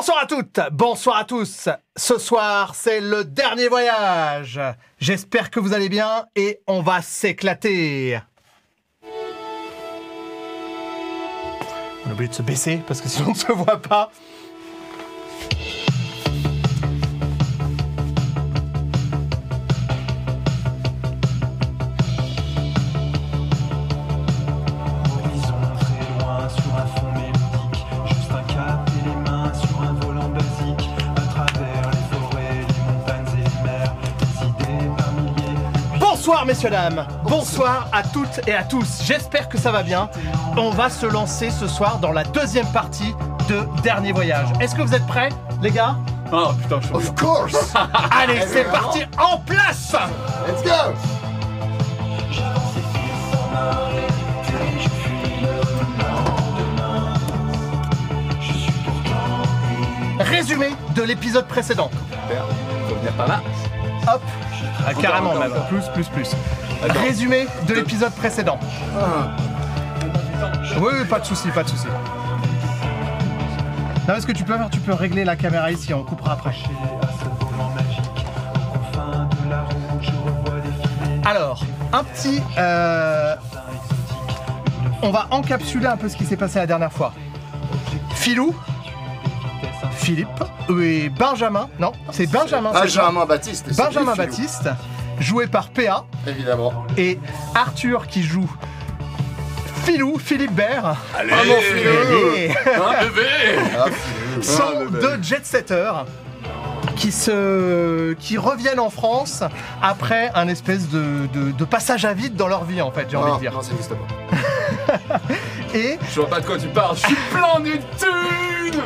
Bonsoir à toutes, bonsoir à tous. Ce soir, c'est le dernier voyage. J'espère que vous allez bien et on va s'éclater. On oublie de se baisser parce que sinon on ne se voit pas. Bonsoir messieurs dames, bonsoir à toutes et à tous, j'espère que ça va bien. On va se lancer ce soir dans la deuxième partie de Dernier Voyage. Est-ce que vous êtes prêts les gars? Oh putain, je suis Of course. Allez, c'est parti, en place. Let's go. Résumé de l'épisode précédent. faut venir par là. Hop, carrément encore, même, encore. plus. Attends. Résumé de l'épisode précédent. Oui, pas de souci. Non, ce que tu peux faire, tu peux régler la caméra ici, on coupera après. Alors, un petit... on va encapsuler un peu ce qui s'est passé la dernière fois. Philippe et Benjamin, non, c'est Benjamin. Benjamin Baptiste. c'est Benjamin lui, Philou. Baptiste, joué par PA, Évidemment. et Arthur qui joue Philippe Bert. Allez, Ah mon Philou. Et un bébé. Ah, Philou. sont deux jet-setters qui reviennent en France après un espèce de passage à vide dans leur vie en fait, j'ai envie de dire. Non, ça n'existe pas. Et Je vois pas de quoi tu parles, je suis plein de thunes.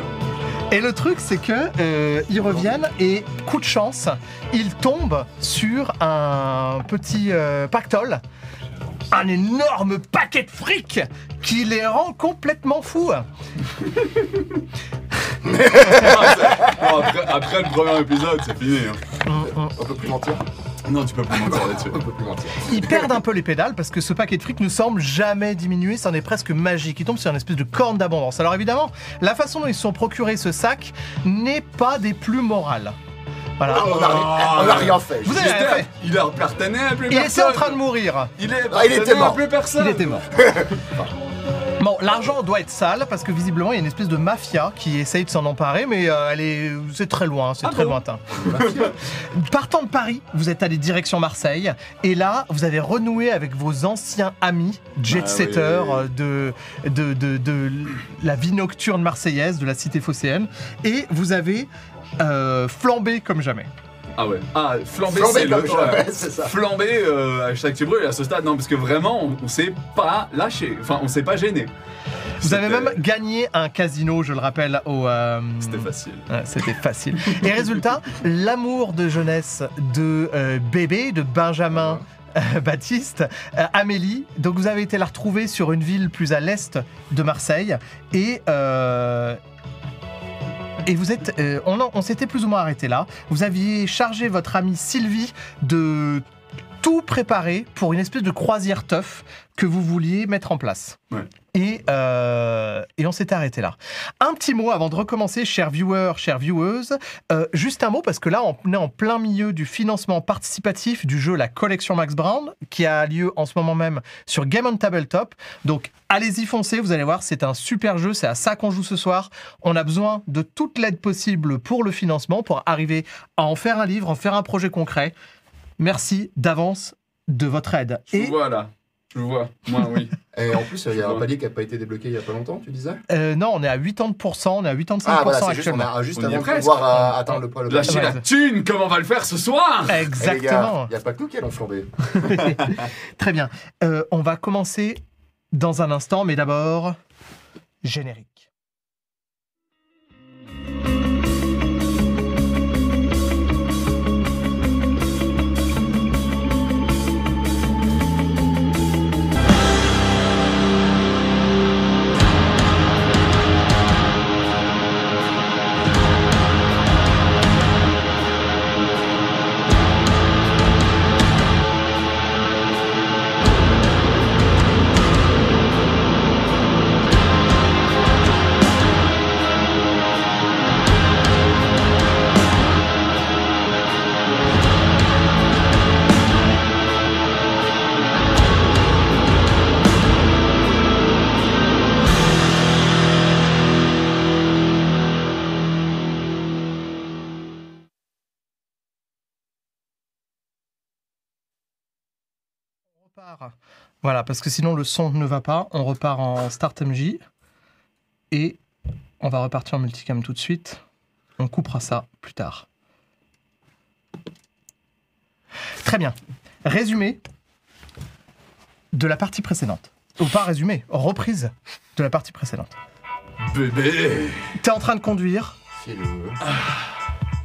le truc, c'est que ils reviennent et coup de chance, ils tombent sur un petit pactole, un énorme paquet de fric qui les rend complètement fous. Après le premier épisode, c'est fini. Hein. On peut plus mentir. Non, tu peux pas mentir là-dessus. On peut plus mentir. Ils perdent un peu les pédales parce que ce paquet de fric ne semble jamais diminuer, c'en est presque magique. Ils tombent sur une espèce de corne d'abondance. Alors évidemment, la façon dont ils se sont procurés ce sac n'est pas des plus morales. Voilà. On a rien fait. Vous avez rien fait. Il appartenait à plus Il personne. était en train de mourir. Il est Ah, il était mort. à plus personne. Il était mort. Bon, l'argent doit être sale parce que visiblement il y a une espèce de mafia qui essaye de s'en emparer, mais c'est très loin, c'est très lointain. Partant de Paris, vous êtes allé direction Marseille et là vous avez renoué avec vos anciens amis jet-setters de la vie nocturne marseillaise, de la cité phocéenne, et vous avez flambé comme jamais. Ah ouais. Ah, flamber, Flambé c'est le. comme jamais, c'est ça. Flamber, hashtag tu brûles à ce stade, non, parce que vraiment, on s'est pas lâché. Enfin, on s'est pas gêné. Vous avez C'était- même gagné un casino, je le rappelle, au... C'était facile. Ouais, c'était facile. Et résultat, l'amour de jeunesse de bébé, de Benjamin Baptiste, Amélie. Donc vous avez été la retrouver sur une ville plus à l'est de Marseille. Et vous êtes, on s'était plus ou moins arrêté là. Vous aviez chargé votre amie Sylvie de tout préparer pour une espèce de croisière teuf que vous vouliez mettre en place. Ouais. Et on s'était arrêté là. Un petit mot avant de recommencer, chers viewers, chères vieweuses. Juste un mot, parce que là, on est en plein milieu du financement participatif du jeu La Collection Max Brown, qui a lieu en ce moment même sur Game on Tabletop. Donc, allez-y, foncez, vous allez voir, c'est un super jeu, c'est à ça qu'on joue ce soir. On a besoin de toute l'aide possible pour le financement, pour arriver à en faire un livre, en faire un projet concret. Merci d'avance de votre aide. Je vois là. Je vois. Moi, oui. Et en plus, il y a un palier qui n'a pas été débloqué il y a pas longtemps, tu disais? Non, on est à 80%, on est à 85% Ah voilà, c'est juste, on actuellement. a juste On y est avant de presque. pouvoir atteindre le poids. Lâchez Ouais. la thune, comme on va le faire ce soir. Exactement. Il n'y a pas que nous qui allons flamber. Très bien. On va commencer dans un instant, mais d'abord, générique. repart. Voilà, parce que sinon le son ne va pas. On repart en Start MJ. Et on va repartir en multicam tout de suite. On coupera ça plus tard. Très bien. Résumé de la partie précédente. Ou pas résumé, reprise de la partie précédente. Bébé. T'es en train de conduire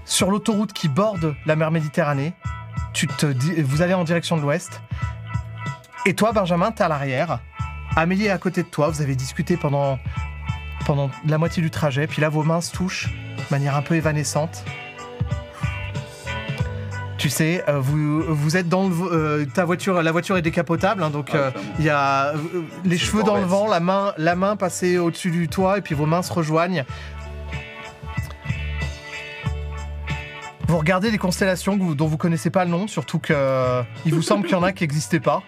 sur l'autoroute qui borde la mer Méditerranée. Vous allez en direction de l'ouest. Et toi, Benjamin, t'es à l'arrière. Amélie est à côté de toi. Vous avez discuté pendant la moitié du trajet. Puis là, vos mains se touchent de manière un peu évanescente. Tu sais, vous êtes dans ta voiture, la voiture est décapotable, hein, donc il y a les cheveux dans le vent, la main passée au-dessus du toit, et puis vos mains se rejoignent. Vous regardez les constellations dont vous connaissez pas le nom, surtout que il vous semble qu'il y en a qui n'existaient pas.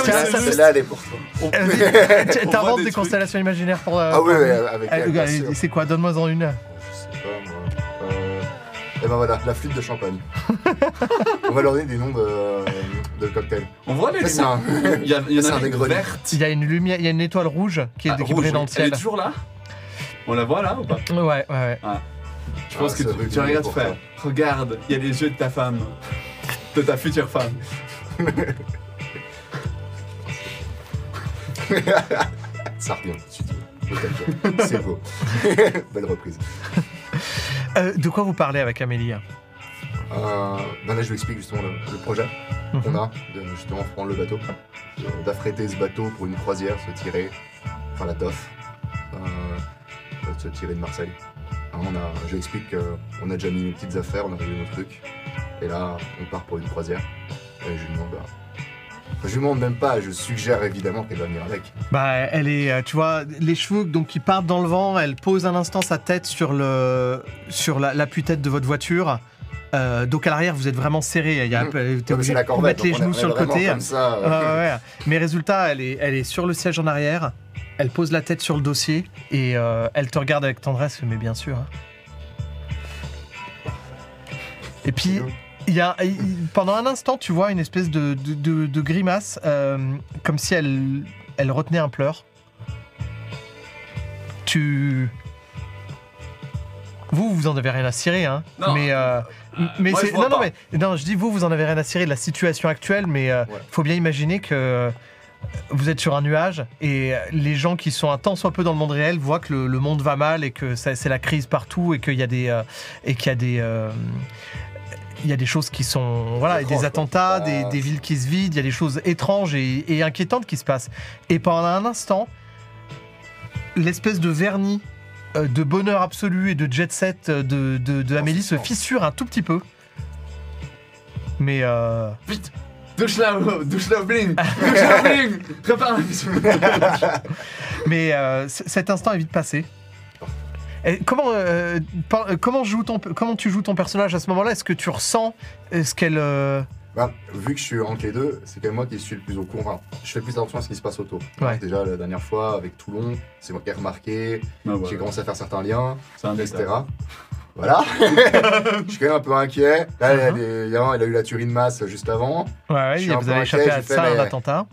Celle-là, elle est pour toi. T'inventes des constellations imaginaires pour... Ah oui, avec c'est quoi? Donne-moi-en une. Je sais pas, moi. Et ben voilà, la flûte de champagne. On va leur donner des noms de cocktails. On voit les ça, il y en a des une grenades. verte. Il y a une lumière, il y a une étoile rouge qui brille dans le ciel. Elle est toujours là? On la voit là ou pas? Ouais. Je pense que tu regardes faire. Regarde, il y a les yeux de ta femme. De ta future femme. Ça revient tout de suite. C'est beau. Belle reprise. De quoi vous parlez avec Amélie? Là, je lui explique justement le projet qu'on a de justement prendre le bateau, d'affréter ce bateau pour une croisière, se tirer, enfin la toffe, se tirer de Marseille. Je lui explique qu'on a déjà mis nos petites affaires, on a réglé nos trucs, et là, on part pour une croisière. Et je lui demande, je lui demande même pas, je suggère évidemment qu'elle va venir avec. Bah, elle est, tu vois, les cheveux donc qui partent dans le vent, elle pose un instant sa tête sur l'appui-tête de votre voiture. Donc à l'arrière, vous êtes vraiment serré. T'es obligé de mettre les genoux sur le côté. Comme ça, ouais. Mais résultat, elle est sur le siège en arrière. Elle pose la tête sur le dossier et elle te regarde avec tendresse. Mais bien sûr. Hein. Et puis. Pendant un instant, tu vois une espèce de grimace, comme si elle retenait un pleur. Vous en avez rien à cirer, hein. Non. Mais moi, c'est... je vois pas. Non, je dis vous en avez rien à cirer de la situation actuelle, mais faut bien imaginer que vous êtes sur un nuage et les gens qui sont un tant soit peu dans le monde réel voient que le monde va mal et que c'est la crise partout et qu'il y a des il y a des choses qui sont... Voilà, Étrange, des attentats, des villes qui se vident, il y a des choses étranges et inquiétantes qui se passent. Et pendant un instant, l'espèce de vernis de bonheur absolu et de jet set de Amélie se fissure un tout petit peu. Mais... Vite! Douche-la au bling! Douche-la au bling! Prépare la Mais cet instant est vite passé. Et comment tu joues ton personnage à ce moment-là? Est-ce que tu ressens ce qu'elle... Vu que je suis entre les deux, c'est quand même moi qui suis le plus au courant. Je fais plus attention à ce qui se passe autour. Ouais. Déjà, la dernière fois, avec Toulon, c'est moi qui ai remarqué, j'ai commencé à faire certains liens, etc. Voilà. Je suis quand même un peu inquiet. Là, elle a eu la tuerie de masse juste avant. Ouais, vous avez échappé à ça, un attentat.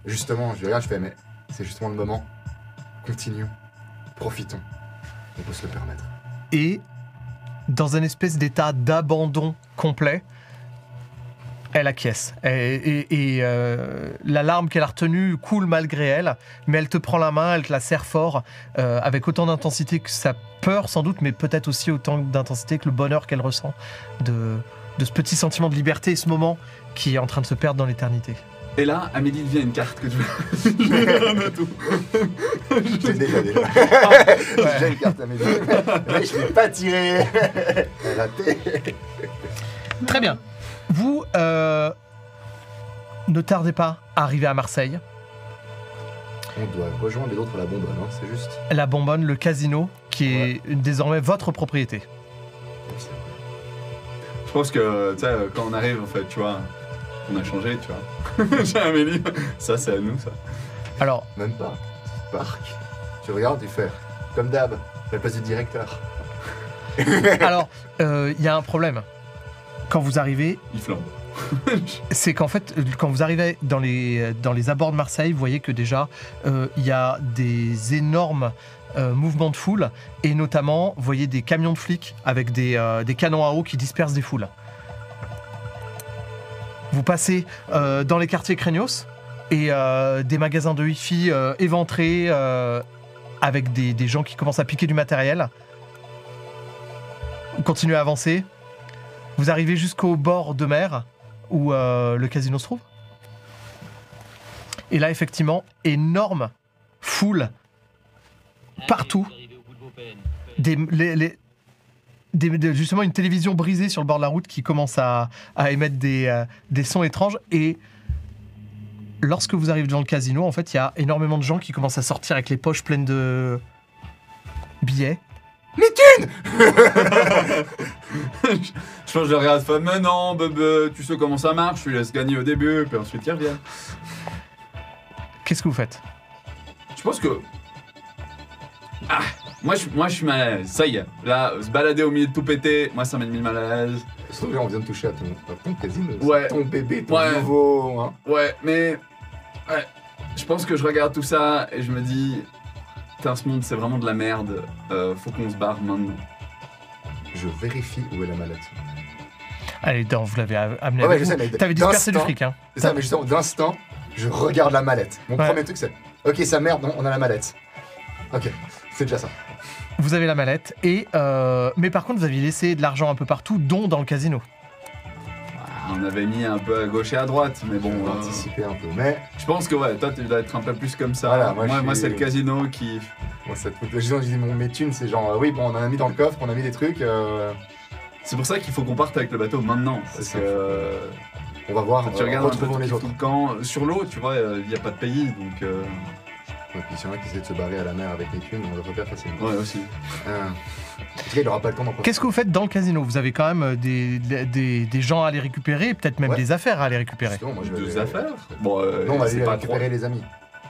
Justement, je regarde, je fais, mais c'est justement le moment. Continuons. Profitons. On peut se le permettre. Et dans un espèce d'état d'abandon complet, elle acquiesce. Et la larme qu'elle a retenue coule malgré elle, mais elle te prend la main, elle te la serre fort, avec autant d'intensité que sa peur sans doute, mais peut-être aussi autant d'intensité que le bonheur qu'elle ressent de ce petit sentiment de liberté et ce moment qui est en train de se perdre dans l'éternité. Et là, Amélie devient une carte que tu veux. J'ai tout. J'ai déjà. J'ai déjà une carte Amélie. Mais je ne l'ai pas tirée. Elle a raté. Très bien. Vous ne tardez pas à arriver à Marseille. On doit rejoindre les autres à la Bonbonne, hein, c'est juste. La Bonbonne, le casino, qui est désormais votre propriété. Je pense que, tu sais, quand on arrive, en fait, tu vois, on a changé, tu vois. J'ai Amélie, ça, c'est à nous, ça. Alors... Même pas. Parc. Tu regardes, tu fais, comme d'hab, la place du directeur. Alors, il y a un problème. Quand vous arrivez... Il flambe. C'est qu'en fait, quand vous arrivez dans les abords de Marseille, vous voyez que déjà, il y a des énormes mouvements de foule, et notamment, vous voyez des camions de flics avec des canons à eau qui dispersent des foules. Vous passez dans les quartiers Craignos, et des magasins de Wi-Fi éventrés, avec des gens qui commencent à piquer du matériel. Vous continuez à avancer. Vous arrivez jusqu'au bord de mer, où le casino se trouve. Et là, effectivement, énorme foule partout. Justement, une télévision brisée sur le bord de la route qui commence à émettre des sons étranges. Et lorsque vous arrivez devant le casino, en fait, il y a énormément de gens qui commencent à sortir avec les poches pleines de billets. Les thunes. Je pense que je regarde femme, mais non, bébé, tu sais comment ça marche, tu laisses gagner au début, puis ensuite ils reviennent. Qu'est-ce que vous faites? Je pense que. Ah, moi je suis mal à l'aise, ça y est. Là, se balader au milieu de tout péter, moi ça m'a mis mal à l'aise. Sauf on vient de toucher à ton casino, Ouais. ton bébé, ton Ouais. nouveau. Hein. Ouais, mais. Ouais. Je pense que je regarde tout ça et je me dis. Putain, ce monde c'est vraiment de la merde, faut qu'on se barre maintenant. Je vérifie où est la mallette. Allez, vous l'avez amené Ouais, avec je vous. sais, mais T'avais dispersé du d'instant- fric, hein. C'est ça, mais justement, d'instant, je regarde la mallette. Mon Ouais. premier truc, c'est ok, ça merde, non, on a la mallette. Ok, c'est déjà ça. Vous avez la mallette, mais par contre, vous aviez laissé de l'argent un peu partout, dont dans le casino. On avait mis un peu à gauche et à droite, mais bon. On a anticipé un peu, mais Je pense que ouais, toi tu dois être un peu plus comme ça. Voilà, moi, moi, je c'est suis- le casino qui. moi, cette je dis mes thunes, c'est genre, oui, bon, on en a mis dans le coffre, on a mis des trucs, C'est pour ça qu'il faut qu'on parte avec le bateau maintenant. Parce C'est que ça. On va voir, quand tu regardes un peu retrouvons tout les qui autres. fout le camp, sur l'eau, tu vois, il n'y a pas de pays, donc. Et puis s'il y en a qui essaient de se barrer à la mer avec les thunes, on le repère facilement. Ouais, aussi. En tout cas, il aura pas le temps d'en profiter. Qu'est-ce que vous faites dans le casino? Vous avez quand même des gens à aller récupérer, peut-être même Ouais. des affaires à aller récupérer. Justement, moi, je vais Deux aller- affaires Bon, Non, on va c'est aller pas récupérer les amis.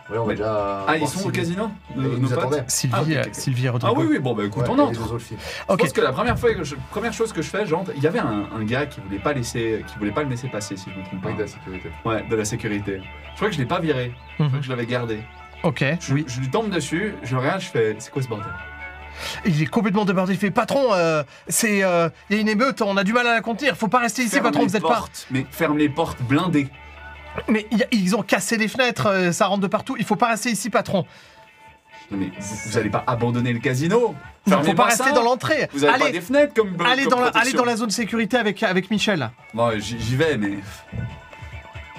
Voilà, on va Mais- déjà. Ah, ils voir sont au Sylvie. casino Ils nos nous potes attendaient. Sylvie, Ah, ok, ok. Sylvie et Ah Rodrigo. oui, oui, bon, bah écoute, Ouais, on et les entre. deux autres filles. Ok. Je pense que la première chose que je fais, genre, il y avait un gars qui voulait pas le laisser passer, si je me trompe pas. Oui, de la sécurité. Ouais, de la sécurité. Je crois que je l'ai pas viré, je crois Mhm. que je l'avais gardé. Ok, oui. Je lui tombe dessus, je le regarde, je fais, c'est quoi ce bordel? Il est complètement débordé. Il fait patron, il y a une émeute, on a du mal à la contenir. Faut pas rester ici, Ferme patron. les Vous êtes pas. portes, mais ferme les portes blindées. Mais ils ont cassé les fenêtres, ça rentre de partout. Il faut pas rester ici, patron. Non, mais vous allez pas abandonner le casino? Il faut Fermez pas ça. rester dans l'entrée. Vous avez pas Allez, des fenêtres comme allez comme dans protection. la zone sécurité avec Michel. Bon, j'y vais, mais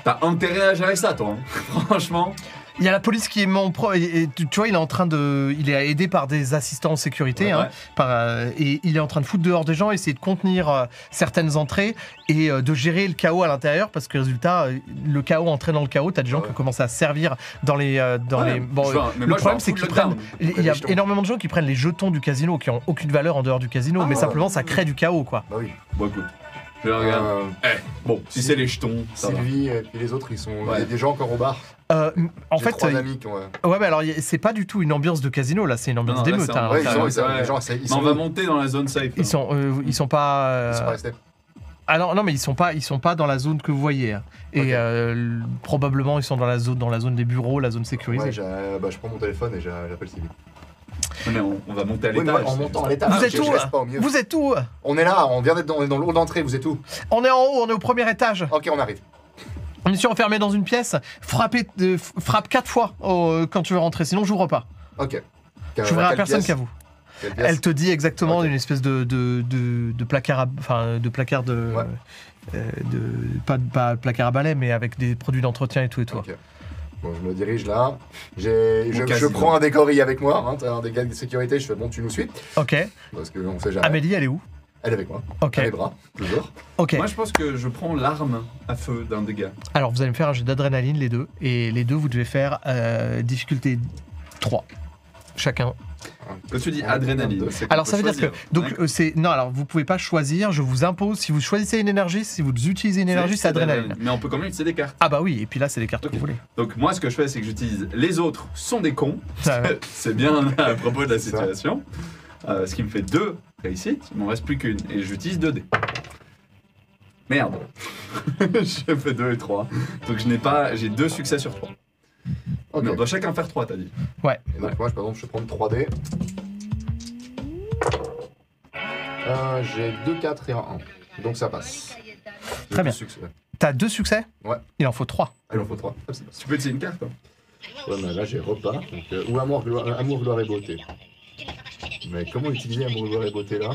t'as intérêt à gérer ça, toi. Hein. Franchement. Il y a la police qui est et tu vois, il est aidé par des assistants en sécurité, Ouais, hein, et il est en train de foutre dehors des gens, essayer de contenir certaines entrées et de gérer le chaos à l'intérieur, parce que résultat, le chaos entraîne le chaos. T'as des gens Ouais. qui commencent à servir dans les Ouais, bon, je vois, mais le moi, je problème vais en c'est full qu'ils lockdown. prennent, il y a jetons. énormément de gens qui prennent les jetons du casino qui ont aucune valeur en dehors du casino, mais Ah. simplement ça crée du chaos, quoi. Bah oui. Bon, écoute, je le regarde. Bon, si c'est les jetons, ça va. Sylvie et puis les autres, ils sont. Ouais. Il y a des gens encore au bar. En J'ai fait, 3 amis qui ont. ouais, mais alors c'est pas du tout une ambiance de casino là, c'est une ambiance Non, là, d'émeute. c'est hein. en- Ouais, ça, ouais. les gens, ils Mais sont. on va monter dans la zone safe. Ils sont pas. Ils sont pas restés. Ah non, mais ils sont pas dans la zone que vous voyez. Hein. Et Ok. probablement ils sont dans la zone des bureaux, la zone sécurisée. Ouais, je prends mon téléphone et j'appelle Sylvie. Mais on va monter à Oui, mais l'étage. en montant à l'étage. Vous êtes je où laisse pas au milieu. Vous êtes où? On est là, on vient d'être on est dans le hall d'entrée, vous êtes où? On est en haut, on est au premier étage. Ok, on arrive. On est enfermé dans une pièce. Frappe 4 fois quand tu veux rentrer, sinon j'ouvre pas. Ok. J'ouvrirai à personne qu'à vous. Quelle pièce? Elle te dit exactement Ok. une espèce de placard, de placard de. Ouais. Pas placard à balai, mais avec des produits d'entretien et tout et tout. Ok. Bon, je me dirige là. Je casino. prends un des gorilles avec moi, hein, t'as un des gars de sécurité, je fais bon, tu nous suis. Ok. Parce qu'on sait jamais. Amélie, elle est où? Elle est avec moi. Ok. À mes bras, toujours. Ok. Moi, je pense que je prends l'arme à feu d'un des gars. Alors, vous allez me faire un jet d'adrénaline, les deux. Et les deux, vous devez faire difficulté 3. Chacun. Quand tu dis Ouais, adrénaline, deux. c'est qu'on Alors, peut ça veut dire que. choisir. Donc, D'accord. c'est. Non, alors, vous pouvez pas choisir. Je vous impose. Si vous choisissez une énergie, si vous utilisez une énergie, c'est adrénaline. Mais on peut quand même utiliser des cartes. Ah, bah oui. Et puis là, c'est les cartes Ok. que vous voulez. Donc moi, ce que je fais, c'est que j'utilise les autres sont des cons. Ça, ouais. C'est bien à propos de la Ça. Merde. J'ai fait 2 et 3. Donc j'ai 2 succès sur 3. Ok. Mais on doit chacun faire 3, t'as dit. Et donc moi, par exemple, je vais prendre 3 dés. J'ai 2, 4 et un 1. Donc ça passe. J'ai Très bien. 2 succès. T'as 2 succès? Ouais. Il en faut 3. Ah, il en faut 3. Tu peux utiliser une carte, quoi. Ouais, mais là j'ai repas. Donc, ou amour, gloire et beauté. Mais comment utiliser amour, gloire et beauté là?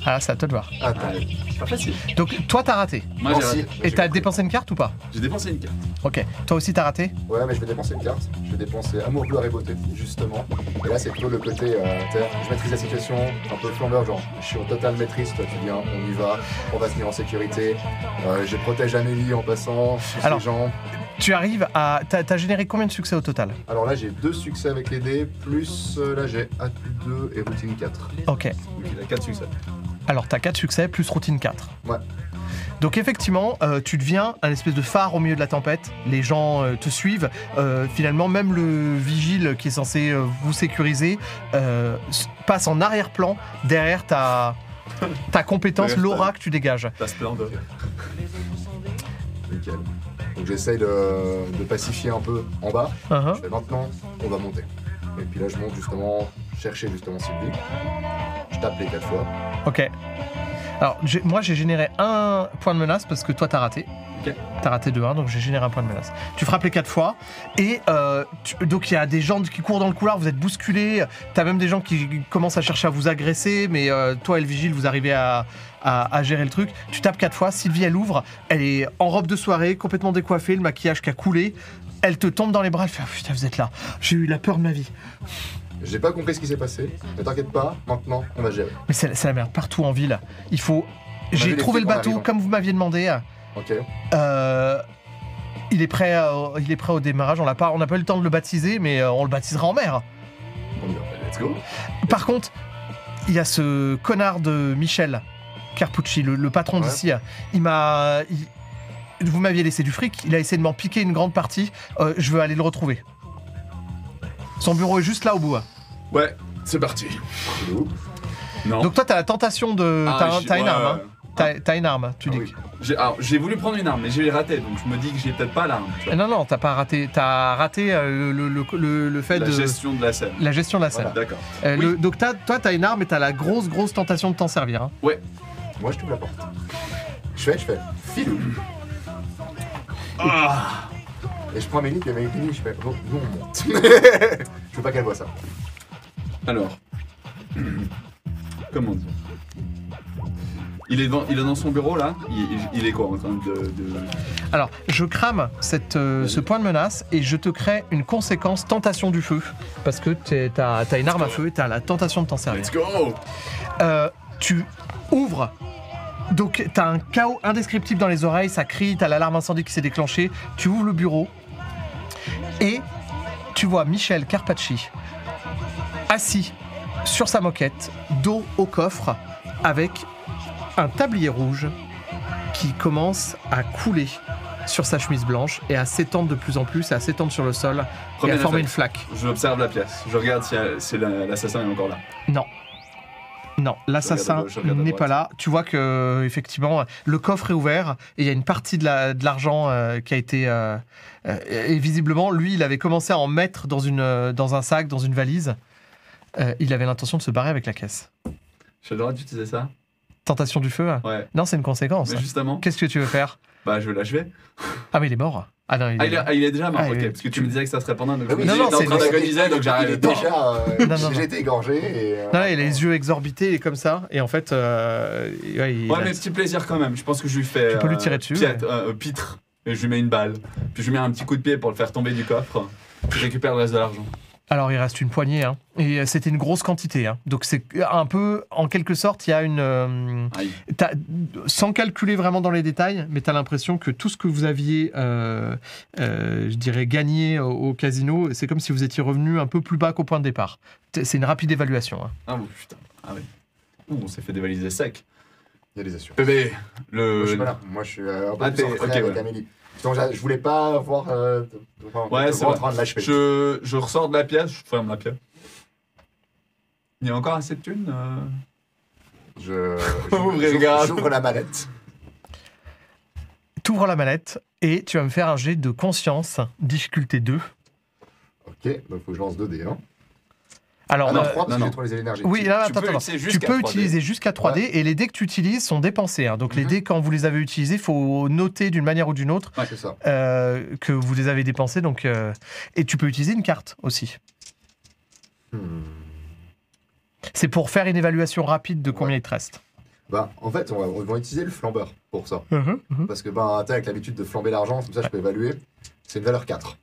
Ah, c'est à toi de voir. Attends. Ah, c'est pas facile. Donc, toi, t'as raté. Moi, j'ai Oh, si. raté. Et t'as dépensé une carte ou pas? J'ai dépensé une carte. Ok. Toi aussi, t'as raté? Ouais, mais je vais dépenser une carte. Je vais dépenser amour, gloire et beauté, justement. Et là, c'est plutôt le côté, je maîtrise la situation, un peu flambeur, genre, je suis en totale maîtrise, toi tu viens, on y va, on va se tenir en sécurité. Je protège Amélie en passant, je suis Alors- les gens. Tu arrives à... T'as généré combien de succès au total? Alors là, j'ai 2 succès avec les dés, plus là, j'ai A plus 2 et routine 4. Ok. Donc il a 4 succès. Alors, t'as 4 succès plus routine 4. Ouais. Donc effectivement, tu deviens un espèce de phare au milieu de la tempête. Les gens te suivent. Finalement, même le vigile qui est censé vous sécuriser passe en arrière-plan derrière ta compétence, Ouais, l'aura que tu dégages. Ta splendeur. Nickel. Donc j'essaye de pacifier un peu en bas. Uh-huh. Je fais maintenant, on va monter. Et puis là, je monte justement, chercher justement Sylvie. Je tape les 4 fois. Ok. Alors, moi, j'ai généré un point de menace parce que toi, t'as raté. Ok. T'as raté de 1, donc j'ai généré un point de menace. Tu frappes les 4 fois, et donc il y a des gens qui courent dans le couloir, vous êtes bousculés, t'as même des gens qui commencent à chercher à vous agresser, mais toi et le vigile, vous arrivez à gérer le truc. Tu tapes 4 fois, Sylvie, elle ouvre, elle est en robe de soirée, complètement décoiffée, le maquillage qui a coulé, elle te tombe dans les bras, elle fait « Ah, putain, vous êtes là, j'ai eu la peur de ma vie ». J'ai pas compris ce qui s'est passé, mais t'inquiète pas, maintenant, on va gérer. Mais c'est la merde, partout en ville, il faut... a J'ai vu les trouvé le flics en bateau, arrivant. comme vous m'aviez demandé. Ok. Il est prêt au démarrage. On n'a pas eu le temps de le baptiser, mais on le baptisera en mer. On y va. Let's go. Par contre, il y a ce connard de Michel Carpucci, le patron Ouais. d'ici. Vous m'aviez laissé du fric. Il a essayé de m'en piquer une grande partie. Je veux aller le retrouver. Son bureau est juste là au bout. Ouais, c'est parti. Il est où? Non. Donc toi, t'as la tentation de... T'as une arme. Hein. T'as une arme, tu Ah dis. oui. J'ai voulu prendre une arme, mais j'ai raté, donc je me dis que j'ai peut-être pas l'arme. tu vois. Non, t'as pas raté. T'as raté le fait La de... gestion de la scène. La gestion de la scène. Voilà. D'accord. Oui. Donc toi, t'as une arme et t'as la grosse tentation de t'en servir. Hein. Ouais. Moi, je t'ouvre la porte. Je fais, filou. Ah. Et je prends Amélie, puis Amélie, je fais, non, nous on monte. Je veux pas qu'elle voit ça. Alors. Comment dire? Il est dans son bureau là. Il est quoi en train de... Alors, je crame ce point de menace et je te crée une conséquence tentation du feu. Parce que t'as une arme à feu et t'as la tentation de t'en servir. Let's go. Tu ouvres. Donc, t'as un chaos indescriptible dans les oreilles, ça crie, t'as l'alarme incendie qui s'est déclenchée. Tu ouvres le bureau et tu vois Michel Carpacci assis sur sa moquette, dos au coffre, avec un tablier rouge qui commence à couler sur sa chemise blanche et à s'étendre de plus en plus, et à s'étendre sur le sol et Premier à former réflexe. une flaque. J'observe la pièce. Je regarde si l'assassin est encore là. Non, l'assassin Je regarde à n'est droite. pas là. Tu vois que effectivement, le coffre est ouvert et il y a une partie de l'argent qui a été et visiblement, lui, il avait commencé à en mettre dans un sac, dans une valise. Il avait l'intention de se barrer avec la caisse. J'ai le droit d'utiliser ça? Tentation du feu? Ouais. Non, c'est une conséquence. Mais justement, Qu'est-ce que tu veux faire? bah je vais l'achever. Ah, mais il est mort. Ah non, Il est déjà mort, Ah, ok. oui. Parce que tu me disais que ça serait pendant. Donc Ah oui, Non, non, j'étais en c'est- train d'agoniser, donc Il j'arrive. est déjà, Non, non. j'ai été égorgé et. Non, il a les yeux exorbités, il est comme ça. Et en fait, ouais, il Ouais, a- mais petit plaisir quand même. Je pense que je lui fais. Tu peux lui tirer dessus, Pitre. Et je lui mets une balle. Puis je lui mets un petit coup de pied pour le faire tomber du coffre. Puis je récupère le reste de l'argent. Alors, il reste une poignée, hein. Et c'était une grosse quantité, hein. Donc, c'est un peu, en quelque sorte, il y a une... Aïe. sans calculer vraiment dans les détails, mais tu as l'impression que tout ce que vous aviez, je dirais, gagné au casino, c'est comme si vous étiez revenu un peu plus bas qu'au point de départ. C'est une rapide évaluation. Hein. Ah bon, putain. Ah oui. Ouh, on s'est fait dévaliser sec. Il y a des assurances. Bébé, Moi, je suis pas le. là. Moi, je suis un peu Ah, plus en t'es- retrait ok, avec ouais. Amélie. Donc, je voulais pas voir. Ouais, c'est en vrai. train de l'achever. Je ressors de la pièce, je ferme la pièce. Il y a encore assez de thunes Je- Ouvrez le garage. J'ouvre la mallette. t'ouvres la mallette et tu vas me faire un jet de conscience, difficulté 2. Ok, donc faut que je lance 2 dés. Hein. Alors, non, 3 parce que non. j'ai trop les énergies. oui, là, Tu peux attends. utiliser Tu jusqu'à peux 3D. utiliser jusqu'à 3D et les dés que tu utilises sont dépensés. Hein. Donc les dés, quand vous les avez utilisés, il faut noter d'une manière ou d'une autre C'est ça. que vous les avez dépensés. Donc, et tu peux utiliser une carte aussi. C'est pour faire une évaluation rapide de combien il te reste. Bah, en fait, on va utiliser le flambeur pour ça. Parce que, bah, t'as avec l'habitude de flamber l'argent, comme ça, je peux évaluer. C'est une valeur 4.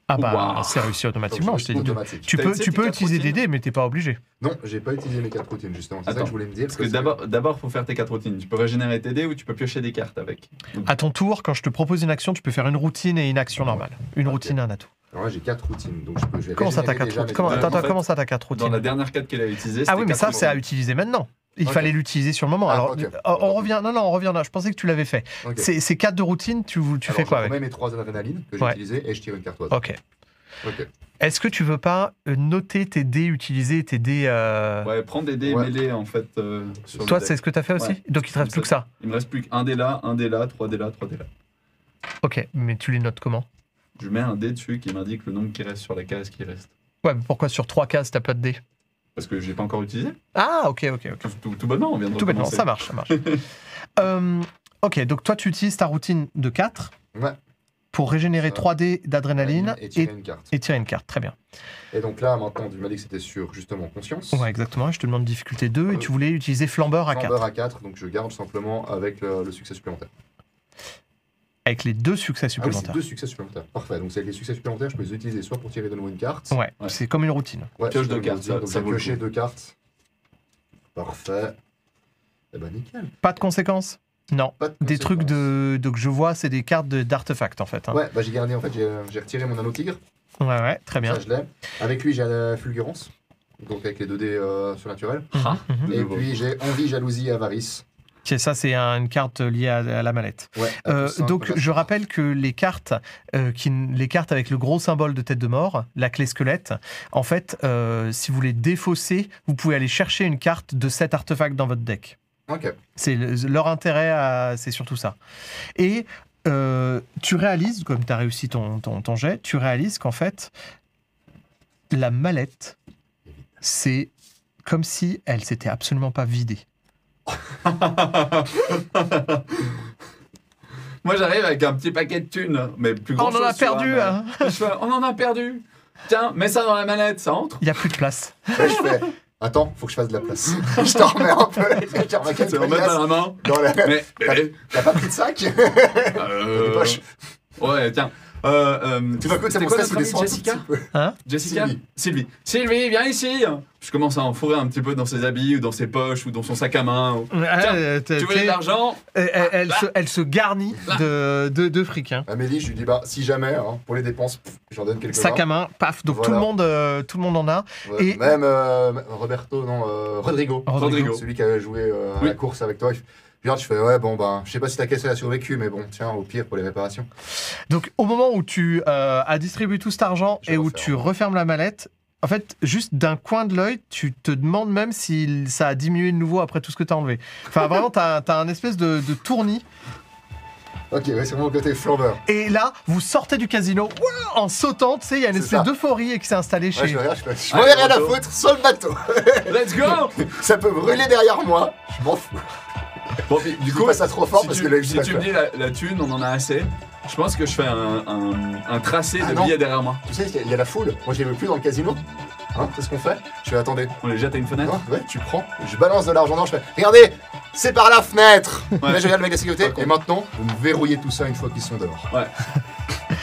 Ah bah, Wow. c'est réussi automatiquement. Donc, Je t'ai dit. automatique. Tu T'as peux, utilisé tu peux tes quatre utiliser des routines dés, mais t'es pas obligé. Non, j'ai pas utilisé mes 4 routines, justement. C'est ça Attends, que je voulais me dire. Parce que d'abord, faut faire tes 4 routines. Tu peux régénérer tes dés ou tu peux piocher des cartes avec. Donc, À ton tour, quand je te propose une action, tu peux faire une routine et une action normale. Une Ok. routine et un atout. Alors là, j'ai 4 routines, donc je vais Comment ça, t'as régénérer 4 déjà routines mes- en fait, Comment ça, t'as 4 dans routines la dernière carte qu'elle a utilisée, Ah oui, c'était mais ça, quatre c'est à routines. utiliser maintenant. Il Ok. fallait l'utiliser sur le moment. Ah, Alors, ok. on revient. Non, on revient là. Je pensais que tu l'avais fait. Ok. Ces 4 de routine, tu Alors, fais quoi je avec remets mes 3 adrénalines que j'ai Ouais. utilisées et je tire une carte au hasard. Ok. Ok. Est-ce que tu veux pas noter tes dés utilisés, tes dés Ouais, prends des dés Ouais. mêlés en fait. Sur Toi, le deck. c'est ce que tu as fait aussi Ouais. Donc, il te reste plus que ça. Il me reste plus qu'un dé là, 3 dés là, 3 dés là. Ok, mais tu les notes comment Je mets un dé dessus qui m'indique le nombre qui reste sur la case qui reste. Ouais, mais pourquoi sur 3 cases, t'as pas de dés Parce que j'ai pas encore utilisé. Ah, ok. Tout bonnement, on vient de Tout bêtement, recommencer. ça marche. Ok, donc toi, tu utilises ta routine de 4 Ouais. pour régénérer Ça. 3 dés d'adrénaline Et tirer une carte. et tirer une carte. Très bien. Et donc là, maintenant, tu m'as dit que c'était sur justement conscience. Ouais, exactement. Je te demande difficulté 2 et tu voulais utiliser flambeur à 4. Flambeur à 4, donc je garde simplement avec le succès supplémentaire. Avec les 2 succès Ah oui, c'est supplémentaires. 2 succès supplémentaires. Parfait. Donc, c'est avec les succès supplémentaires, je peux les utiliser soit pour tirer de nouveau une carte. Ouais, Ouais. c'est comme une routine. Ouais, Pioche soit deux cartes, donc ça j'ai vaut le pioché coup. 2 cartes. Parfait. Eh ben, nickel. Pas de conséquences Non. Pas de Des trucs conséquences. donc je vois, c'est des cartes d'artefacts en fait. Hein. Ouais, bah j'ai gardé, en fait, j'ai retiré mon anneau tigre. Ouais, très bien. Ça, je l'ai. Avec lui, j'ai la fulgurance. Donc, avec les 2 dés surnaturels. Ah, Mhm. Et je vois. puis, j'ai envie, jalousie et avarice. Ok, ça, c'est une carte liée à la mallette. Ouais. Donc, je rappelle que les cartes avec le gros symbole de tête de mort, la clé squelette, en fait, si vous les défaussez, vous pouvez aller chercher une carte de cet artefact dans votre deck. Ok. C'est leur intérêt, c'est surtout ça. Et tu réalises, comme tu as réussi ton jet, tu réalises qu'en fait, la mallette, c'est comme si elle s'était absolument pas vidée. Moi j'arrive avec un petit paquet de thunes, mais plus Oh, grand on en a perdu, hein. On en a perdu. Tiens, mets ça dans la manette, ça entre. Il n'y a plus de place. Ouais, je fais. Attends, faut que je fasse de la place. Je t'en remets un peu. Je remets quelques C'est remettre glaces dans la main. dans la- Mais, T'as pas pris de sac euh, Des poches. Ouais, tiens. Tout d'un coup, ça c'était mon quoi stress notre amie descend un Jessica petit peu. Jessica Sylvie. Sylvie, viens ici. Je commence à enfourrer un petit peu dans ses habits ou dans ses poches ou dans son sac à main. ou- Tu veux de l'argent? Elle se garnit de fric. Hein. Amélie, je lui dis, bah, si jamais, hein, pour les dépenses, j'en donne quelques-uns. Sac à main, paf. Donc Voilà. tout le monde en a. Ouais, Et- Même Roberto, non, Rodrigo. Rodrigo. Celui qui avait joué à Oui. la course avec toi. Puis là, je fais, ouais, bon, ben, je sais pas si ta caisse elle a survécu, mais bon, tiens, au pire, pour les réparations. Donc au moment où tu as distribué tout cet argent Je et où referme. tu refermes la mallette, en fait, juste d'un coin de l'œil, tu te demandes même si ça a diminué de nouveau après tout ce que tu as enlevé. Enfin, vraiment, tu as un espèce de tournis. Ok, ouais, c'est vraiment le côté flambeur. Et là, vous sortez du casino ouah, en sautant, tu sais, il y a une C'est espèce ça. d'euphorie qui s'est installée Ouais, chez... je regarde, je fais, j'en ai rien à bateau. foutre, sur le bateau. Let's go. Ça peut brûler derrière moi, je m'en fous. Bon, puis, du Du coup, coup, pas ça trop fort si parce tu, que là, si tu me dis la thune, on en a assez. Je pense que je fais un tracé Ah de non. billets derrière moi. Tu sais, il y a la foule. Moi, je les veux plus dans le casino. Hein, c'est ce qu'on fait. Je fais, attendez. On les jette à une fenêtre. Ouais, tu prends. Je balance de l'argent dedans, je fais, regardez, c'est par la fenêtre. Ouais. Là, je regarde le mec de la sécurité. Par contre. Et maintenant, vous me verrouillez tout ça une fois qu'ils sont dehors.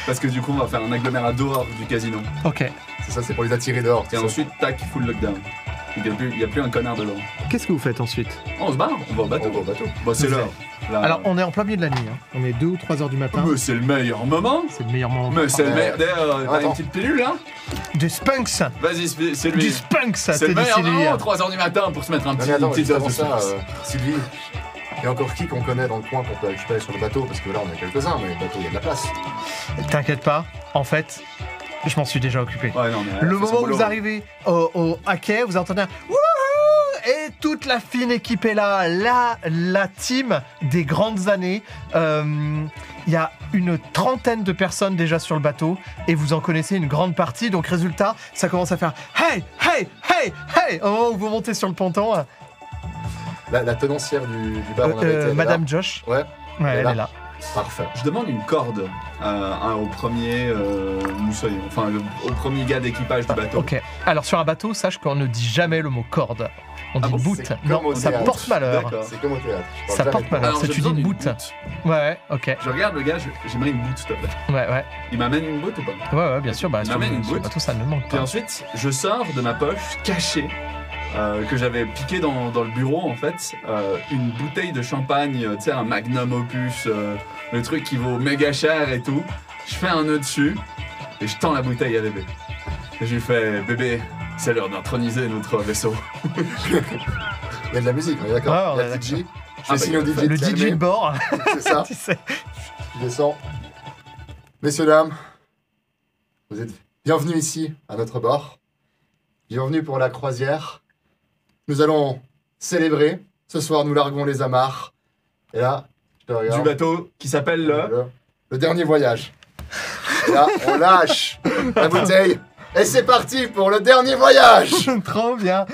Parce que du coup, on va faire un agglomérat dehors du casino. Ok. C'est ça, c'est pour les attirer dehors. Et ensuite, tac, full lockdown. Donc, il n'y a plus un connard dedans. Qu'est-ce que vous faites ensuite? Oh, on se barre, on va au On bateau. va au bateau. Bon, c'est Vous l'heure. Là. Alors, on est en plein milieu de la nuit. Hein. On est 2 ou 3 heures du matin. Mais c'est le meilleur moment. C'est le meilleur moment. Mais c'est le meilleur. D'ailleurs, t'as Attends. une petite pilule là? Du spunks. Vas-y, c'est Du lui. spunks, C'est te le dit meilleur Sylvie. moment, 3h du matin, pour se mettre un Non, petit mais attends, petite juste dose de avant ça, sauce. Sylvie, il y a encore qui qu'on connaît dans le coin qu'on peut récupérer sur le bateau? Parce que là, on a quelques-uns, mais le bateau, il y a de la place. T'inquiète pas, en fait, je m'en suis déjà occupé. Ouais, non, mais Le elle fait son moment où boulot. vous arrivez au quai, vous entendez un wouhou Et toute la fine équipe est là, la team des grandes années. Il y a une trentaine de personnes déjà sur le bateau et vous en connaissez une grande partie. Donc résultat, ça commence à faire hey, hey, hey, hey au moment où vous montez sur le ponton. La tenancière du bar, on avait été, elle est Madame là. Josh. Ouais, Ouais, elle est là. parfait. Je demande une corde au premier moussaillon, enfin au premier gars d'équipage du bateau. Ok. Alors sur un bateau, sache qu'on ne dit jamais le mot corde. On dit bon, boot. c'est comme Non, au ça théâtre. porte malheur. D'accord. C'est comme au théâtre. je parle Ça jamais porte de- malheur. Alors, C'est j'ai tu dis besoin une d'une boot. Ouais, ok. Je regarde le gars, j'aimerais une boot s'il te plaît. Ouais. Il m'amène une boot ou pas? Ouais, bien sûr. Bah, sur m'amène une le boot. bateau, ça ne manque Puis pas. ensuite, je sors de ma poche cachée, que j'avais piqué dans le bureau en fait, une bouteille de champagne, tu sais, un magnum opus, le truc qui vaut méga cher et tout. Je fais un nœud dessus et je tends la bouteille à bébé. Et je lui fais bébé, c'est l'heure d'introniser notre vaisseau. Il y a de la musique, on est d'accord. Ouais, on Il y est a le DJ. Je Ah, fais signe au DJ Le de DJ calmer. de bord, C'est ça. tu sais. Je descends. Messieurs, dames, vous êtes bienvenus ici, à notre bord. Bienvenue pour la croisière. Nous allons célébrer. Ce soir, nous larguons les amarres. Et là, je te regarde. Du bateau qui s'appelle Le dernier voyage. Et là, on lâche la bouteille. Et c'est parti pour le dernier voyage. Trop bien.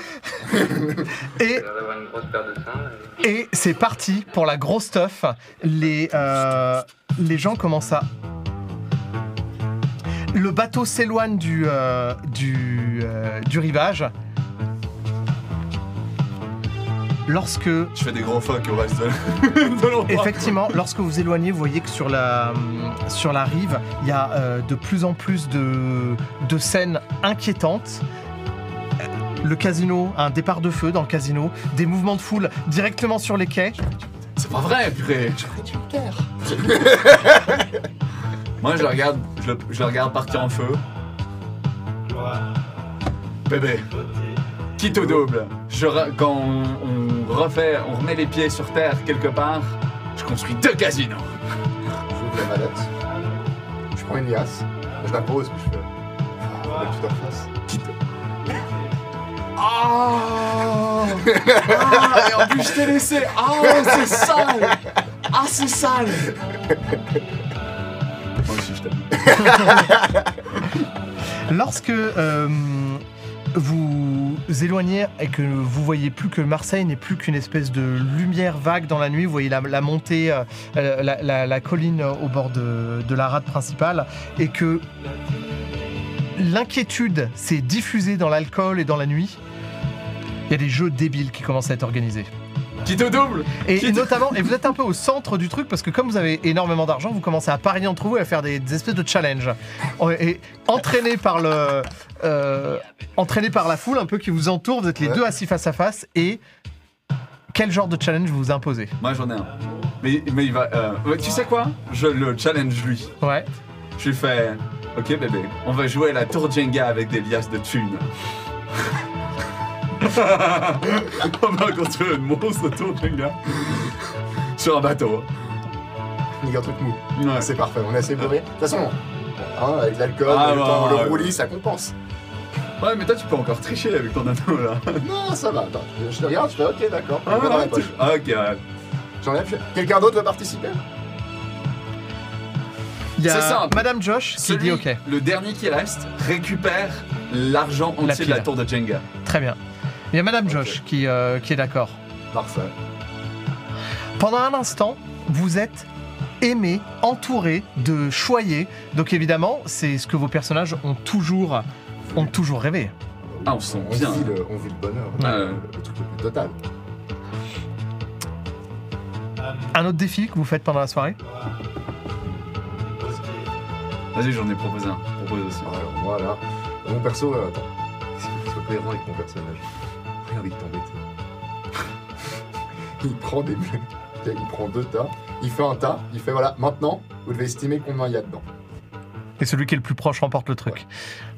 Et d'avoir une grosse paire de seins. Et c'est parti pour la grosse stuff. Les gens commencent à... Le bateau s'éloigne du rivage. Lorsque, Je fais des gros fuck au reste de l'endroit. effectivement, lorsque vous éloignez, vous voyez que sur la rive, il y a de plus en plus de scènes inquiétantes. Le casino, un départ de feu dans le casino, des mouvements de foule directement sur les quais. C'est pas vrai, purée. Moi, je le regarde partir en feu. Bébé, quitte au double. Quand on remet les pieds sur terre quelque part, je construis 2 casinos. J'ouvre la mallette. Je prends une liasse. Je la pose, puis je fais. Faudrait que tu te refasses. Quitte. Ah, et en plus je t'ai laissé. Ah, c'est sale. Ah, c'est sale. Moi aussi, je t'aime. Lorsque vous éloignez et que vous voyez plus que Marseille n'est plus qu'une espèce de lumière vague dans la nuit, vous voyez la montée, la colline au bord de la rade principale, et que l'inquiétude s'est diffusée dans l'alcool et dans la nuit, il y a des jeux débiles qui commencent à être organisés. Quitte au double. Et notamment, et vous êtes un peu au centre du truc parce que comme vous avez énormément d'argent, vous commencez à parier entre vous et à faire des espèces de challenges. Et entraîné par la foule un peu qui vous entoure, vous êtes les deux assis face à face. Et quel genre de challenge vous imposez? Moi, j'en ai un. Mais il va. Tu sais quoi? Je le challenge lui. Ouais. Je lui fais. Ok, bébé, on va jouer à la tour Jenga avec des liasses de thunes. On va construire une monstre tour Jenga sur un bateau. Il y a un truc mou. Ouais. C'est parfait, on est assez bourré. De toute façon, hein, avec l'alcool, Ah, le temps, ouais. le roulis, ça compense. Ouais, mais toi, tu peux encore tricher avec ton anneau là. Non, ça va. Attends, je te regarde, je fais ok, d'accord. Ah, Je vais dans la ouais, poche. ok, ouais. J'enlève. Quelqu'un d'autre veut participer? Il y a C'est simple. Madame Josh qui Celui, dit ok. le dernier qui reste récupère l'argent La entier de la pile. tour de Jenga. Très bien. Il y a Madame Ok. Josh qui est d'accord. Parfait. Pendant un instant, vous êtes aimé, entouré de choyés. Donc évidemment, c'est ce que vos personnages ont toujours rêvé. Ah, on se sent On bien. vit le bonheur, Ouais. le truc le plus total. Un autre défi que vous faites pendant la soirée? Vas-y, j'en ai proposé un. Propose aussi. Alors, voilà. Mon perso, attends. Il faut cohérent avec mon personnage. J'ai envie de t'embêter. Il prend des bleus. Il prend 2 tas. Il fait un tas. Il fait voilà. Maintenant, vous devez estimer combien il y a dedans. Et celui qui est le plus proche remporte le truc.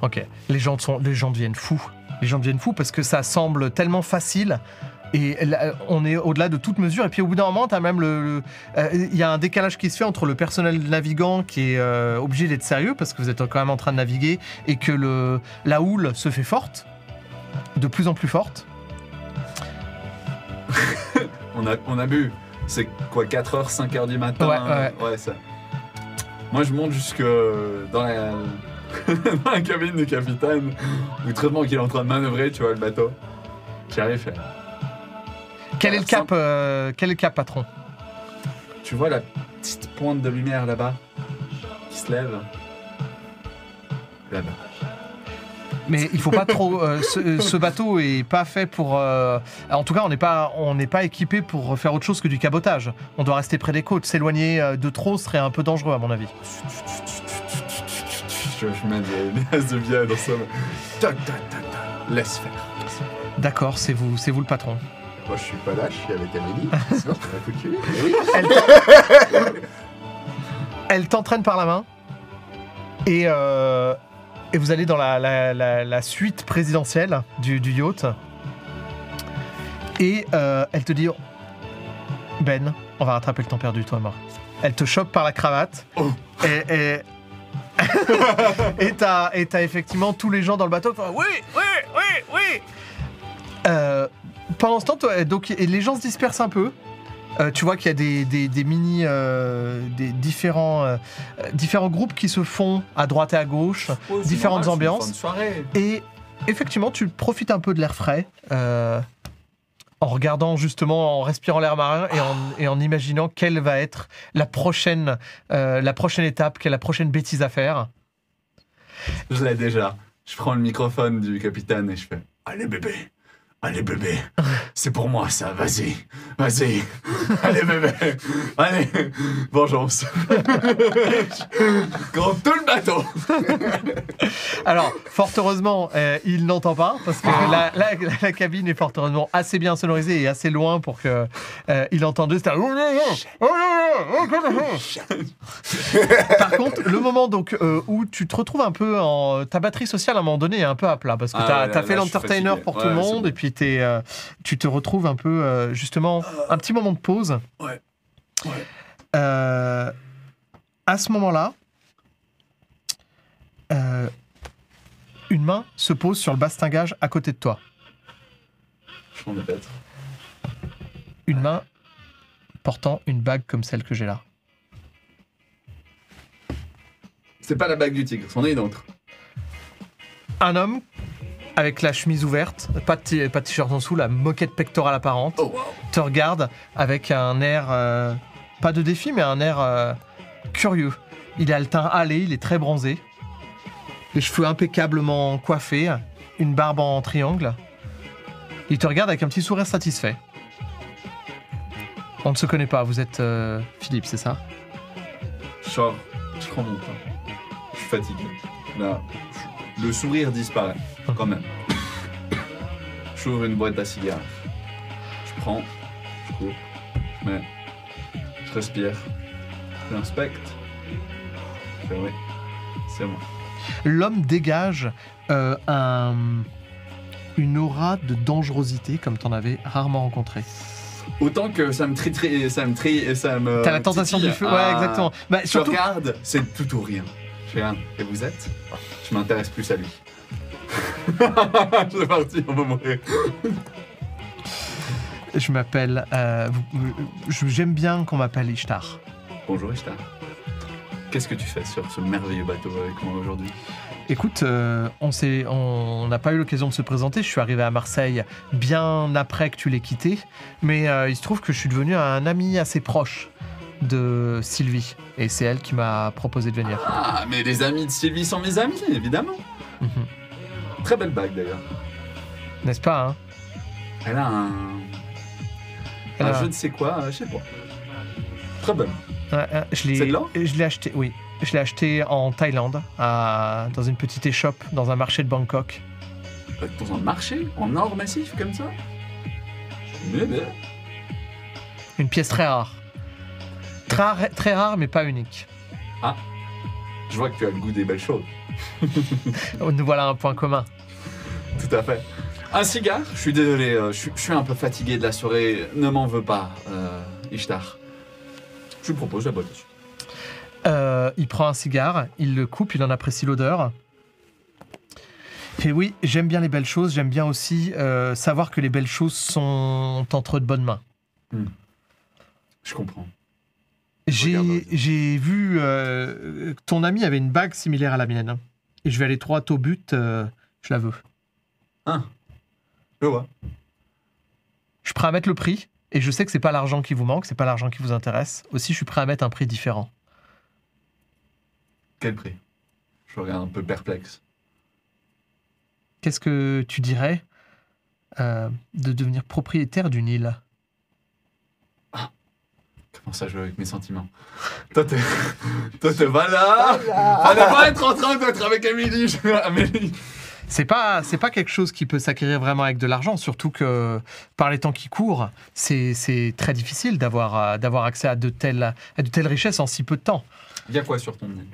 Ok. Les gens deviennent fous. Les gens deviennent fous parce que ça semble tellement facile. Et là, on est au-delà de toute mesure. Et puis au bout d'un moment, t'as même il y a un décalage qui se fait entre le personnel navigant qui est obligé d'être sérieux parce que vous êtes quand même en train de naviguer et que la houle se fait forte, de plus en plus forte. on a bu. C'est quoi, 4h, 5h du matin? Ouais. Ça. Moi, je monte jusque dans la... dans la cabine du capitaine, où traitement qu'il est en train de manœuvrer, tu vois, le bateau. J'arrive, fait... Quel est le cap, patron? Tu vois la petite pointe de lumière là-bas, qui se lève? Là-bas. Mais il faut pas trop. Ce bateau est pas fait pour. En tout cas, on n'est pas équipé pour faire autre chose que du cabotage. On doit rester près des côtes. S'éloigner de trop serait un peu dangereux, à mon avis. Je mets des as de biais dans ça. Laisse faire. D'accord, c'est vous le patron. Moi, je suis pas là, je suis avec Amélie. Sinon, je t'aurais foutu. Oui. Elle t'entraîne par la main et vous allez dans la suite présidentielle du yacht. Et elle te dit Ben, on va rattraper le temps perdu, toi et moi. Elle te chope par la cravate. Oh. Et t'as effectivement tous les gens dans le bateau qui font oui. Pendant ce temps, et les gens se dispersent un peu. Tu vois qu'il y a des mini, des différents groupes qui se font à droite et à gauche, différentes ambiances. Et effectivement, tu profites un peu de l'air frais en regardant justement, en respirant l'air marin et en imaginant quelle va être la prochaine étape, quelle est la prochaine bêtise à faire. Je l'ai déjà. Je prends le microphone du capitaine et je fais Allez bébé, c'est pour moi ça, vas-y, allez bébé, allez, vengeance. Grand tout le bateau. Alors, fort heureusement, il n'entend pas, parce que la cabine est fort heureusement assez bien sonorisée et assez loin pour que il entende juste un... Par contre, le moment donc, où tu te retrouves un peu en... Ta batterie sociale à un moment donné est un peu à plat, parce que t'as fait l'entertainer pour tout le monde, et puis tu te retrouves un peu, justement, un petit moment de pause. Ouais. À ce moment-là, une main se pose sur le bastingage à côté de toi. Je m'en répète. Une main portant une bague comme celle que j'ai là. C'est pas la bague du tigre, c'en est une autre. Un homme avec la chemise ouverte, pas de t-shirt en dessous, la moquette pectorale apparente, te regarde avec un air, pas de défi, mais un air curieux. Il a le teint hâlé, il est très bronzé, les cheveux impeccablement coiffés, une barbe en triangle. Il te regarde avec un petit sourire satisfait. On ne se connaît pas, vous êtes Philippe, c'est ça? Je prends mon temps. Je suis fatigué. Là, le sourire disparaît, quand même. J'ouvre une boîte à cigares. Je prends, je coupe, je mets, je respire, j'inspecte. Je fais oui, c'est moi. L'homme dégage une aura de dangerosité comme t'en avais rarement rencontré. Autant que ça me T'as la tentation du feu, ouais, exactement. Bah, Je surtout... regarde, c'est tout ou rien. Je fais rien. Et vous êtes? Je m'intéresse plus à lui. C'est parti, on va mourir. Je m'appelle... j'aime bien qu'on m'appelle Ishtar. Bonjour Ishtar. Qu'est-ce que tu fais sur ce merveilleux bateau avec moi aujourd'hui? Écoute, on n'a pas eu l'occasion de se présenter. Je suis arrivé à Marseille bien après que tu l'aies quitté. Mais il se trouve que je suis devenu un ami assez proche de Sylvie. Et c'est elle qui m'a proposé de venir. Ah, mais les amis de Sylvie sont mes amis, évidemment. Très belle bague d'ailleurs. N'est-ce pas, hein? Elle a un je ne sais quoi, je sais pas. Très bonne. C'est de l'or? Je l'ai acheté, oui. Je l'ai acheté en Thaïlande, dans une petite échoppe, dans un marché de Bangkok. Dans un marché? En or massif comme ça? Mais une pièce très rare. Très rare, mais pas unique. Ah, je vois que tu as le goût des belles choses. Nous voilà un point commun. Tout à fait. Un cigare? Je suis désolé, je suis un peu fatigué de la soirée. Ne m'en veux pas, Ishtar. Je vous propose la boîte. Il prend un cigare, il le coupe, il en apprécie l'odeur. Et oui, j'aime bien les belles choses, j'aime bien aussi savoir que les belles choses sont entre de bonnes mains. Je comprends. J'ai vu ton ami avait une bague similaire à la mienne. Et je vais aller droit au but, je la veux. Ah, je vois. Je suis prêt à mettre le prix, et je sais que c'est pas l'argent qui vous manque, c'est pas l'argent qui vous intéresse. Aussi, je suis prêt à mettre un prix différent. Quel prix? Je regarde un peu perplexe. Qu'est-ce que tu dirais de devenir propriétaire d'une île? Comment ça joue avec mes sentiments? Toi, t'es pas là. Fallait pas être en train d'être avec Amélie. Amélie. C'est pas quelque chose qui peut s'acquérir vraiment avec de l'argent, surtout que par les temps qui courent, c'est très difficile d'avoir accès à de telles richesses en si peu de temps. Il y a quoi sur ton île?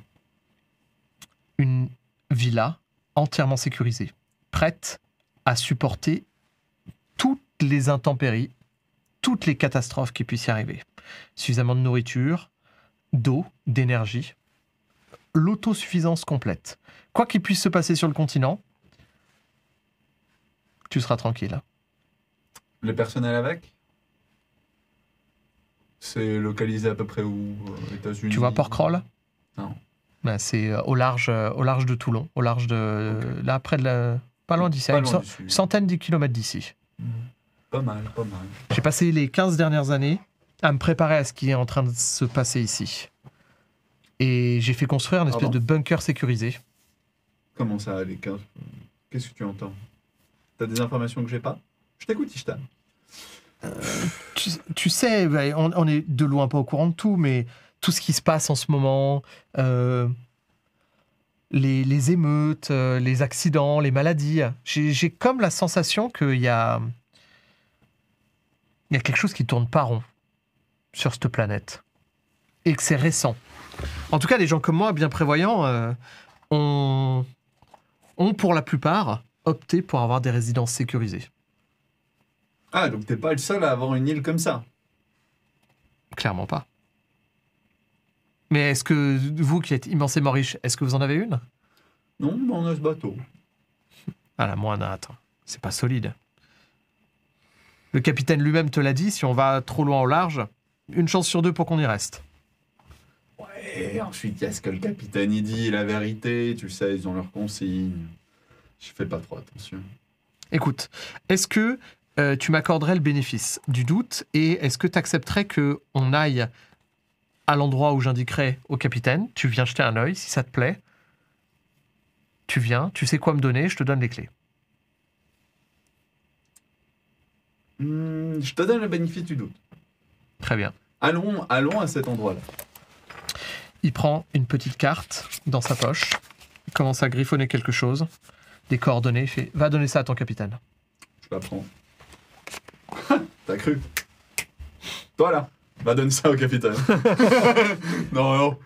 Une villa entièrement sécurisée, prête à supporter toutes les intempéries, toutes les catastrophes qui puissent y arriver. Suffisamment de nourriture, d'eau, d'énergie, l'autosuffisance complète. Quoi qu'il puisse se passer sur le continent, tu seras tranquille. Le personnel avec? C'est localisé à peu près où? États-Unis? Tu vois Porquerolles? Non. Ben, c'est au large de Toulon, au large de... Okay. Là, près de pas loin d'ici, Pas à loin une centaine de kilomètres d'ici. Pas mal, pas mal. J'ai passé les 15 dernières années à me préparer à ce qui est en train de se passer ici. Et j'ai fait construire une espèce de bunker sécurisé. Comment ça, les 15? Qu'est-ce que tu entends? T'as des informations que j'ai pas? Je t'écoute, Ishtan. Tu sais, on est de loin pas au courant de tout, mais tout ce qui se passe en ce moment, les émeutes, les accidents, les maladies, j'ai comme la sensation qu'il y a quelque chose qui tourne pas rond sur cette planète. Et que c'est récent. En tout cas, les gens comme moi, bien prévoyants, ont pour la plupart opté pour avoir des résidences sécurisées. Ah, donc t'es pas le seul à avoir une île comme ça? Clairement pas. Mais est-ce que vous, qui êtes immensément riche, est-ce que vous en avez une? Non, mais on a ce bateau. Ah la moindre, attends, c'est pas solide. Le capitaine lui-même te l'a dit, si on va trop loin au large, une chance sur deux pour qu'on y reste. Ouais, ensuite il y a ce que le capitaine il dit, la vérité, tu sais, ils ont leurs consignes. Je fais pas trop attention. Écoute, est-ce que tu m'accorderais le bénéfice du doute et est-ce que tu accepterais qu'on aille à l'endroit où j'indiquerai au capitaine, tu viens jeter un œil si ça te plaît, tu viens, tu sais quoi me donner, je te donne les clés. Je te donne le bénéfice du doute. Très bien. Allons à cet endroit-là. Il prend une petite carte dans sa poche, il commence à griffonner quelque chose, des coordonnées, il fait « Va donner ça à ton capitaine ». Je la prends. T'as cru? Toi là, va donner ça au capitaine. Non.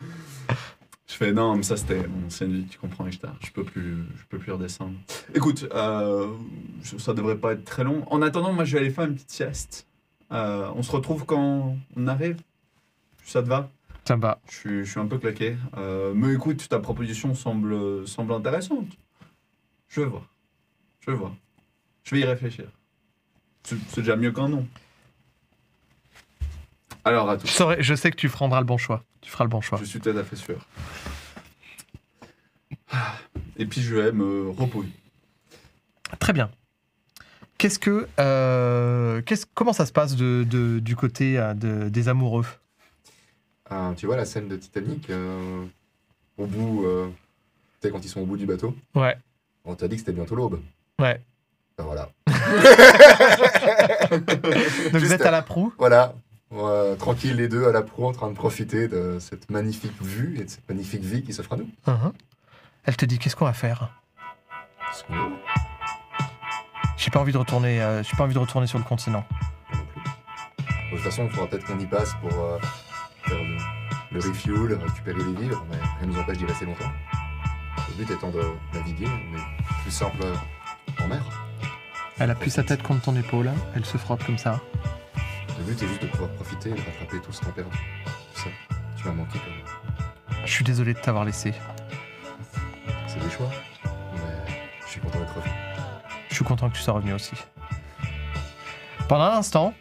Je fais non, mais ça c'était mon ancienne vie, tu comprends, Ishtar. Je peux plus redescendre. Écoute, ça devrait pas être très long. En attendant, moi je vais aller faire une petite sieste. On se retrouve quand on arrive. Ça te va? Ça me va. Je suis un peu claqué. Mais écoute, ta proposition semble intéressante. Je vais voir. Je vais y réfléchir. C'est déjà mieux qu'un non. Alors, à tous. Je sais que tu feras le bon choix. Tu feras le bon choix. Je suis tout à fait sûr. Et puis, je vais me reposer. Très bien. Comment ça se passe du côté des amoureux? Tu vois la scène de Titanic au bout, tu sais, quand ils sont au bout du bateau? Ouais. On t'a dit que c'était bientôt l'aube. Ouais. Ben voilà. Donc vous êtes à la proue? Voilà. Tranquille les deux à la proue en train de profiter de cette magnifique vue et de cette magnifique vie qui s'offre à nous. Elle te dit qu'est-ce qu'on va faire? J'ai pas envie de retourner sur le continent. De toute façon, il faudra peut-être qu'on y passe pour faire le refuel, récupérer les vivres, mais rien ne nous empêche d'y rester longtemps. Le but étant de naviguer, mais plus simple en mer. Elle appuie sa tête contre ton épaule, elle se frotte comme ça. Le but est juste de pouvoir profiter et de rattraper tout ce temps perdu. Ça, tu m'as manqué quand même. Je suis désolé de t'avoir laissé. C'est des choix, mais je suis content d'être revenu. Je suis content que tu sois revenu aussi. Pendant un instant,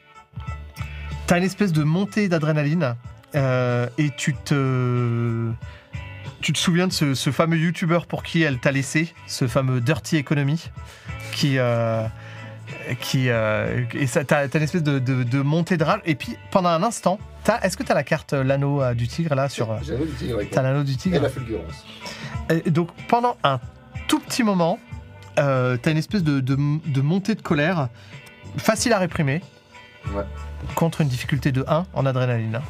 T'as une espèce de montée d'adrénaline et tu te souviens de ce fameux youtubeur pour qui elle t'a laissé, ce fameux Dirty Economy, et ça, t'as une espèce de montée de rage. Et puis pendant un instant, est-ce que t'as la carte l'anneau du tigre là sur J'ai l'anneau du tigre. T'as l'anneau du tigre. Et la fulgurance. Et donc pendant un tout petit moment, t'as une espèce de montée de colère facile à réprimer. Ouais. Contre une difficulté de 1 en adrénaline.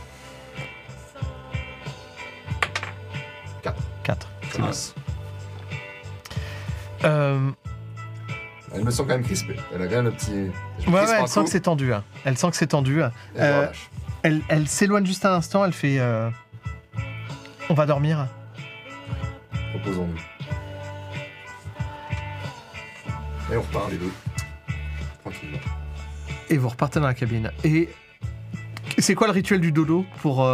4. C'est bien. Elle me sent quand même crispée. Elle a quand même le petit... Ouais, elle sent que c'est tendu. Elle sent que c'est tendu. Elle s'éloigne juste un instant, elle fait... On va dormir. Reposons-nous. Et on repart les deux. Tranquillement. Et vous repartez dans la cabine. Et c'est quoi le rituel du dodo pour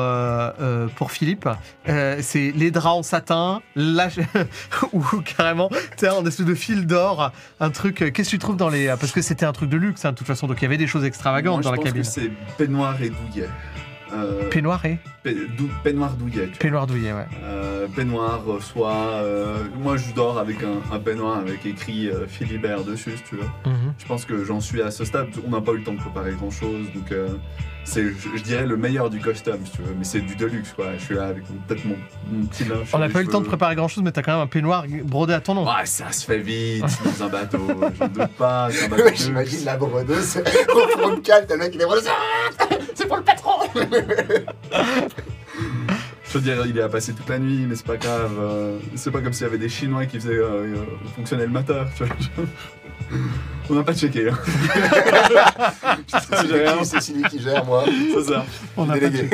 Philippe? C'est les draps en satin, ou carrément, tu sais, en espèce de fil d'or, un truc. Qu'est-ce que tu trouves dans les... Parce que c'était un truc de luxe, de toute façon, donc il y avait des choses extravagantes dans la cabine. Je pense que c'est peignoir et douillet. Peignoir et peignoir douillet. Peignoir douillet, ouais. Peignoir, soit... moi, je dors avec un peignoir avec écrit Philibert dessus, si tu veux. Je pense que j'en suis à ce stade. On n'a pas eu le temps de préparer grand-chose, donc c'est, je dirais, le meilleur du custom, si tu veux. Mais c'est du deluxe, quoi. Je suis là avec peut-être mon petit linge. On n'a pas eu le temps de préparer grand-chose, mais t'as quand même un peignoir brodé à ton nom. Ouais, ça se fait vite dans un bateau. Je ne doute pas. C'est un bateau Ouais, j'imagine la brodeuse au fond de cale, t'as le mec qui est brodeuse. C'est pour le patron. Je veux dire, il a passé toute la nuit, mais c'est pas grave. C'est pas comme s'il y avait des Chinois qui faisaient fonctionner le moteur, tu vois. On n'a pas checké. Hein. C'est Cindy qui gère, moi. C'est ça. On a Délégué.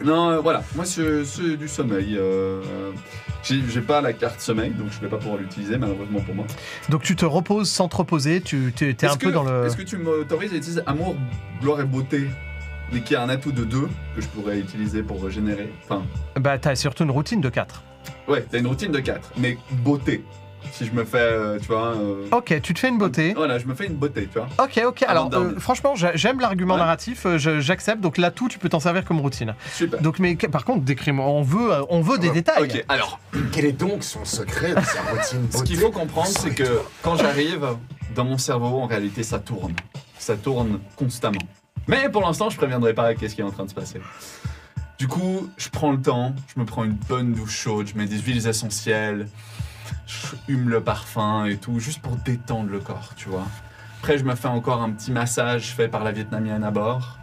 Non, voilà. Moi, c'est du sommeil. J'ai pas la carte sommeil, donc je vais pas pouvoir l'utiliser, malheureusement pour moi. Donc tu te reposes sans te reposer, t'es un peu dans le... Est-ce que tu m'autorises à utiliser amour, gloire et beauté, mais qui a un atout de 2 que je pourrais utiliser pour régénérer? Enfin... Bah t'as surtout une routine de 4. Ouais, t'as une routine de 4, mais beauté. Si je me fais, tu vois... Ok, tu te fais une beauté. Voilà, je me fais une beauté, tu vois. Ok. Alors, franchement, j'aime l'argument narratif, j'accepte. Donc là, tu peux t'en servir comme routine. Super. Donc, mais par contre, décris-moi, on veut des détails. Ok, alors... Quel est donc son secret de sa routine beauté? Ce qu'il faut comprendre, c'est que quand j'arrive, dans mon cerveau, en réalité, ça tourne. Ça tourne constamment. Mais pour l'instant, je préviendrai pas qu'est-ce qui est en train de se passer. Du coup, je prends le temps, je me prends une bonne douche chaude, je mets des huiles essentielles, je hume le parfum et tout, juste pour détendre le corps, tu vois. Après, je me fais encore un petit massage fait par la Vietnamienne à bord.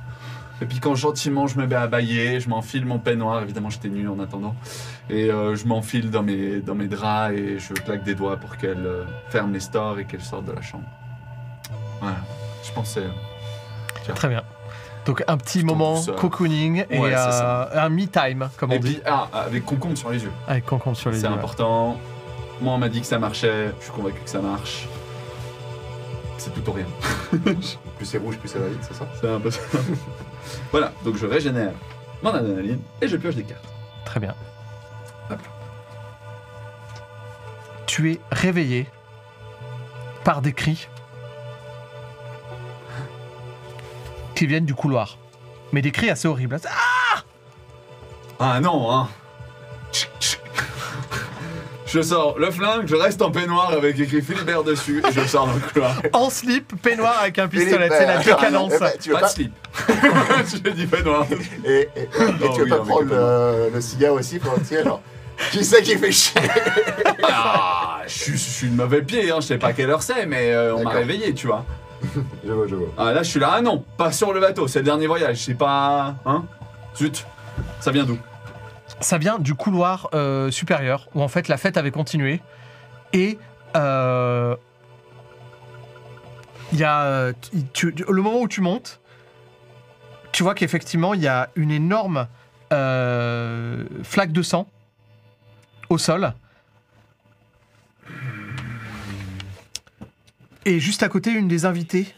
Et puis quand gentiment je me mets à bailler, je m'enfile mon peignoir, évidemment j'étais nu en attendant, et je m'enfile dans mes draps et je claque des doigts pour qu'elle ferme les stores et qu'elle sorte de la chambre. Voilà, je pensais... Très bien. Donc un petit moment cocooning et ouais, un me-time, comme on dit. Et puis, avec concombre sur les yeux. Avec concombre sur les yeux. C'est important. Moi, on m'a dit que ça marchait. Je suis convaincu que ça marche. C'est tout ou rien. Plus c'est rouge, plus ça va vite, c'est ça? C'est un peu ça. Voilà, donc je régénère mon adrénaline et je pioche des cartes. Très bien. Hop. Tu es réveillé par des cris qui viennent du couloir. Mais des cris assez horribles. Ah non, hein. Je sors le flingue, je reste en peignoir avec écrit Philibert dessus et je sors dans le couloir. En slip, peignoir avec un pistolet, c'est la décadence. Pas de slip. Je dis peignoir. Et tu veux pas prendre le cigare aussi pour tirer genre... Qui c'est qui fait chier? Ah, je suis de mauvais pied, hein. Je sais pas quelle heure c'est, mais on m'a réveillé, tu vois. Je vois. Ah là, je suis là, ah non, pas sur le bateau, c'est le dernier voyage, c'est pas... Hein? Zut, ça vient d'où? Ça vient du couloir supérieur, où en fait la fête avait continué. Et il y a... le moment où tu montes, tu vois qu'effectivement, il y a une énorme flaque de sang au sol. Et juste à côté, une des invitées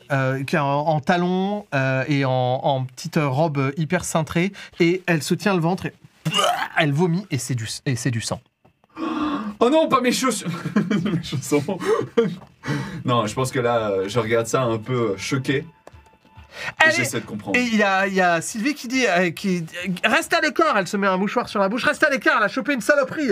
qui est en talons et en petite robe hyper cintrée. Et elle se tient le ventre et elle vomit et c'est du sang. Oh non, pas mes chaussons. Mes chaussons. Non, je pense que là, je regarde ça un peu choqué. Et Allez. j'essaie de comprendre. Et il y a Sylvie qui dit reste à l'écart. Elle se met un mouchoir sur la bouche. Reste à l'écart. Elle a chopé une saloperie.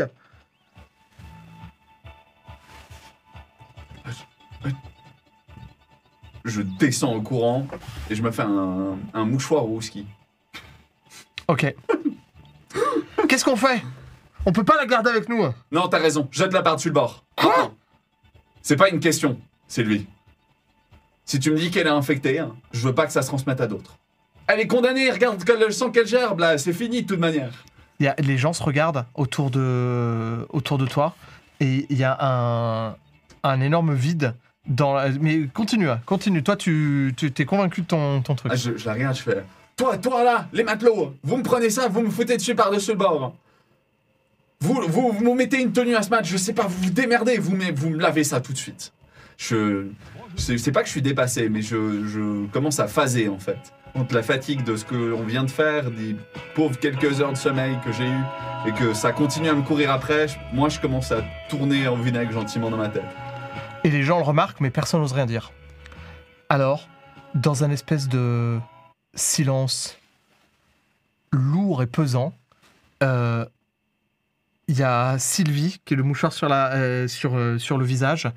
Je descends au courant et je me fais un mouchoir au whisky. Ok. Qu'est-ce qu'on fait? On peut pas la garder avec nous. Non, t'as raison, jette-la par-dessus le bord. Quoi? C'est pas une question, c'est lui. Si tu me dis qu'elle est infectée, hein, je veux pas que ça se transmette à d'autres. Elle est condamnée, regarde le sang qu'elle gerbe là, c'est fini de toute manière. Les gens se regardent autour de toi et il y a un énorme vide. Mais continue. Toi, tu t'es convaincu de ton truc. Ah, je la regarde, je fais... Toi là, les matelots, vous me prenez ça, vous me foutez dessus par-dessus le bord. Vous me mettez une tenue à ce match, je sais pas, vous vous démerdez, vous me lavez ça tout de suite. C'est pas que je suis dépassé, mais je commence à phaser en fait. Entre la fatigue de ce qu'on vient de faire, des pauvres quelques heures de sommeil que j'ai eu, et que ça continue à me courir après, moi je commence à tourner en vinaigre gentiment dans ma tête. Et les gens le remarquent, mais personne n'ose rien dire. Alors, dans un espèce de silence lourd et pesant, il y a Sylvie, qui est le mouchoir sur le visage,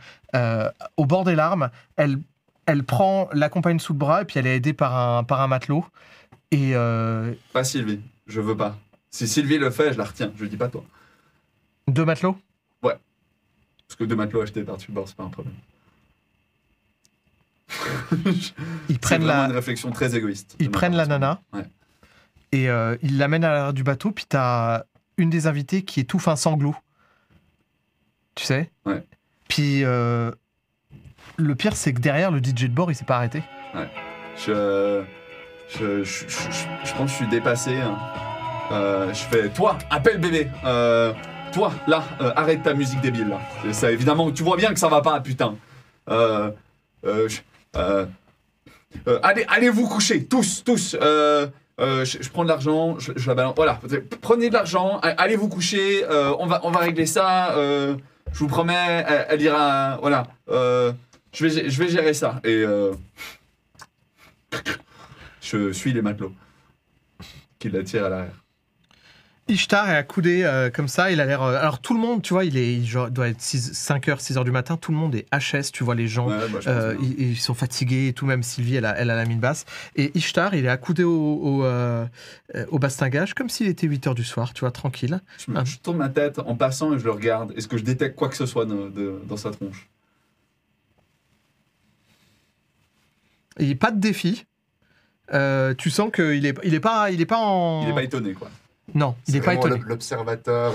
au bord des larmes. Elle prend la compagne sous le bras et puis elle est aidée par un matelot. Et Pas Sylvie, je veux pas. Si Sylvie le fait, je la retiens, je dis pas toi. 2 matelots? Parce que 2 matelots achetés par-dessus le bord, c'est pas un problème. Ils C'est prennent vraiment une réflexion très égoïste. Ils prennent la nana et ils l'amènent à l'arrière du bateau. Puis t'as une des invitées qui étouffe un sanglot. Tu sais? Ouais. Puis le pire, c'est que derrière, le DJ de bord, il s'est pas arrêté. Ouais. Je pense que je suis dépassé. Hein. Je fais, toi, appelle bébé. Toi, là, arrête ta musique débile, là. Ça, évidemment, tu vois bien que ça va pas, putain. Allez vous coucher, tous. Je prends de l'argent, je la balance. Voilà, prenez de l'argent, allez vous coucher, on va régler ça. Je vous promets, elle ira. Voilà, je vais gérer ça. Et je suis les matelots qui la tirent à l'arrière. Ishtar est accoudé comme ça, il a l'air... alors tout le monde, tu vois, il doit être 5h, 6h du matin, tout le monde est HS, tu vois les gens, Ouais, ils sont fatigués et tout, même Sylvie, elle a la mine basse. Et Ishtar, il est accoudé au bastingage, comme s'il était 8h du soir, tu vois, tranquille. Je tourne ma tête en passant et je le regarde. Est-ce que je détecte quoi que ce soit dans sa tronche? Et pas de défi. Tu sens qu'il est pas en... Il est pas étonné, quoi. Non, il n'est pas étonné. L'observateur.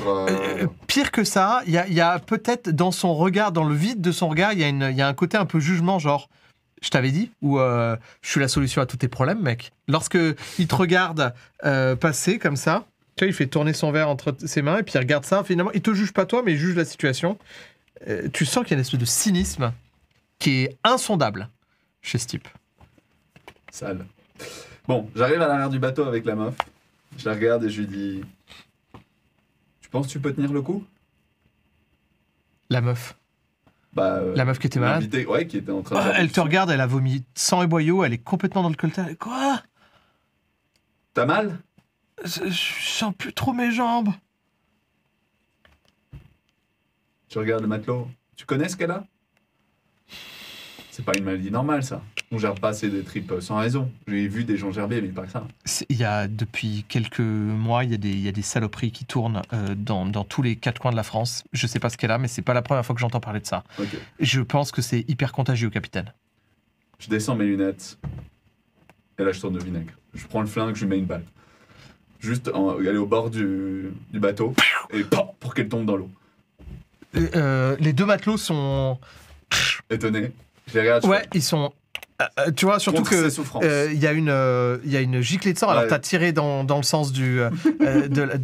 Pire que ça, il y a peut-être dans son regard, dans le vide de son regard, il y a un côté un peu jugement, genre, je t'avais dit, ou je suis la solution à tous tes problèmes, mec. Lorsque il te regarde passer comme ça, tu vois, il fait tourner son verre entre ses mains et puis il regarde ça. Finalement, il te juge pas toi, mais il juge la situation. Tu sens qu'il y a une espèce de cynisme qui est insondable chez ce type. Sale. Bon, j'arrive à l'arrière du bateau avec la meuf. Je la regarde et je lui dis... Tu penses que tu peux tenir le coup? La meuf. Bah, la meuf qui était malade. L'invité, ouais, qui était en train de... Elle te regarde, elle a vomi sang et boyau, elle est complètement dans le coltard. Quoi? T'as mal? Je sens plus trop mes jambes. Tu regardes le matelot. Tu connais ce qu'elle a? C'est pas une maladie normale, ça. On gerbe pas assez des tripes sans raison. J'ai vu des gens gerber, mais pas que ça. Depuis quelques mois, il y a des saloperies qui tournent dans tous les 4 coins de la France. Je sais pas ce qu'elle a, mais c'est pas la première fois que j'entends parler de ça. Okay. Je pense que c'est hyper contagieux, capitaine. Je descends mes lunettes. Et là, je tourne au vinaigre. Je prends le flingue, je lui mets une balle. Juste aller au bord du bateau et pour qu'elle tombe dans l'eau. Les 2 matelots sont... Étonnés. Je les regarde. Ouais, ils sont... tu vois, surtout que il y a une giclée de sang. Alors, t'as tiré dans le sens de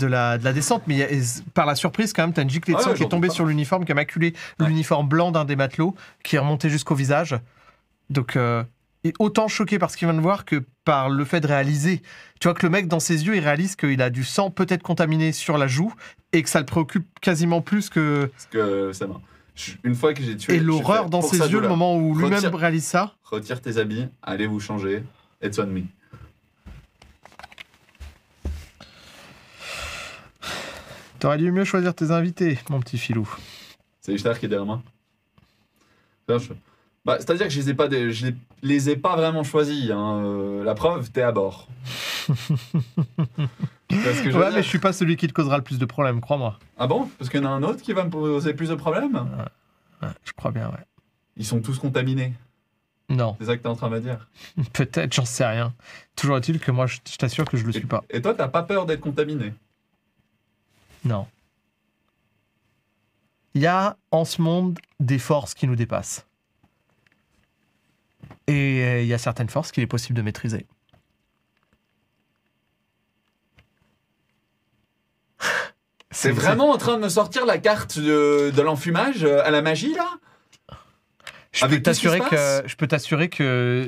la descente, mais par la surprise, quand même, t'as une giclée de sang qui est tombée sur l'uniforme, qui a maculé l'uniforme blanc d'un des matelots, qui est remonté jusqu'au visage. Donc, il est autant choqué par ce qu'il vient de voir que par le fait de réaliser. Tu vois que le mec, dans ses yeux, il réalise qu'il a du sang peut-être contaminé sur la joue et que ça le préoccupe quasiment plus que... Parce que ça va. Une fois que j'ai tué... Et l'horreur dans ses yeux, le moment où lui-même réalise ça. Retire tes habits, allez vous changer, It's on me. T'aurais dû mieux choisir tes invités, mon petit filou. C'est Ishtar qui est derrière moi. Bah, c'est-à-dire que je les ai pas vraiment choisis. Hein. La preuve, t'es à bord. Parce que Ouais, mais je suis pas celui qui te causera le plus de problèmes, crois-moi. Ah bon? Parce qu'il y en a un autre qui va me poser plus de problèmes? Ouais, je crois bien, ouais. Ils sont tous contaminés. Non, C'est ça que t'es en train de me dire? peut-être, j'en sais rien. Toujours est-il que moi, je t'assure que je le suis pas. Et toi, t'as pas peur d'être contaminé? Non. Il y a en ce monde des forces qui nous dépassent. Et il y a certaines forces qu'il est possible de maîtriser. C'est vraiment en train de me sortir la carte de l'enfumage à la magie, là? Je Avec tout ce qui se passe peux t'assurer que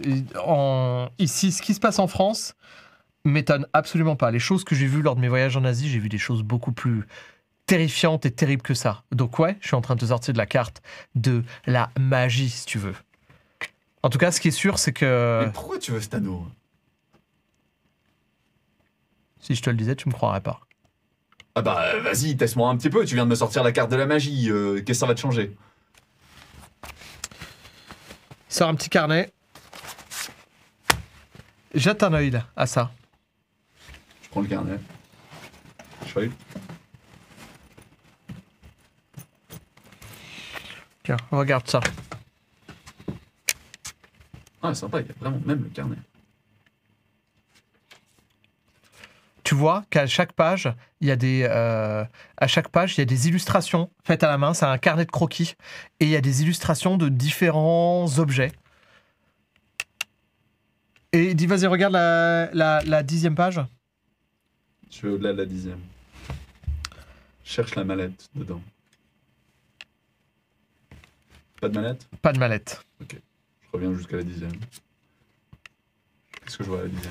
ici, ce qui se passe en France m'étonne absolument pas. Les choses que j'ai vues lors de mes voyages en Asie, j'ai vu des choses beaucoup plus terrifiantes et terribles que ça. Donc ouais, je suis en train de te sortir de la carte de la magie, si tu veux. En tout cas, ce qui est sûr, c'est que Mais pourquoi tu veux cet anneau? si je te le disais, tu me croirais pas. Ah bah, vas-y, teste-moi un petit peu. Tu viens de me sortir la carte de la magie. Qu'est-ce que ça va te changer? Sors un petit carnet. Jette un œil là, à ça. Je prends le carnet. Je feuille. Tiens, regarde ça. Ah, sympa, il y a vraiment même le carnet. Tu vois qu'à chaque page, il y a des illustrations faites à la main. C'est un carnet de croquis et il y a des illustrations de différents objets. Et dis, vas-y, regarde la 10e page. Je vais au-delà de la 10e. Je cherche la mallette dedans. Pas de mallette? Pas de mallette. Je reviens jusqu'à la 10e. Qu'est-ce que je vois à la 10e?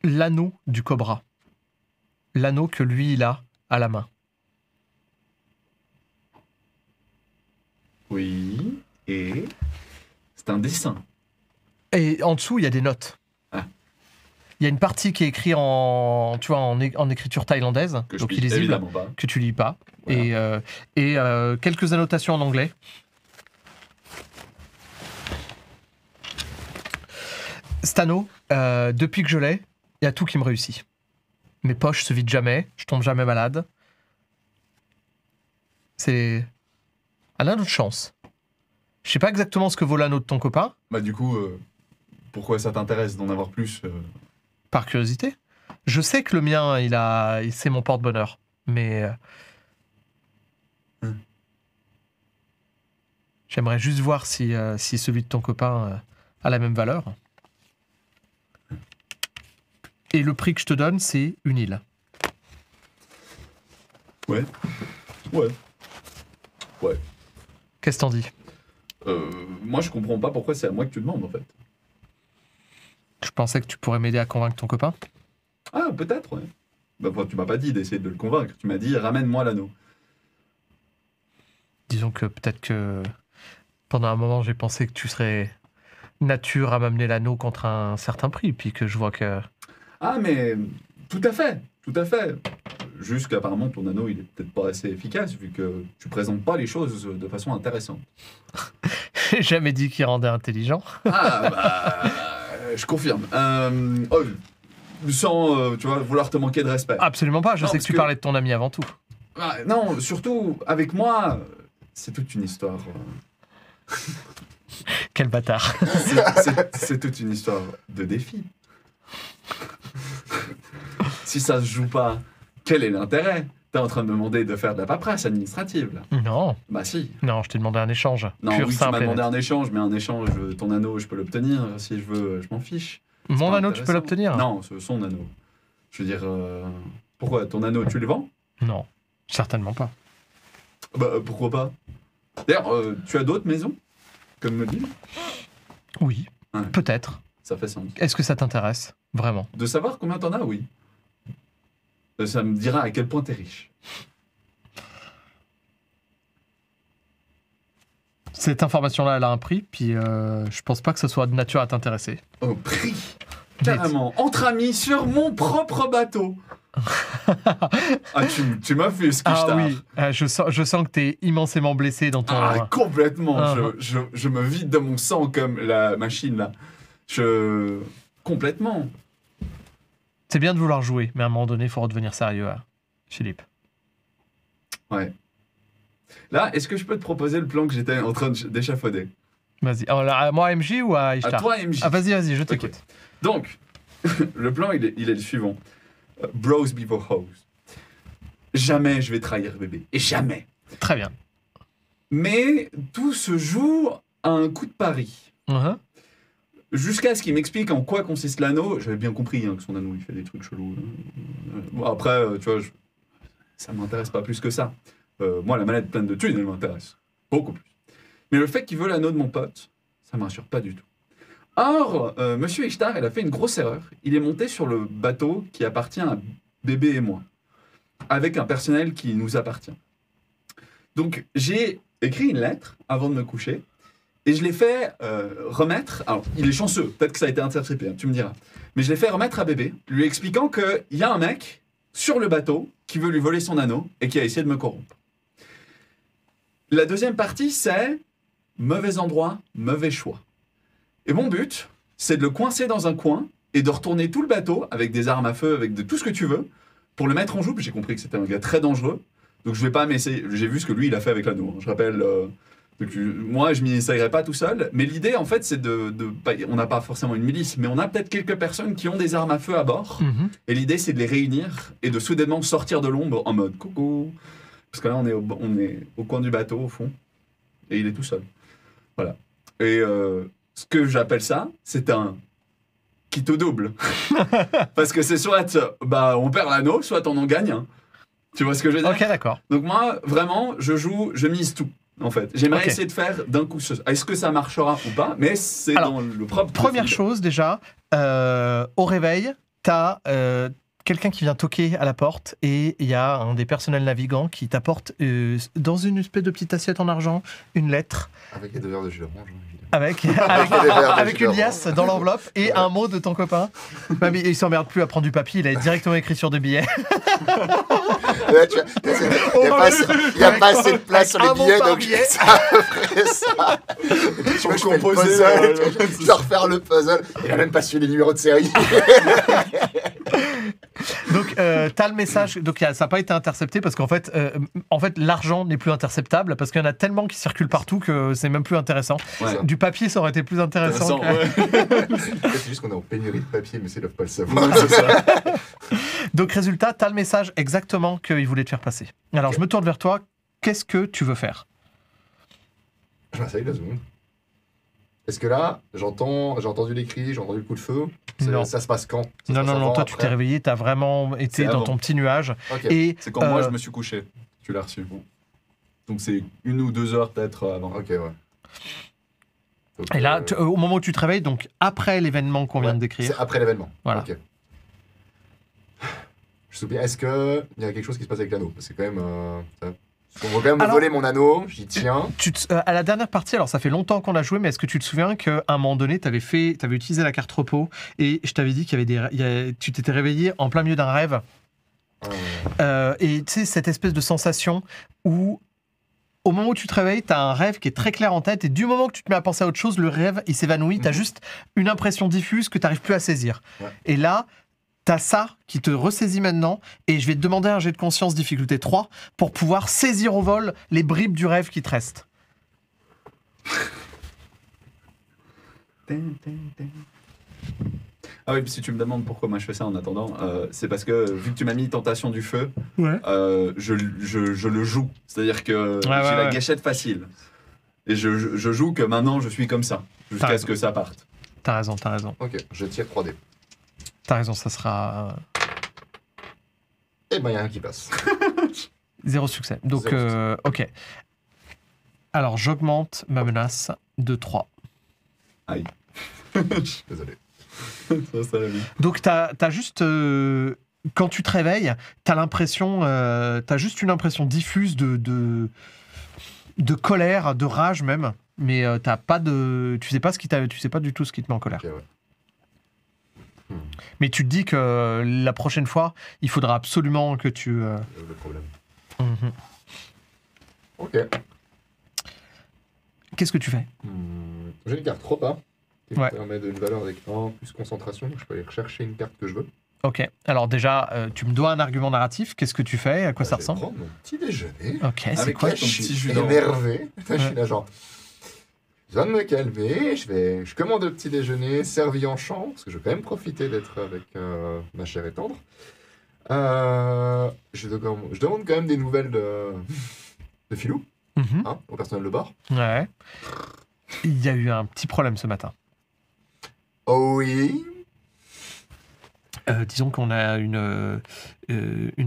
L'anneau du cobra. L'anneau que lui, il a à la main. Oui. Et c'est un dessin. Et en dessous, il y a des notes. Ah. Il y a une partie qui est écrite en écriture thaïlandaise, Que je donc lis illisible, évidemment pas. que tu lis pas. Voilà. Et quelques annotations en anglais. Cet anneau, depuis que je l'ai, il y a tout qui me réussit. Mes poches se vident jamais, je tombe jamais malade. C'est un anneau de chance. Je sais pas exactement ce que vaut l'anneau de ton copain, Bah du coup, pourquoi ça t'intéresse d'en avoir plus par curiosité. Je sais que le mien, c'est mon porte-bonheur, mais j'aimerais juste voir si celui de ton copain a la même valeur. Et le prix que je te donne, c'est une île. Ouais. Qu'est-ce que t'en dis? Moi, je comprends pas pourquoi c'est à moi que tu demandes, en fait. Je pensais que tu pourrais m'aider à convaincre ton copain. Ah, peut-être, ouais. Bah, tu m'as pas dit d'essayer de le convaincre. Tu m'as dit, ramène-moi l'anneau. Disons que peut-être que pendant un moment, j'ai pensé que tu serais nature à m'amener l'anneau contre un certain prix, puis que je vois que... Ah, mais tout à fait. Juste qu'apparemment, ton anneau, il est peut-être pas assez efficace, vu que tu présentes pas les choses de façon intéressante. J'ai jamais dit qu'il rendait intelligent. Ah, bah... je confirme. Sans, tu vois, vouloir te manquer de respect. Absolument pas, je Non, sais que parce tu que- parlais de ton ami avant tout. Ah, non, surtout, avec moi, c'est toute une histoire. Quel bâtard. C'est toute une histoire de défi. Si ça se joue pas, quel est l'intérêt? T'es en train de me demander de faire de la paperasse administrative, là. Non, Bah si. non, je t'ai demandé un échange. Non, Pur, oui, tu simple m'as et demandé net. un échange, mais un échange, ton anneau, je peux l'obtenir. Si je veux, je m'en fiche. C'est Mon pas anneau, tu peux intéressant. l'obtenir? Non, c'est son anneau. Je veux dire, pourquoi? Ton anneau, tu le vends? Non, certainement pas. Bah, pourquoi pas? D'ailleurs, tu as d'autres maisons? Comme me dit? Oui, Ouais. peut-être. Ça fait sens. Est-ce que ça t'intéresse? Vraiment? De savoir combien t'en as, oui. Ça me dira à quel point t'es riche. Cette information-là, elle a un prix, puis je pense pas que ce soit de nature à t'intéresser. Oh, prix! Carrément, entre amis, sur mon propre bateau. Ah, tu m'as fait ce Ah oui, je sens que t'es immensément blessé dans ton... Ah, complètement. Ah. Je me vide de mon sang comme la machine, là. Complètement. C'est bien de vouloir jouer, mais à un moment donné, il faut redevenir sérieux, Philippe. Ouais. Là, est-ce que je peux te proposer le plan que j'étais en train d'échafauder? Vas-y. Alors, à moi, MJ, ou à Ishtar? À toi, MJ. Ah, vas-y, je t'écoute. Ok. Donc, le plan, il est le suivant. Bros before hoes. Jamais je vais trahir bébé. Et jamais. Très bien. Mais tout se joue à un coup de pari. Uh-huh. Jusqu'à ce qu'il m'explique en quoi consiste l'anneau. J'avais bien compris que son anneau, il fait des trucs chelous. Bon, après, tu vois, ça m'intéresse pas plus que ça. Moi, la manette pleine de thunes, elle m'intéresse. Beaucoup plus. Mais le fait qu'il veut l'anneau de mon pote, ça me rassure pas du tout. Or, Monsieur Ishtar, il a fait une grosse erreur. Il est monté sur le bateau qui appartient à bébé et moi, avec un personnel qui nous appartient. Donc, j'ai écrit une lettre avant de me coucher, et je l'ai fait remettre... Alors, il est chanceux, peut-être que ça a été intercepté, hein, tu me diras. Mais je l'ai fait remettre à bébé, lui expliquant qu'il y a un mec sur le bateau qui veut lui voler son anneau et qui a essayé de me corrompre. La deuxième partie, c'est mauvais endroit, mauvais choix. Et mon but, c'est de le coincer dans un coin et de retourner tout le bateau avec des armes à feu, avec tout ce que tu veux, pour le mettre en joue. J'ai compris que c'était un gars très dangereux, donc je vais pas m'essayer. J'ai vu ce que lui, il a fait avec l'anneau. Je rappelle, moi, je m'y essayerai pas tout seul, mais l'idée, en fait, c'est on n'a pas forcément une milice, mais on a peut-être quelques personnes qui ont des armes à feu à bord, et l'idée, c'est de les réunir et de soudainement sortir de l'ombre en mode coucou. Parce que là, on est au coin du bateau, au fond, et il est tout seul. Voilà. Et ce que j'appelle ça, c'est un qui te double. Parce que c'est soit on perd l'anneau, soit on en gagne un. Tu vois ce que je veux dire? Ok, d'accord. Donc moi, vraiment, je mise tout, en fait. J'aimerais essayer de faire d'un coup ce... Est-ce que ça marchera ou pas? Mais c'est dans le propre... Première chose, déjà, au réveil, t'as... quelqu'un qui vient toquer à la porte et il y a un des personnels navigants qui t'apporte dans une espèce de petite assiette en argent une lettre Avec les 2 verres de jus d'orange. avec une liasse dans l'enveloppe et un mot de ton copain. Bah, mais il s'emmerde plus à prendre du papier, il a directement écrit sur des billets. Ouais, il n'y a pas assez de place sur les billets, donc ça ferait ça. Tu vois, je fais le puzzle, je dois refaire le puzzle. Il a même pas su les numéros de série. Donc, t'as le message. Donc, ça n'a pas été intercepté parce qu'en fait, l'argent n'est plus interceptable parce qu'il y en a tellement qui circulent partout que c'est même plus intéressant. Ouais. Du papier, ça aurait été plus intéressant. C'est juste qu'on est en pénurie de papier, mais ils doivent pas le savoir. Ouais, c'est ça. Donc, résultat, t'as le message exactement qu'il voulait te faire passer. Alors, je me tourne vers toi. Qu'est-ce que tu veux faire? Je m'asseye 2 secondes. Est-ce que là, j'ai entendu les cris, j'ai entendu le coup de feu? Non. Ça se passe quand? Non, toi, tu t'es réveillé, t'as vraiment été dans ton petit nuage. Okay. Et C'est quand moi, je me suis couché. Tu l'as reçu. Bon. Donc c'est 1 ou 2 heures peut-être avant. Ok, ouais. Donc, Et là, au moment où tu te réveilles, donc après l'événement qu'on vient de décrire. C'est après l'événement. Voilà. Ok. Je me souviens, est-ce qu'il y a quelque chose qui se passe avec l'anneau? Parce que c'est quand même... on va quand même me voler mon anneau, j'y tiens. À la dernière partie, alors ça fait longtemps qu'on a joué, mais est-ce que tu te souviens qu'à un moment donné, tu avais utilisé la carte repos et je t'avais dit qu'il y avait tu t'étais réveillé en plein milieu d'un rêve. Et tu sais, cette espèce de sensation où, au moment où tu te réveilles, tu as un rêve qui est très clair en tête et du moment que tu te mets à penser à autre chose, le rêve, il s'évanouit. Tu as juste une impression diffuse que tu n'arrives plus à saisir. Ouais. Et là, tu as ça qui te ressaisit maintenant et je vais te demander un jet de conscience difficulté 3 pour pouvoir saisir au vol les bribes du rêve qui te restent. Ah oui, puis si tu me demandes pourquoi moi je fais ça en attendant, c'est parce que vu que tu m'as mis Tentation du Feu, Ouais. je le joue. C'est-à-dire que j'ai la gâchette facile. Et je joue que maintenant je suis comme ça, jusqu'à ce que ça parte. T'as raison. Ok, je tire 3D. T'as raison, ça sera... Eh ben, il y a un qui passe. 0 succès. Donc, 0 succès. ok. Alors, j'augmente ma menace de 3. Aïe. Désolé. Ça la vie. Donc, t'as juste... quand tu te réveilles, t'as l'impression... t'as juste une impression diffuse de colère, de rage même. Mais t'as pas de... Tu sais pas du tout ce qui te met en colère. Ok, ouais. Mais tu te dis que la prochaine fois, il faudra absolument que tu... Le problème. Mhm. Ok. Qu'est-ce que tu fais? J'ai une carte repas qui Ouais. me permet d'une valeur avec 1 plus concentration. Donc je peux aller rechercher une carte que je veux. Ok. Alors déjà, tu me dois un argument narratif. Qu'est-ce que tu fais? À quoi ça Je vais ressemble? prendre mon petit déjeuner. Ok, c'est Avec quoi? ton Je suis petit jus d'orange. énervé. Je suis là genre... Je viens de me calmer, je commande le petit déjeuner servi en chambre, parce que je vais quand même profiter d'être avec ma chère et tendre. Je demande quand même des nouvelles de Philou, Mhm. hein, au personnel de bord. Ouais. Il y a eu un petit problème ce matin. Oh oui. Disons qu'on a une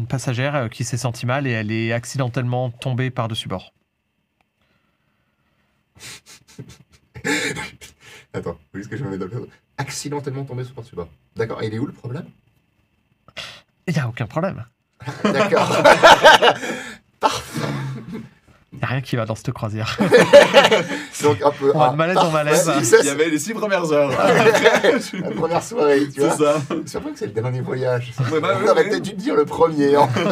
passagère qui s'est sentie mal et elle est accidentellement tombée par-dessus bord. Attends, faut juste que je me mette dans le... Accidentellement tombé sur par-dessus bord. D'accord, et il est où le problème? Il n'y a aucun problème. D'accord. Il n'y a rien qui va dans cette croisière. Donc un peu... De malaise en malaise. Il y avait les 6 premières heures. La première soirée, tu C'est vois. ça. C'est vrai que c'est le dernier voyage. Ouais, bah, On ouais, aurait ouais. peut-être dû te dire le premier, en fait.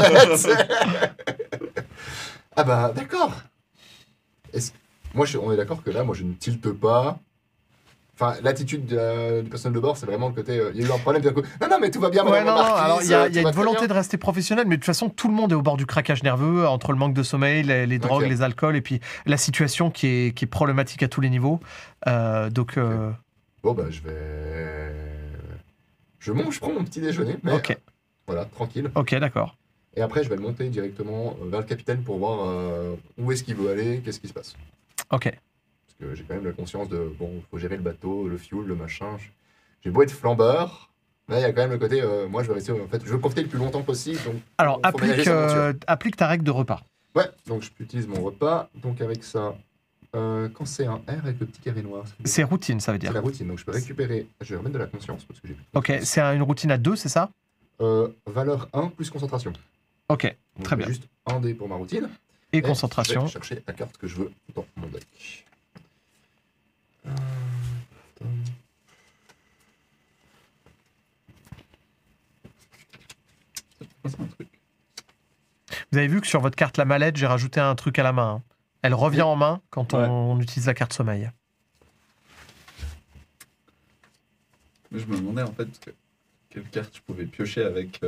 Ah bah, d'accord. Moi, on est d'accord que là, moi, je ne tilte pas. Enfin, l'attitude du personnel de bord, c'est vraiment le côté... Il y a eu un problème, d'un coup. Non, mais tout va bien, Ouais, madame non, la non, marquise, alors il y a tout va une très volonté bien. de rester professionnel, mais de toute façon, tout le monde est au bord du craquage nerveux, entre le manque de sommeil, les drogues, les alcools, et puis la situation qui est problématique à tous les niveaux. Bon, bah, je vais... Je prends mon petit déjeuner, mais Ok, voilà, tranquille. ok, d'accord. Et après, je vais le monter directement vers le capitaine pour voir où est-ce qu'il veut aller, qu'est-ce qui se passe. Ok. Parce que j'ai quand même la conscience de, bon, il faut gérer le bateau, le fuel, le machin. J'ai beau être flambeur, mais il y a quand même le côté, moi, je veux rester, en fait, je veux profiter le plus longtemps possible. Donc, Alors, faut ménager sa monture. applique ta règle de repas. Ouais, donc j'utilise mon repas. Donc avec ça, quand c'est un R avec le petit carré noir, ça fait- C'est routine, ça veut c'est dire. la routine. Donc je peux récupérer, je vais remettre de la conscience parce que j'ai plus de Ok, conscience. c'est une routine à 2, c'est ça? Valeur 1 plus concentration. Ok, Donc Très j'ai bien. juste un dé pour ma routine. et Je concentration. vais chercher la carte que je veux dans mon deck. C'est un truc. Vous avez vu que sur votre carte la mallette, j'ai rajouté un truc à la main. Hein. Elle revient en main quand on utilise la carte sommeil. Mais je me demandais en fait quelle carte je pouvais piocher avec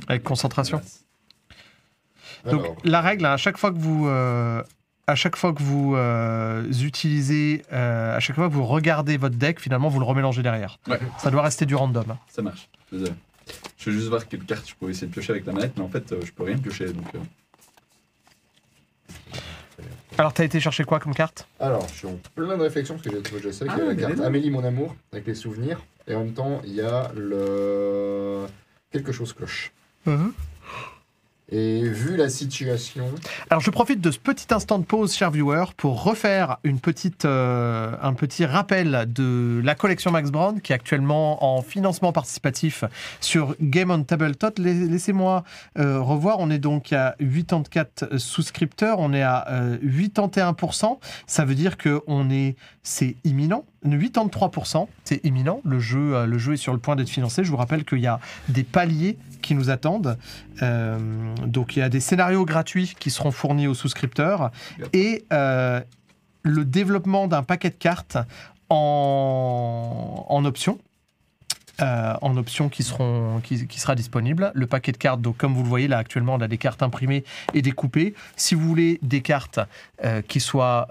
Avec concentration. Donc Alors, la règle, à chaque fois que vous utilisez, à chaque fois que vous regardez votre deck, finalement vous le remélangez derrière. Ouais, Ça doit rester du random. Hein. ça marche. Désolé. Je vais juste voir quelle carte je pouvais essayer de piocher avec la manette, mais en fait, je peux rien piocher. Donc, Alors t'as été chercher quoi comme carte? Alors, je suis en plein de réflexions parce que je sais qu'il y a la mais carte elle est là. Amélie mon amour avec les souvenirs et en même temps il y a le quelque chose cloche. Et vu la situation, Alors je profite de ce petit instant de pause, cher viewer, pour refaire un petit rappel de la collection Max Brown qui est actuellement en financement participatif sur Game on Tabletop. Laissez-moi revoir, on est donc à 84 souscripteurs, on est à 81%, ça veut dire que c'est imminent. 83%, c'est imminent. Le jeu est sur le point d'être financé. Je vous rappelle qu'il y a des paliers qui nous attendent. Donc il y a des scénarios gratuits qui seront fournis aux souscripteurs et le développement d'un paquet de cartes en option. Qui sera disponible. Le paquet de cartes, donc comme vous le voyez là actuellement, on a des cartes imprimées et découpées. Si vous voulez des cartes qui soient...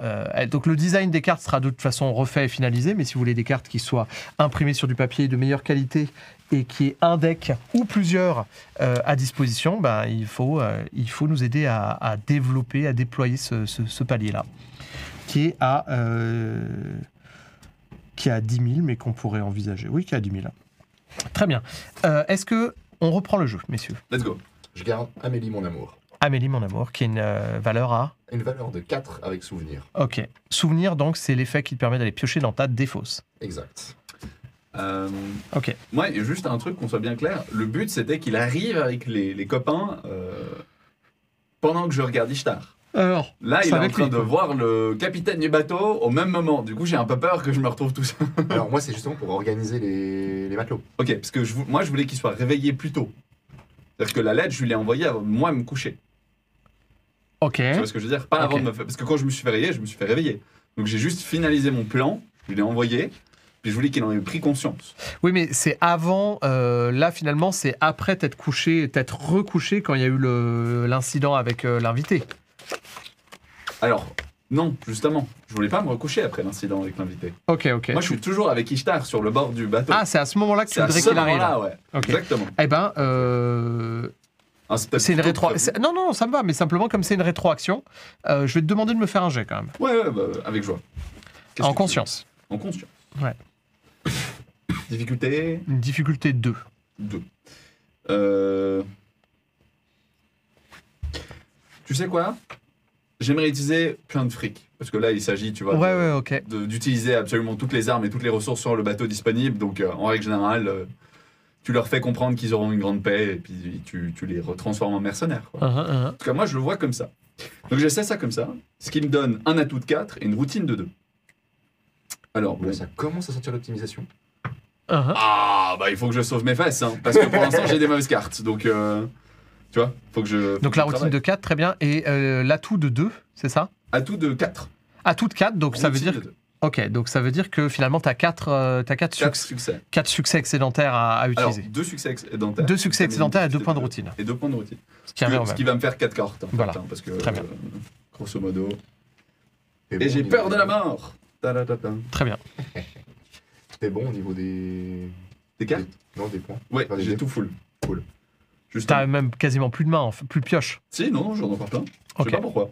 donc le design des cartes sera de toute façon refait et finalisé, mais si vous voulez des cartes qui soient imprimées sur du papier de meilleure qualité et qui est un deck ou plusieurs à disposition, ben, il faut nous aider à développer, à déployer ce palier-là, qui est à 10 000, mais qu'on pourrait envisager. Oui, qui est à 10 000. Très bien. Est-ce que on reprend le jeu, messieurs? let's go. je garde Amélie mon amour. Amélie, mon amour, qui est une valeur à... Une valeur de 4 avec souvenir. Ok. Souvenir, donc, c'est l'effet qui te permet d'aller piocher dans ta défausse. Exact. Ok. Moi, il y a juste un truc qu'on soit bien clair. Le but, c'était qu'il arrive avec les copains pendant que je regarde Ishtar. Alors, Là, il est ça en va être train lui, de quoi. voir le capitaine du bateau au même moment. Du coup, j'ai un peu peur que je me retrouve tout seul. Alors moi c'est justement pour organiser les matelots. Ok, parce que moi, je voulais qu'il soit réveillé plus tôt. C'est-à-dire que la lettre, je lui l'ai envoyée avant moi me coucher. Ok. Tu vois ce que je veux dire? Pas avant Ok. de me faire... Parce que quand je me suis fait réveiller, je me suis fait réveiller. Donc j'ai juste finalisé mon plan, je lui l'ai envoyé, puis je voulais qu'il en ait pris conscience. Oui, mais c'est avant. Là, finalement, c'est après t'être couché, t'être recouché quand il y a eu l'incident avec l'invité. Alors, non, justement, je voulais pas me recoucher après l'incident avec l'invité. Ok, ok. Moi, je suis toujours avec Ishtar sur le bord du bateau. Ah, c'est à ce moment-là que tu c'est à voudrais ce qu'il arrive. moment-là, ouais. Ok. Exactement. Eh ben, Ah, peut-être c'est une plutôt rétro. prévu. Non, non, ça me va, mais simplement comme c'est une rétroaction, je vais te demander de me faire un jet quand même. Ouais, bah, avec joie. Qu'est-ce En que tu conscience. veux? En conscience. Ouais. Difficulté Une difficulté 2. 2. Tu sais quoi? J'aimerais utiliser plein de fric. Parce que là, il s'agit, tu vois, Ouais, ouais, ok. d'utiliser absolument toutes les armes et toutes les ressources sur le bateau disponibles. Donc, en règle générale, tu leur fais comprendre qu'ils auront une grande paix et puis tu les retransformes en mercenaires, quoi. En tout cas, moi, je le vois comme ça. Donc, j'essaie ça comme ça. Ce qui me donne un atout de 4 et une routine de 2. Alors, bon. Là, ça commence à sentir l'optimisation. Ah, bah, il faut que je sauve mes fesses, hein, parce que pour l'instant, j'ai des mauvaises cartes. Donc, tu vois, faut que je. Donc la routine de 4, très bien. Et l'atout de 2, c'est ça? Atout de 4. Atout de 4, donc ça veut dire. Ok, donc ça veut dire que finalement, tu as 4 succès. succès excédentaires à Alors, utiliser. 2 succès excédentaires. 2 succès excédentaires et 2 points de routine. Et 2 points de routine. Ce qui revient au Ce même. qui va me faire 4 cartes. En fait, Voilà. parce que, Très bien. Grosso modo. T'es Et bon j'ai au niveau peur de des- la mort. Ta-da-ta-ta. Très bien. T'es bon au niveau des. Des cartes? Non, des points. Ouais, Enfin, des j'ai dés. tout full. Cool. Justement. T'as même quasiment plus de main, plus de pioche. Si, non, j'en ai encore plein. Je Ok. sais pas pourquoi.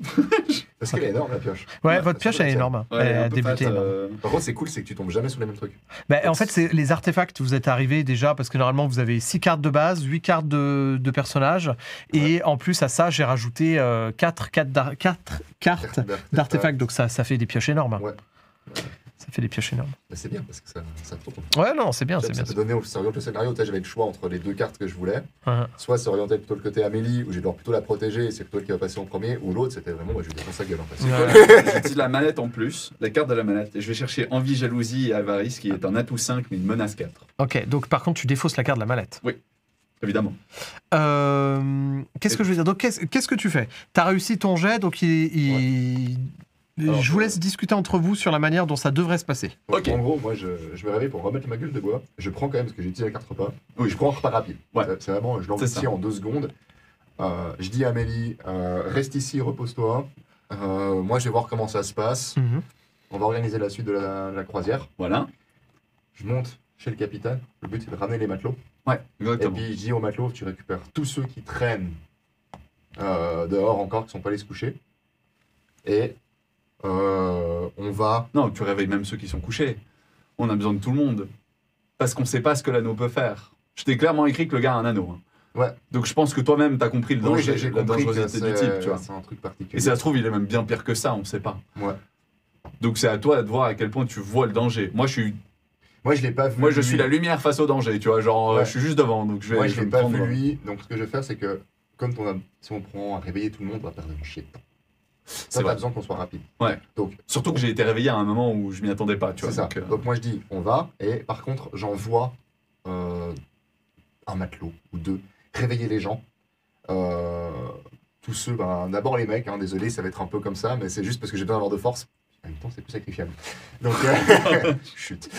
Parce qu'elle est énorme la pioche. Ouais, Ouais, votre pioche, ça elle est doit énorme. Ouais, Elle un a peu débuté fat, énorme. Par contre, c'est cool, c'est que tu tombes jamais sur les mêmes trucs. Bah, en fait, c'est les artefacts, vous êtes arrivés déjà, parce que normalement, vous avez 6 cartes de base, 8 cartes de personnages, et en plus à ça, j'ai rajouté 4 cartes d'artefacts, donc ça fait des pioches énormes. Ouais. Ça fait des pioches énormes. Bah, c'est bien parce que ça tourne. Ouais, non, c'est bien, c'est Ça bien. peut donner au scénario tu sais, j'avais le choix entre les deux cartes que je voulais. Ouais. Soit s'orienter plutôt le côté Amélie, où je dois plutôt la protéger et c'est plutôt elle qui va passer en premier, ou l'autre, c'était vraiment, je lui défonce sa gueule en fait. Ouais. J'utilise la manette en plus, la carte de la manette, et je vais chercher envie, jalousie et avarice, qui est un atout 5, mais une menace 4. Ok, donc par contre, tu défausses la carte de la mallette. Évidemment. Qu'est-ce que je veux dire? Donc, qu'est-ce que tu fais? Tu as réussi ton jet, donc Alors, je vous laisse discuter entre vous sur la manière dont ça devrait se passer. Donc, Ok. En gros, moi je me réveille pour remettre ma gueule de bois. Je prends quand même, parce que j'ai utilisé la carte repas. Oui. Je prends un repas rapide. Ouais. C'est vraiment, je l'envoie C'est ça. ici en 2 secondes. Je dis à Amélie, reste ici, repose-toi. Moi je vais voir comment ça se passe. On va organiser la suite de la croisière. Voilà. Je monte chez le capitaine. Le but c'est de ramener les matelots. Ouais, Et exactement. puis je dis aux matelots, tu récupères tous ceux qui traînent dehors encore, qui sont pas allés se coucher. Et on va... Non, tu réveilles même ceux qui sont couchés. On a besoin de tout le monde. Parce qu'on sait pas ce que l'anneau peut faire. Je t'ai clairement écrit que le gars a un anneau. Hein. Ouais. Donc je pense que toi-même, t'as compris le Oui, danger, j'ai la compris que dangerosité du type, tu vois. c'est un truc particulier. Et ça se trouve, il est même bien pire que ça, on sait pas. Ouais. Donc c'est à toi de voir à quel point tu vois le danger. Moi, je l'ai pas vu. suis lui. la lumière face au danger, tu vois. Genre, Ouais. je suis juste devant, donc je vais. Moi, je vais l'ai me pas prendre- vu lui. Donc, ce que je vais faire, c'est que, comme si on prend à réveiller tout le monde, on va perdre un chier de temps. C'est Ça, t'as vrai. besoin qu'on soit rapide. Ouais. Donc, Surtout que j'ai été réveillé à un moment où je m'y attendais pas, tu c'est vois. ça. Donc, Donc, moi, je dis, on va. Et par contre, j'envoie un matelot ou 2 réveiller les gens. Tous ceux, d'abord les mecs, hein, désolé, ça va être un peu comme ça, mais c'est juste parce que j'ai besoin d'avoir de force. En même temps, c'est plus sacrifiable. Donc, chut.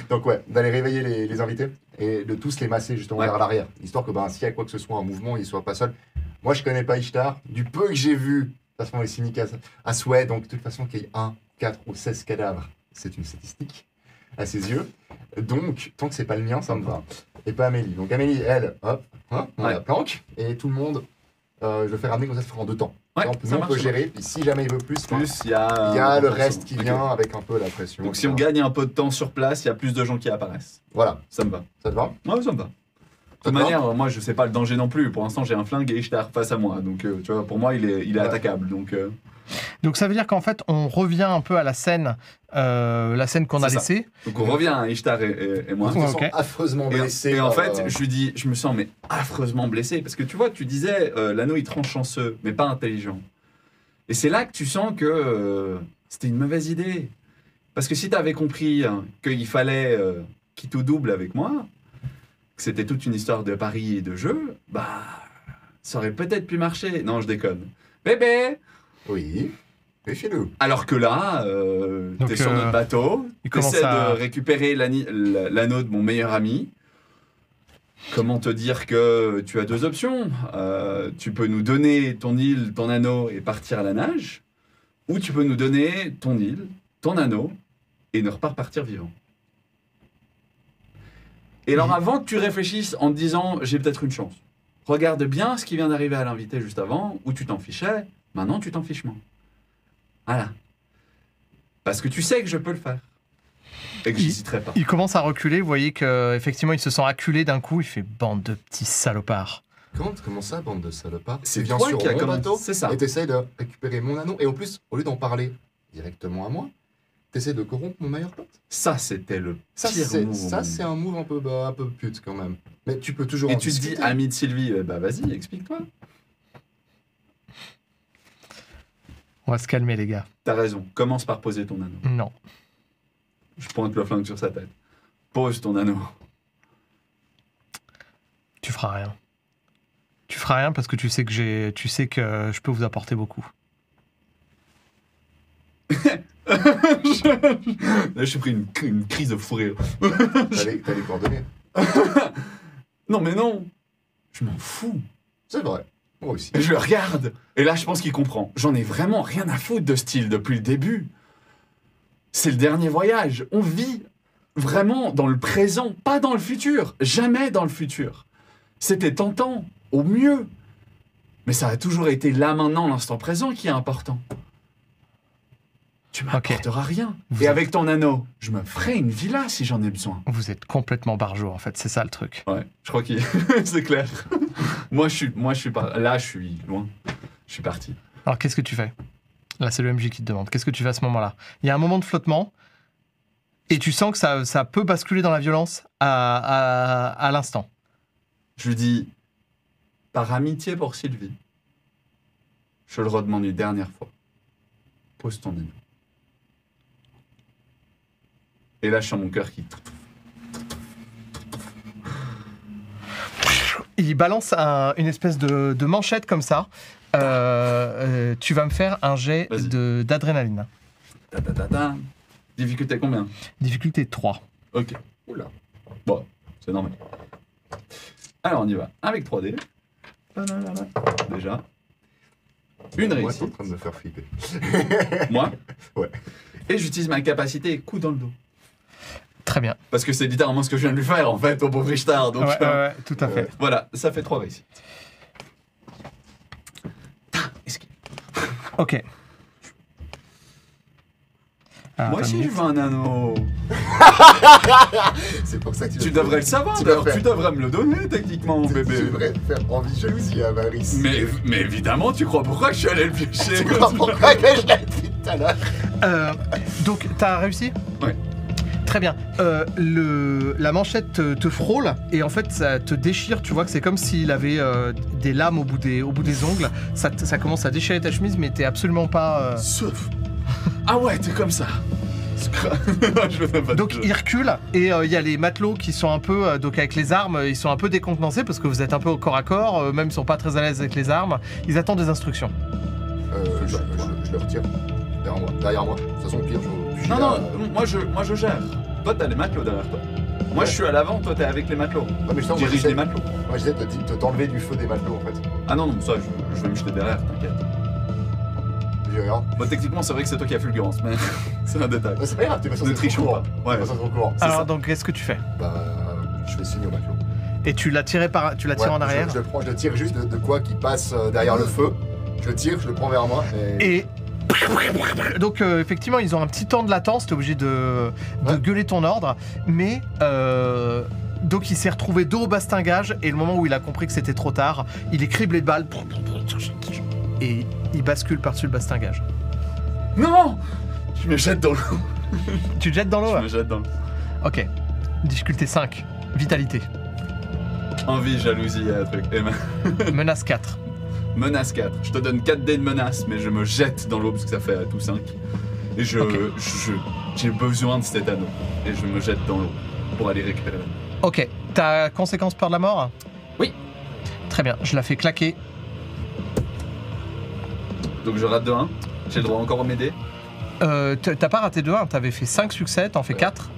Donc, ouais, d'aller réveiller les invités et de tous les masser justement Ouais. vers l'arrière. Histoire que, s'il y a quoi que ce soit, un mouvement, ils ne soient pas seuls. Moi, je connais pas Ishtar. Du peu que j'ai vu, de toute façon, les cyniques à souhait. Donc, de toute façon, qu'il y ait 1, 4 ou 16 cadavres, c'est une statistique à ses yeux. Donc, tant que c'est pas le mien, ça me va. Et pas Amélie. Donc, Amélie, elle, hop, hein, on Ouais. la planque. Et tout le monde, je le fais ramener comme ça, se fera en 2 temps. Ouais, Nous, ça on marche. peut gérer. Puis, si jamais il veut plus, Plus, il y il a. y a le un reste qui Ok. vient avec un peu la pression. Donc si on gagne un peu de temps sur place, il y a plus de gens qui apparaissent. Voilà, Ça me va. ça te va? Ouais, ça me va. De Ça toute te va? manière, moi, je sais pas le danger non plus. Pour l'instant, j'ai un flingue et Ishtar face à moi. Donc, tu vois, pour moi, il est Ouais. attaquable. Donc, Donc ça veut dire qu'en fait, on revient un peu à la scène qu'on a C'est ça. laissée. on revient à Ishtar et moi. Je me Ouais, sens ok. affreusement blessé. Et en par, fait, je lui dis, je me sens mais affreusement blessé. Parce que tu vois, tu disais, l'anneau, il tranche chanceux, mais pas intelligent. Et c'est là que tu sens que c'était une mauvaise idée. Parce que si tu avais compris qu'il fallait qu'il te double avec moi, que c'était toute une histoire de paris et de jeu, bah, ça aurait peut-être pu marcher. Non, je déconne. Bébé! Oui, méfie-nous. Alors que là, Donc, t'es sur notre bateau, il commence t'essaies à- de récupérer l'anneau de mon meilleur ami. Comment te dire que tu as deux options? Tu peux nous donner ton île, ton anneau et partir à la nage, ou tu peux nous donner ton île, ton anneau, et ne pas repartir vivant. Et alors avant que tu réfléchisses en te disant j'ai peut-être une chance, regarde bien ce qui vient d'arriver à l'invité juste avant, où tu t'en fichais, maintenant tu t'en fiches moins. Voilà. Parce que tu sais que je peux le faire. Et que j'hésiterai pas. Il commence à reculer, vous voyez qu'effectivement il se sent acculé d'un coup, il fait bande de petits salopards. Comment ça, bande de salopards? C'est Tu viens toi sur qui a mon commencé- bateau c'est ça. et t'essayes de récupérer mon anneau. Et en plus, au lieu d'en parler directement à moi, t'essayes de corrompre mon meilleur pote. Ça, c'était le Ça, pire move. c'est un move un peu pute quand même. Mais tu peux toujours Et en tu te dis, discuter. ami de Sylvie, bah vas-y, explique-toi. On va se calmer les gars. T'as raison, commence par poser ton anneau. Non. Je pointe le flingue sur sa tête. Pose ton anneau. Tu feras rien. Tu feras rien parce que tu sais que je peux vous apporter beaucoup. Là, j'ai pris une crise de fou rire. T'as les coordonnées. Non, mais non. Je m'en fous. C'est vrai. Moi aussi. Et je le regarde. Et là, je pense qu'il comprend. J'en ai vraiment rien à foutre de ce style depuis le début. C'est le dernier voyage. On vit vraiment dans le présent, pas dans le futur. Jamais dans le futur. C'était tentant, au mieux. Mais ça a toujours été là, maintenant, l'instant présent qui est important. Tu m'apporteras rien. Vous Et êtes- avec ton anneau, je me ferai une villa si j'en ai besoin. Vous êtes complètement barjot en fait, c'est ça le truc. Ouais, je crois qu'il c'est clair. Moi, je suis là, je suis loin. Je suis parti. Alors qu'est-ce que tu fais? Là c'est le MJ qui te demande. Qu'est-ce que tu fais à ce moment-là? Il y a un moment de flottement et tu sens que ça peut basculer dans la violence à l'instant. Je lui dis, par amitié pour Sylvie, je le redemande une dernière fois. Pose ton anneau. Et là, je sens mon cœur qui... Il balance une espèce de manchette comme ça. Tu vas me faire un jet Vas-y. d'adrénaline. Ta, ta, ta, ta. Difficulté combien? Difficulté 3. Ok. Oula. Bon, c'est normal. Alors, on y va. Avec 3D. Déjà. Une Moi, t'es en réussite. train de me faire flipper. Moi. Ouais. Et j'utilise ma capacité coup dans le dos. Très bien. Parce que c'est littéralement ce que je viens de lui faire, en fait, au pauvre Richard. Donc, Ouais, tout à fait. voilà, ça fait 3 réussites. Esquive. Ok. Alors, Moi attends aussi, une je minute. veux un anneau. C'est pour ça que Tu devrais le savoir, tu d'ailleurs. devrais- Tu devrais me le donner, techniquement, mon Tu bébé. devrais faire envie jalousie à Varys. Mais évidemment, tu crois pourquoi je suis allé le piocher? Tu crois pourquoi que je l'ai dit tout à l'heure? Donc, t'as réussi? Ouais. Très bien. La manchette te frôle et en fait ça te déchire. Tu vois que c'est comme s'il avait des lames au bout des ongles. Ça commence à déchirer ta chemise, mais t'es absolument pas. Sauf. Ah ouais, t'es comme ça. Je le fais pas. Donc il recule et il y a les matelots qui sont un peu donc avec les armes, ils sont un peu décontenancés parce que vous êtes un peu au corps à corps. Même ils sont pas très à l'aise avec les armes. Ils attendent des instructions. Je le retire derrière moi. De toute façon, au pire, je Non, non, moi je gère. Toi, t'as les matelots derrière toi. Moi, je suis à l'avant, toi, t'es avec les matelots. Ouais, mais justement, Dirige les matelots. moi, j'essaie de t'enlever du feu des matelots, en fait. Ah non, non, ça, je vais me jeter derrière, t'inquiète. Je regarde. Bon, techniquement, c'est vrai que c'est toi qui as fulgurance, mais c'est un détail. C'est pas grave, t'es pas censé Ne être trichons au courant. pas. Ouais. T'es pas censé être au courant. Alors ça. donc qu'est-ce que tu fais? Bah, je fais signe au matelot. Et tu l'as tiré Ouais, en arrière. Je le prends, je le tire juste de quoi qui passe derrière le feu. Je le tire, je le prends vers moi. Et donc effectivement ils ont un petit temps de latence, t'es obligé de Ouais. gueuler ton ordre, mais donc il s'est retrouvé dos au bastingage et le moment où il a compris que c'était trop tard, il est criblé de balles et il bascule par-dessus le bastingage. Non! Je me jette dans l'eau. Tu te jettes dans l'eau Je là me jette dans l'eau. Ok. Difficulté 5. Vitalité. Envie, jalousie, un truc. Et Menace 4. Menace 4. Je te donne 4 dés de menace, mais je me jette dans l'eau parce que ça fait tout 5. Et j'ai besoin de cet anneau. Et je me jette dans l'eau pour aller récupérer l'anneau. Ok. Ta conséquence peur de la mort? Oui. Très bien, je la fais claquer. Donc je rate de 1. J'ai le droit encore à m'aider. T'as pas raté de 1, t'avais fait 5 succès, t'en fais 4.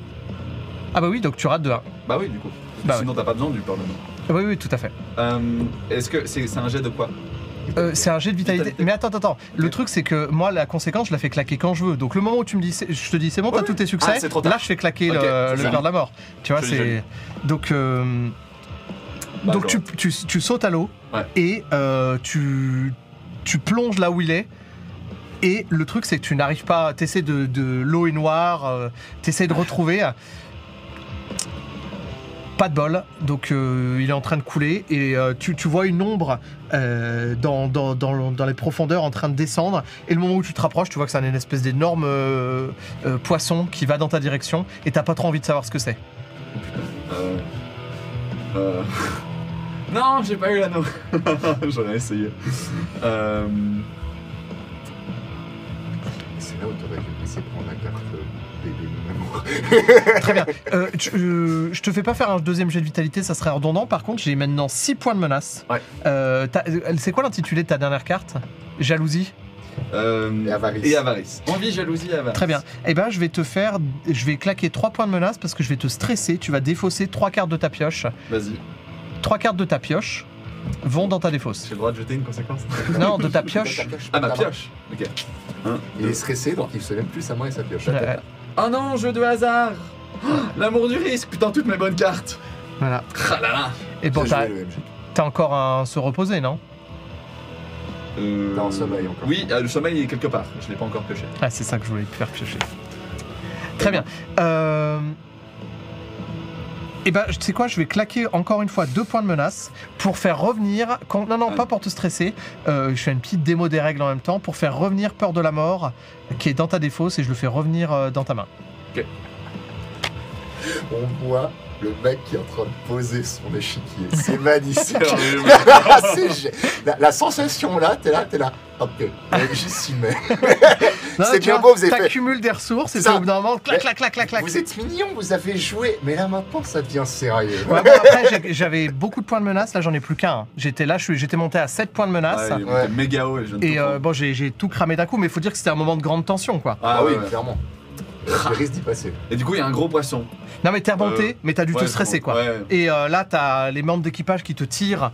Ah bah oui, donc tu rates de 1. Bah oui, du coup. Sinon t'as pas besoin du peur de mort. Oui, oui, tout à fait. Est-ce que c'est un jet de quoi? C'est un jet de vitalité. Mais attends. Le truc, c'est que moi, la conséquence, je la fais claquer quand je veux. Donc le moment où tu me dis, je te dis, c'est bon, t'as tous tes succès, c'est trop tard. là, je fais claquer le peur de la mort. Tu vois, c'est. Donc, tu sautes à l'eau et tu plonges là où il est. Et le truc, c'est que tu n'arrives pas. T'essaies de l'eau est noire, t'essaies de retrouver. Pas de bol, donc il est en train de couler et tu vois une ombre dans les profondeurs en train de descendre. Et le moment où tu te rapproches, tu vois que c'est une espèce d'énorme poisson qui va dans ta direction et t'as pas trop envie de savoir ce que c'est. Non, j'ai pas eu l'anneau. J'aurais essayé. C'est là où t'aurais dû essayer de prendre la carte bébé mon amour. Très bien. Je te fais pas faire un deuxième jet de vitalité, ça serait redondant. Par contre, j'ai maintenant 6 points de menace. Ouais. C'est quoi l'intitulé de ta dernière carte? Jalousie Et avarice. Envie, jalousie et avarice. Très bien. Eh ben, je vais claquer 3 points de menace parce que je vais te stresser. Tu vas défausser 3 cartes de ta pioche. Vas-y. 3 cartes de ta pioche vont dans ta défausse. J'ai le droit de jeter une conséquence? Non, de ta pioche. Ah, ma pioche. Ok. Il est stressé, donc il se lève plus sa main et sa pioche. Oh non, jeu de hasard. L'amour du risque. Putain, toutes mes bonnes cartes. Voilà. Ah là là. Et bon, Bien joué, le MJ. t'as encore un se reposer, non? T'as un sommeil encore. Oui, le sommeil est quelque part. Je l'ai pas encore pioché. Ah, c'est ça que je voulais te faire piocher. Très bien. Et ben, tu sais quoi, je vais claquer encore une fois 2 points de menace pour faire revenir. Non, pas pour te stresser. Je fais une petite démo des règles en même temps pour faire revenir peur de la mort qui est dans ta défausse et je le fais revenir dans ta main. Ok. On voit le mec qui est en train de poser son échiquier. C'est magnifique. La sensation là, t'es là. Ok, j'y suis, mais. C'est bien beau, vous avez fait. T'accumules des ressources et Ça. au bout d'un moment, clac. Vous êtes mignons, vous avez joué, mais là maintenant ça devient sérieux. Ouais, bon, après, j'avais beaucoup de points de menace, là j'en ai plus qu'un. J'étais monté à 7 points de menace. Ouais, il était méga haut et je Et bon, j'ai tout cramé d'un coup, mais il faut dire que c'était un moment de grande tension, quoi. Ah oui, clairement. Je risque d'y passer. Et du coup, il y a un gros poisson. Non, mais t'es remonté, mais t'as dû te stresser, quoi. Ouais. Et là, t'as les membres d'équipage qui te tirent.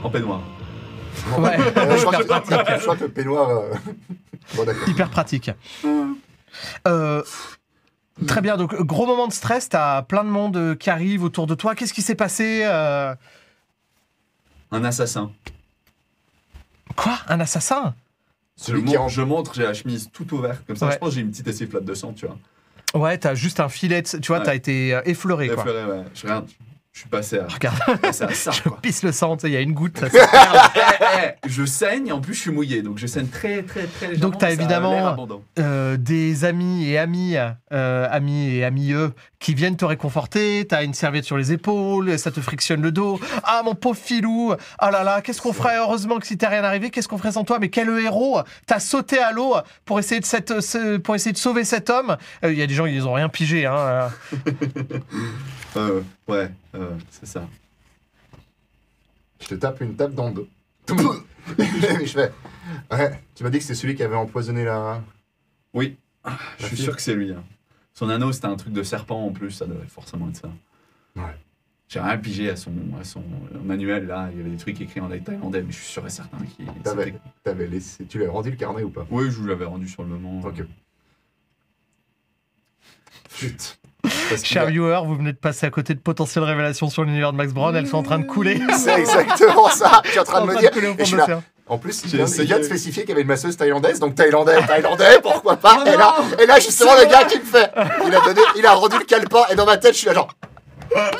En peignoir. Ouais, Je crois hyper pratique. que le peignoir. Bon, d'accord. Hyper pratique. Très bien, donc gros moment de stress, t'as plein de monde qui arrive autour de toi. Qu'est-ce qui s'est passé Un assassin. Quoi? Un assassin? Je montre, j'ai la chemise toute ouverte comme ça. Ouais. Je pense que j'ai une petite essuie-plate de sang, tu vois. Ouais, t'as juste un filet, tu vois, t'as été effleuré, quoi. Effleuré, ouais. Je suis passé à. Regarde, C'est à ça, je quoi. pisse le sang, tu sais, il y a une goutte. Je saigne et en plus je suis mouillé, donc je saigne très légèrement. Donc t'as ça a évidemment l'air abondant. des amis et amis qui viennent te réconforter, t'as une serviette sur les épaules, ça te frictionne le dos. Ah mon pauvre filou, ah là là, qu'est-ce qu'on ferait, heureusement que si t'es rien arrivé, qu'est-ce qu'on ferait sans toi, mais quel héros, t'as sauté à l'eau pour essayer de sauver cet homme. Il y a des gens, ils ont rien pigé, hein. Ouais, c'est ça. Je te tape une tape dans le dos. Je fais. Ouais, tu m'as dit que c'est celui qui avait empoisonné la. Oui, je suis fille. sûr que c'est lui. Hein. Son anneau, c'était un truc de serpent en plus, ça devait forcément être ça. Ouais. J'ai rien pigé à son manuel, là, il y avait des trucs écrits en thaïlandais, mais je suis sûr et certain qu'il... T'avais laissé. Tu lui as rendu le carnet ou pas? Oui, je vous l'avais rendu sur le moment. Ok. Chut. Cher viewer, vous venez de passer à côté de potentielles révélations sur l'univers de Max Brown, elles sont en train de couler. C'est exactement ça. Tu es en train de me dire. couler au Et fond je suis de là. l'océan. En plus, il J'ai vient essayé. de spécifier qu'il y avait une masseuse thaïlandaise, donc thaïlandais, pourquoi pas. Oh et là, justement, le gars qui me fait, il a rendu le calepin, et dans ma tête, je suis là genre. Ah,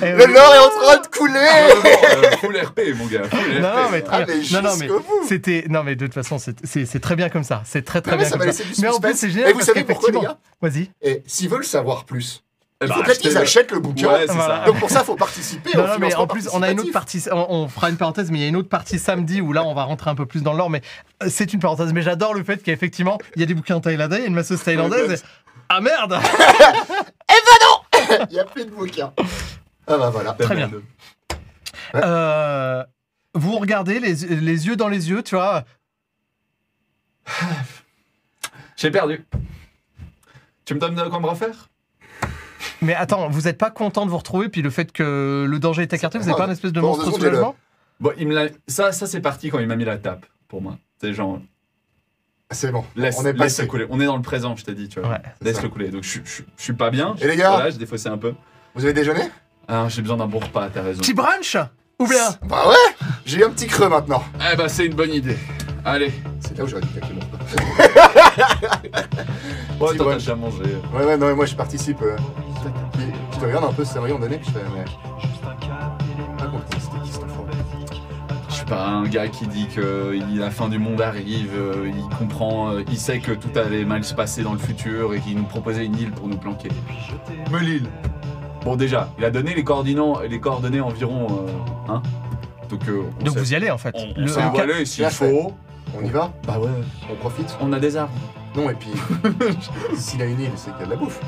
le lore est en train de couler. Full RP, mon gars, full RP. Non, mais très Ah, bien. mais jusqu'au bout. C'était. Non, mais de toute façon, c'est très bien comme ça. C'est très Non, mais bien ça comme m'a ça. laissé du Mais en plus, suspense. c'est génial. Et vous parce savez pourquoi, les qu'effectivement- gars? Vas-y. Et s'ils veulent savoir plus, Il bah, faut peut-être qu'ils achètent le bouquin. Ouais, c'est Voilà. ça. Donc pour ça, il faut participer Non, au non, mais financement en plus, on a une autre participatif. partie. On fera une parenthèse, mais il y a une autre partie samedi où là, on va rentrer un peu plus dans l'or. Mais c'est une parenthèse. Mais j'adore le fait qu'effectivement, il y a des bouquins thaïlandais, il y a une masseuse thaïlandaise. Et... Ah merde. Il n'y a plus de bouquin. Ah bah voilà. Très bien. Vous regardez les yeux dans les yeux, tu vois. J'ai perdu. Tu me donnes de quoi me refaire? Mais attends, vous n'êtes pas content de vous retrouver, puis le fait que le danger est écarté, vous n'avez pas une espèce de Pendant monstre 2 secondes, soulagement? Bon, il me l'a... Ça c'est parti quand il m'a mis la tape, pour moi. C'est genre, C'est bon. laisse, On est laisse passé. le couler. On est dans le présent, je t'ai dit, tu vois. Ouais, c'est Laisse ça. le couler. Donc je suis pas bien. Et les gars Voilà, j'ai défaussé un peu. Vous avez déjeuné? Ah, j'ai besoin d'un bon repas, t'as raison. Petit brunch? Ou bien? Bah ouais. J'ai eu un petit creux maintenant. Eh bah, c'est une bonne idée. Allez. C'est là où j'aurais dû claquer mon repas. Ouais, Petit toi, t'as brunch. déjà mangé. Ouais, non, mais moi je participe. Je te regarde un peu sérieux en donné, puis je fais, mais. Pas compris, c'était qui cet enfant? Je suis pas un gars qui dit que la fin du monde arrive, il comprend, il sait que tout allait mal se passer dans le futur et qu'il nous proposait une île pour nous planquer. Mais l'île. Bon, déjà, il a donné les coordonnées environ, hein. Donc Donc vous y allez en fait. on sait où aller s'il Bien fait. faut. On y va? Bah ouais, On profite? on a des arbres. Non, et puis. S'il a une île, c'est qu'il y a de la bouffe.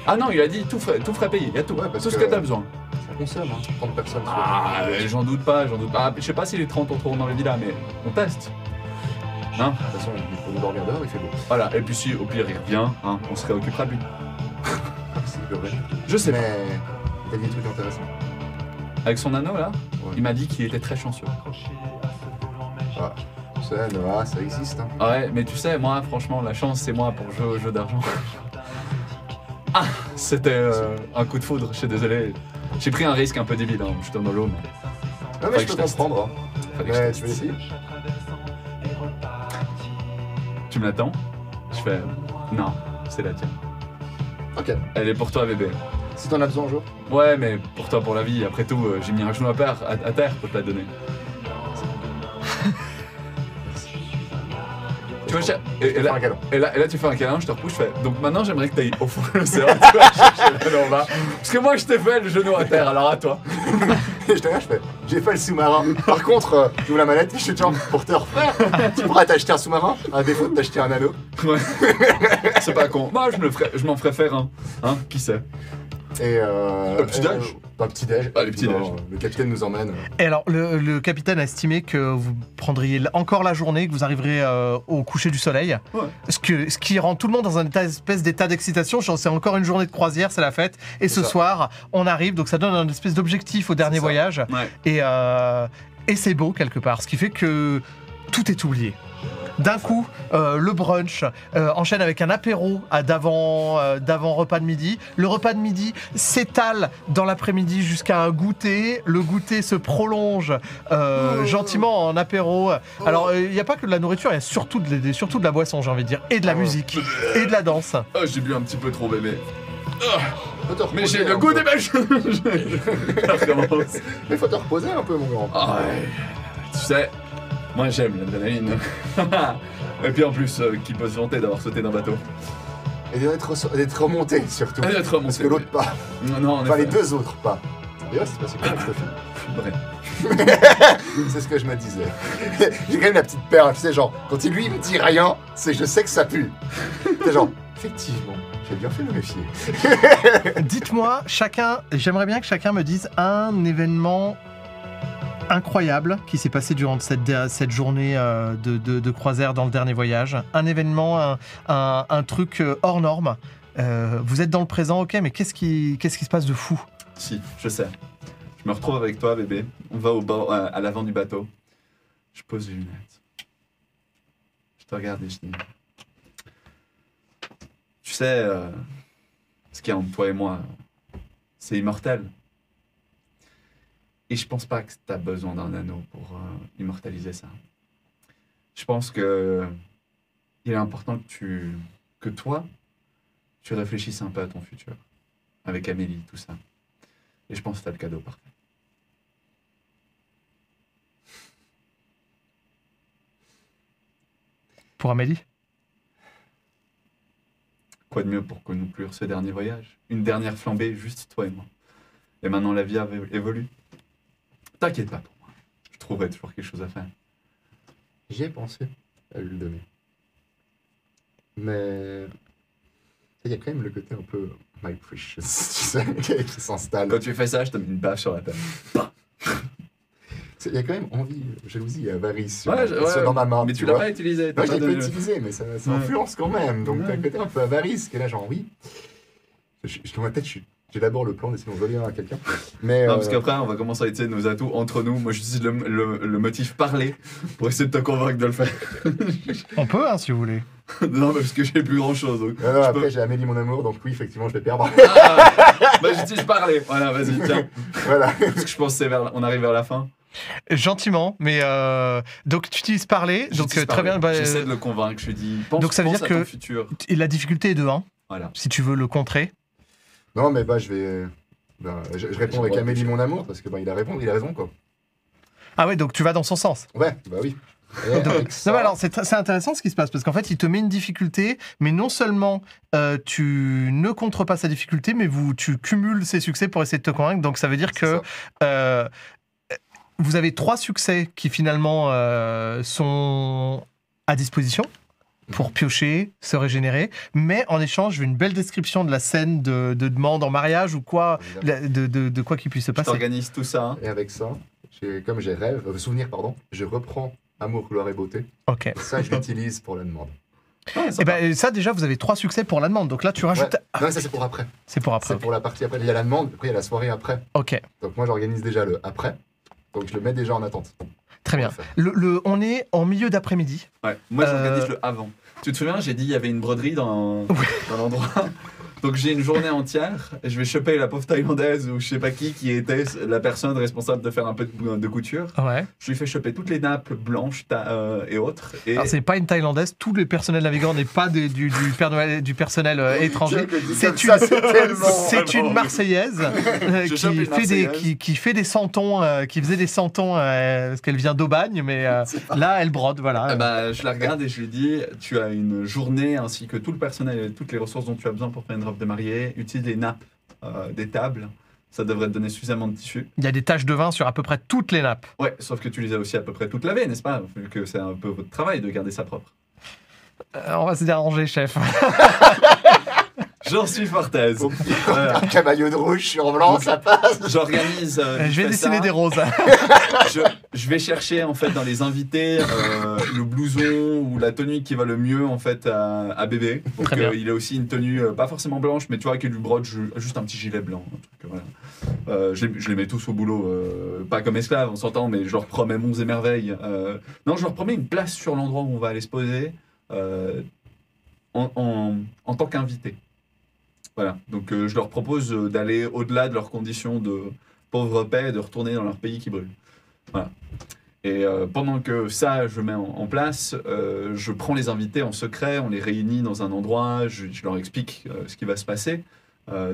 Ah non, il a dit tout frais payé, il y a tout, Ouais, parce tout ce que- que t'as besoin. Ça consomme, hein. 30 personnes. sur Ah, le- j'en doute pas, j'en doute pas. Je sais pas si les 30 entreront dans les villas, mais on teste. Hein? De toute façon, il faut nous dormir dehors, il fait beau. Voilà, et puis si au pire il revient, hein, on se réoccupera de lui. C'est le vrai. Je sais pas. Mais. T'as dit des trucs intéressants. Avec son anneau là, Ouais. il m'a dit qu'il était très chanceux. Ah, tu sais, Noah, ça existe, hein. Ouais, mais tu sais, moi franchement, la chance c'est moi pour jouer au jeu d'argent. Ah, c'était un coup de foudre, je suis désolé. J'ai pris un risque un peu débile, hein, je suis dans l'eau, mais Ah, Fallait mais je que peux je teste. comprendre, hein. fallait que je Mais teste. tu veux essayer? Tu me l'attends? Je fais non, c'est la tienne. Ok. Elle est pour toi bébé. Si t'en as besoin un jour. Ouais, mais pour toi, pour la vie, après tout, j'ai mis un genou à terre pour te la donner. Tu vois, et Faire là, un câlin. et là, tu fais un câlin, je te repousse, je fais. Donc maintenant, j'aimerais que tu ailles au fond de l'océan, tu vas chercher l'anneau en bas. Parce que moi, je t'ai fait le genou à terre, alors à toi. Et je te regarde, je fais, j'ai fait le sous-marin. Par contre, j'ouvre la mallette et je suis genre, pour te refaire, tu pourras t'acheter un sous-marin, à défaut de t'acheter un anneau. Ouais. C'est pas con. Moi, je m'en ferais faire un. Hein, qui sait? Et Un petit-déj. Pas petit-déj. Ah, les petits-déj. Non, le capitaine nous emmène. Et alors, le capitaine a estimé que vous prendriez encore la journée, que vous arriverez au coucher du soleil. Ouais. Ce qui rend tout le monde dans un espèce d'état d'excitation. Genre, c'est encore une journée de croisière, c'est la fête. Et C'est ce ça. soir, on arrive. Donc, ça donne un espèce d'objectif au dernier ça. voyage. Ouais. Et c'est beau, quelque part. Ce qui fait que tout est oublié. D'un coup, le brunch enchaîne avec un apéro d'avant repas de midi. Le repas de midi s'étale dans l'après-midi jusqu'à un goûter. Le goûter se prolonge gentiment en apéro. Alors, il n'y a pas que de la nourriture, il y a surtout de la boisson, j'ai envie de dire, et de la musique, et de la danse. Oh, j'ai bu un petit peu trop, bébé. Faut te Mais reposer j'ai le un goût peu. des bêches. Ça recommence. Mais faut te reposer un peu, mon grand. Ah ouais. Tu sais, moi j'aime l'adrénaline. Et puis en plus, qui peut se vanter d'avoir sauté d'un bateau. Et d'être remonté, surtout. Et d'être remonté, Parce que l'autre pas. Non, en Enfin, les effet. deux autres pas. D'ailleurs, c'est passé comment ce film? Bref. C'est ce que je me disais. J'ai quand même la petite perle, tu sais, genre, quand il lui me dit rien, c'est je sais que ça pue. C'est genre, effectivement, j'ai bien fait de me méfier. Dites-moi, j'aimerais bien que chacun me dise un événement incroyable qui s'est passé durant cette journée de croisière dans le dernier voyage. Un événement, un truc hors norme. Vous êtes dans le présent, ok, mais qu'est-ce qui se passe de fou? Si, je sais. Je me retrouve avec toi, bébé. On va au bord, à l'avant du bateau. Je pose les lunettes. Je te regarde et je dis. Tu sais, ce qu'il y a entre toi et moi, c'est immortel. Et je pense pas que tu as besoin d'un anneau pour immortaliser ça. Je pense que il est important que toi, tu réfléchisses un peu à ton futur. Avec Amélie, tout ça. Et je pense que t'as le cadeau parfait. Pour Amélie? Quoi de mieux pour conclure ce dernier voyage? Une dernière flambée, juste toi et moi. Et maintenant, la vie évolue. T'inquiète pas pour moi. Je trouverai toujours quelque chose à faire. J'y ai pensé à lui le donner. Mais il y a quand même le côté un peu my precious, tu sais, qui s'installe. Quand tu fais ça, je te mets une baffe sur la table. Il y a quand même envie, jalousie et avarice dans ma main. Mais tu l'as pas utilisé. Non, je l'ai pas utilisé, mais ça influence quand même. Donc t'as un côté un peu avarice qui est là, genre oui. Dans ma tête, j'ai d'abord le plan d'essayer de voler à quelqu'un. Mais non, parce qu'après, on va commencer à utiliser nos atouts entre nous. Moi, j'utilise le motif parler pour essayer de te convaincre de le faire. On peut, hein, si vous voulez. Non, parce que j'ai plus grand chose. Non, après, j'ai Amélie mon amour, donc oui, effectivement, je vais perdre. Bah, j'utilise parler. Voilà, vas-y, tiens. Voilà. Parce que je pense on arrive vers la fin. Gentiment, mais donc tu utilises parler, donc très bien. Bah, j'essaie de le convaincre, je lui dis, pense, donc ça veut dire que futur. La difficulté est de 1, voilà. Si tu veux le contrer. Non, mais je vais. Je réponds avec Amélie mon amour, parce que il a raison, quoi. Ah ouais, donc tu vas dans son sens. Ouais, bah oui. Non, alors c'est intéressant ce qui se passe, parce qu'en fait, il te met une difficulté, mais non seulement tu ne contres pas sa difficulté, mais tu cumules ses succès pour essayer de te convaincre. Donc ça veut dire que vous avez 3 succès qui finalement sont à disposition pour piocher, se régénérer, mais en échange, je veux une belle description de la scène de demande en mariage ou quoi, de quoi qui puisse se passer. T'organises tout ça. Et avec ça, comme j'ai souvenir, je reprends Amour, gloire et beauté. Ok. Et ça, je l'utilise pour la demande. Et ben ça, déjà, vous avez 3 succès pour la demande. Donc là, tu rajoutes. Ouais. Non, ça, c'est pour après. C'est pour après. C'est pour la partie après. Il y a la demande, après, il y a la soirée après. Ok. Donc moi, j'organise déjà le après. Donc je le mets déjà en attente. Très bien. On est en milieu d'après-midi. Ouais. Moi, j'organise le avant. Tu te souviens, j'ai dit il y avait une broderie dans l'endroit. Donc j'ai une journée entière et je vais choper la pauvre Thaïlandaise ou je sais pas qui était la personne responsable de faire un peu de couture. Ouais. Je lui fais choper toutes les nappes blanches et autres. Et... Alors c'est pas une Thaïlandaise, tout le personnel navigant n'est pas du personnel étranger. C'est une Marseillaise qui fait des santons, qui faisait des santons parce qu'elle vient d'Aubagne, mais là elle brode, voilà. Je la regarde et je lui dis tu as une journée ainsi que tout le personnel et toutes les ressources dont tu as besoin pour faire une robe de mariée, utilise des nappes des tables, ça devrait te donner suffisamment de tissu. Il y a des taches de vin sur à peu près toutes les nappes. Ouais, sauf que tu les as aussi à peu près toutes lavées, n'est-ce pas? Vu que c'est un peu votre travail de garder ça propre. On va se déranger, chef. J'en suis fort aise. Un camaillot de rouge sur blanc, ça passe. J'organise. Je vais dessiner des roses. je vais chercher en fait dans les invités le blouson ou la tenue qui va le mieux en fait à bébé. Donc il a aussi une tenue pas forcément blanche, mais tu vois qu'il lui brode juste un petit gilet blanc. Un truc, voilà. Je les mets tous au boulot, pas comme esclaves, on s'entend, mais je leur promets monts et merveilles. Non, je leur promets une place sur l'endroit où on va aller se poser en tant qu'invité. Voilà, donc je leur propose d'aller au-delà de leurs conditions de pauvre paix et de retourner dans leur pays qui brûle. Voilà. Et pendant que ça, je mets en place, je prends les invités en secret, on les réunit dans un endroit, je leur explique ce qui va se passer.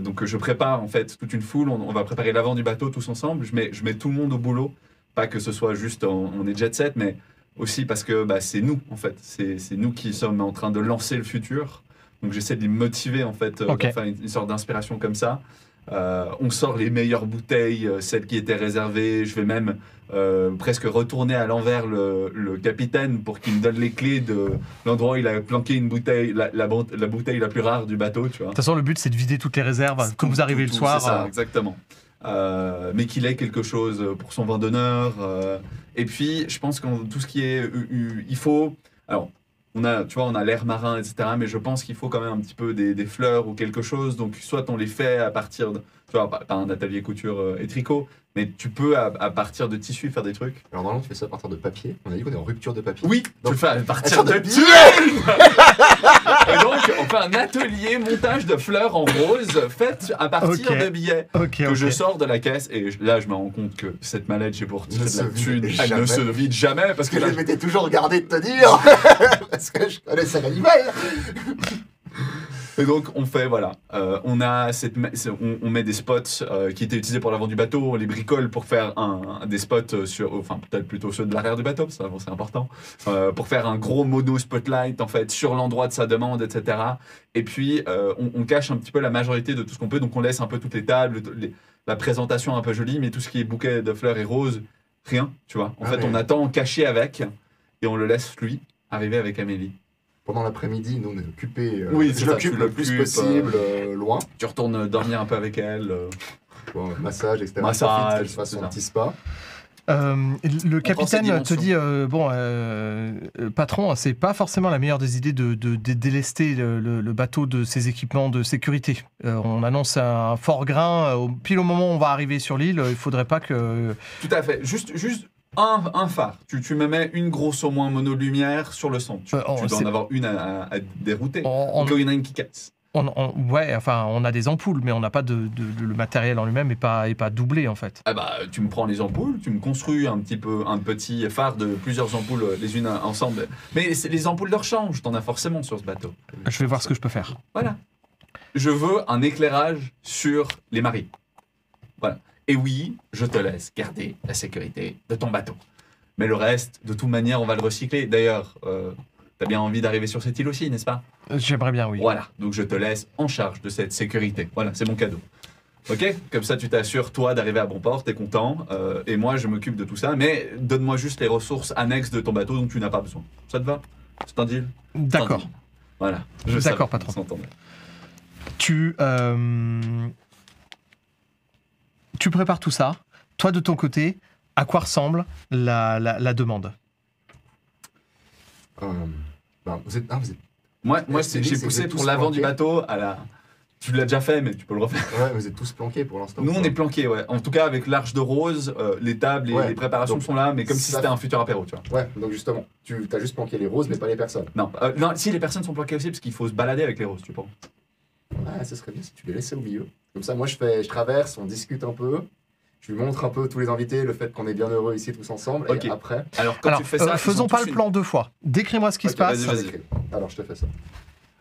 Donc je prépare en fait toute une foule, on va préparer l'avant du bateau tous ensemble, je mets tout le monde au boulot, pas que ce soit juste on est jet set, mais aussi parce que c'est nous en fait, c'est nous qui sommes en train de lancer le futur. Donc j'essaie de les motiver en fait, de faire une sorte d'inspiration comme ça. On sort les meilleures bouteilles, celles qui étaient réservées. Je vais même presque retourner à l'envers le capitaine pour qu'il me donne les clés de l'endroit où il a planqué une bouteille, la bouteille la plus rare du bateau. Tu vois. De toute façon, le but c'est de vider toutes les réserves quand vous arrivez le soir. C'est ça, exactement. Mais qu'il ait quelque chose pour son vin d'honneur. Et puis, je pense que tout ce qui est... il faut... Alors, on a l'air marin, etc. Mais je pense qu'il faut quand même un petit peu des fleurs ou quelque chose. Donc, soit on les fait à partir de... Tu vois, pas un atelier couture et tricot, mais tu peux, à partir de tissu, faire des trucs. Alors, normalement, tu fais ça à partir de papier. On a dit qu'on est en rupture de papier. Oui, donc, tu le fais à partir de billets. Et donc, on fait un atelier montage de fleurs en rose faites à partir de billets que je sors de la caisse. Et là, je me rends compte que cette mallette, j'ai pour tirer de la thune, elle ne se vide jamais. Parce que je m'étais toujours gardé de te dire. Parce que je connaissais l'animal. Et donc on fait voilà, on met des spots qui étaient utilisés pour l'avant du bateau, on les bricole pour faire des spots enfin peut-être plutôt ceux de l'arrière du bateau, ça c'est important, pour faire un gros mono spotlight en fait sur l'endroit de sa demande, etc. Et puis on cache un petit peu la majorité de tout ce qu'on peut, donc on laisse un peu toutes les tables, la présentation un peu jolie, mais tout ce qui est bouquet de fleurs et roses, rien, tu vois. En fait on attend caché avec et on le laisse lui arriver avec Amélie. Pendant l'après-midi, nous on est occupés. Je l'occupe le plus possible, loin. Tu retournes dormir un peu avec elle. Massage, etc. Massage, qu'elle fasse son petit spa. Le capitaine te dit patron, c'est pas forcément la meilleure des idées de délester le bateau de ses équipements de sécurité. On annonce un fort grain. Pile au moment où on va arriver sur l'île, il faudrait pas que. Tout à fait. Juste un phare. Tu me mets une grosse au moins monolumière sur le centre. Tu dois en avoir une à dérouter. Donc il y en a une qui casse. Ouais, enfin, on a des ampoules, mais on n'a pas le matériel en lui-même et pas doublé en fait. Ah bah, tu me prends les ampoules, tu me construis un petit phare de plusieurs ampoules les unes ensemble. Mais les ampoules de rechange, t'en as forcément sur ce bateau. Je vais voir ce que je peux faire. Voilà. Je veux un éclairage sur les maris. Voilà. Et oui, je te laisse garder la sécurité de ton bateau. Mais le reste, de toute manière, on va le recycler. D'ailleurs, t'as bien envie d'arriver sur cette île aussi, n'est-ce pas ? J'aimerais bien, oui. Voilà, donc je te laisse en charge de cette sécurité. Voilà, c'est mon cadeau. Ok ? Comme ça, tu t'assures, toi, d'arriver à bon port, t'es content. Et moi, je m'occupe de tout ça. Mais donne-moi juste les ressources annexes de ton bateau dont tu n'as pas besoin. Ça te va ? C'est un deal ? D'accord. Voilà. D'accord, patron. Tu prépares tout ça. Toi, de ton côté, à quoi ressemble la demande ? Vous êtes... Moi j'ai poussé pour l'avant du bateau à la... Tu l'as déjà fait, mais tu peux le refaire. Ouais, vous êtes tous planqués pour l'instant. Nous, on est planqués, ouais. En tout cas, avec l'arche de rose, les tables et les préparations sont là, mais comme si c'était un futur apéro, tu vois. Ouais, donc justement, tu as juste planqué les roses, mais pas les personnes. Non, si, les personnes sont planquées aussi, parce qu'il faut se balader avec les roses, tu penses. Ouais, ce serait bien si tu les laissais au milieu. Comme ça, moi, je traverse, on discute un peu. Je lui montre un peu tous les invités, le fait qu'on est bien heureux ici tous ensemble. Okay. Et après... Alors, tu fais ça, faisons pas le plan deux fois. Décris-moi ce qui se passe. Vas-y. Alors, je te fais ça.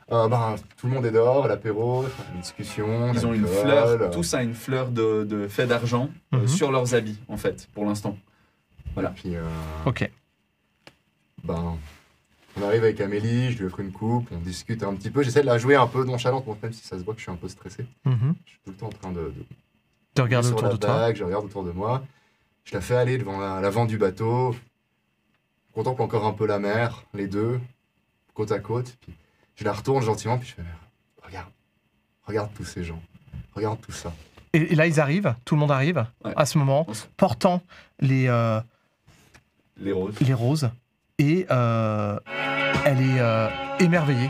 Tout le monde est dehors, l'apéro, une discussion. Ils ont une fleur, tous a une fleur de fait d'argent sur leurs habits, en fait, pour l'instant. Voilà. Puis, ok. On arrive avec Amélie, je lui offre une coupe, on discute un petit peu. J'essaie de la jouer un peu nonchalante, même si ça se voit que je suis un peu stressé. Je suis tout le temps en train de regarder autour de toi. Je regarde autour de moi. Je la fais aller devant l'avant du bateau. Je contemple encore un peu la mer, les deux, côte à côte. Puis je la retourne gentiment, puis je fais regarde tous ces gens, regarde tout ça. Et là, ils arrivent, tout le monde arrive à ce moment, portant les roses. Et elle est émerveillée.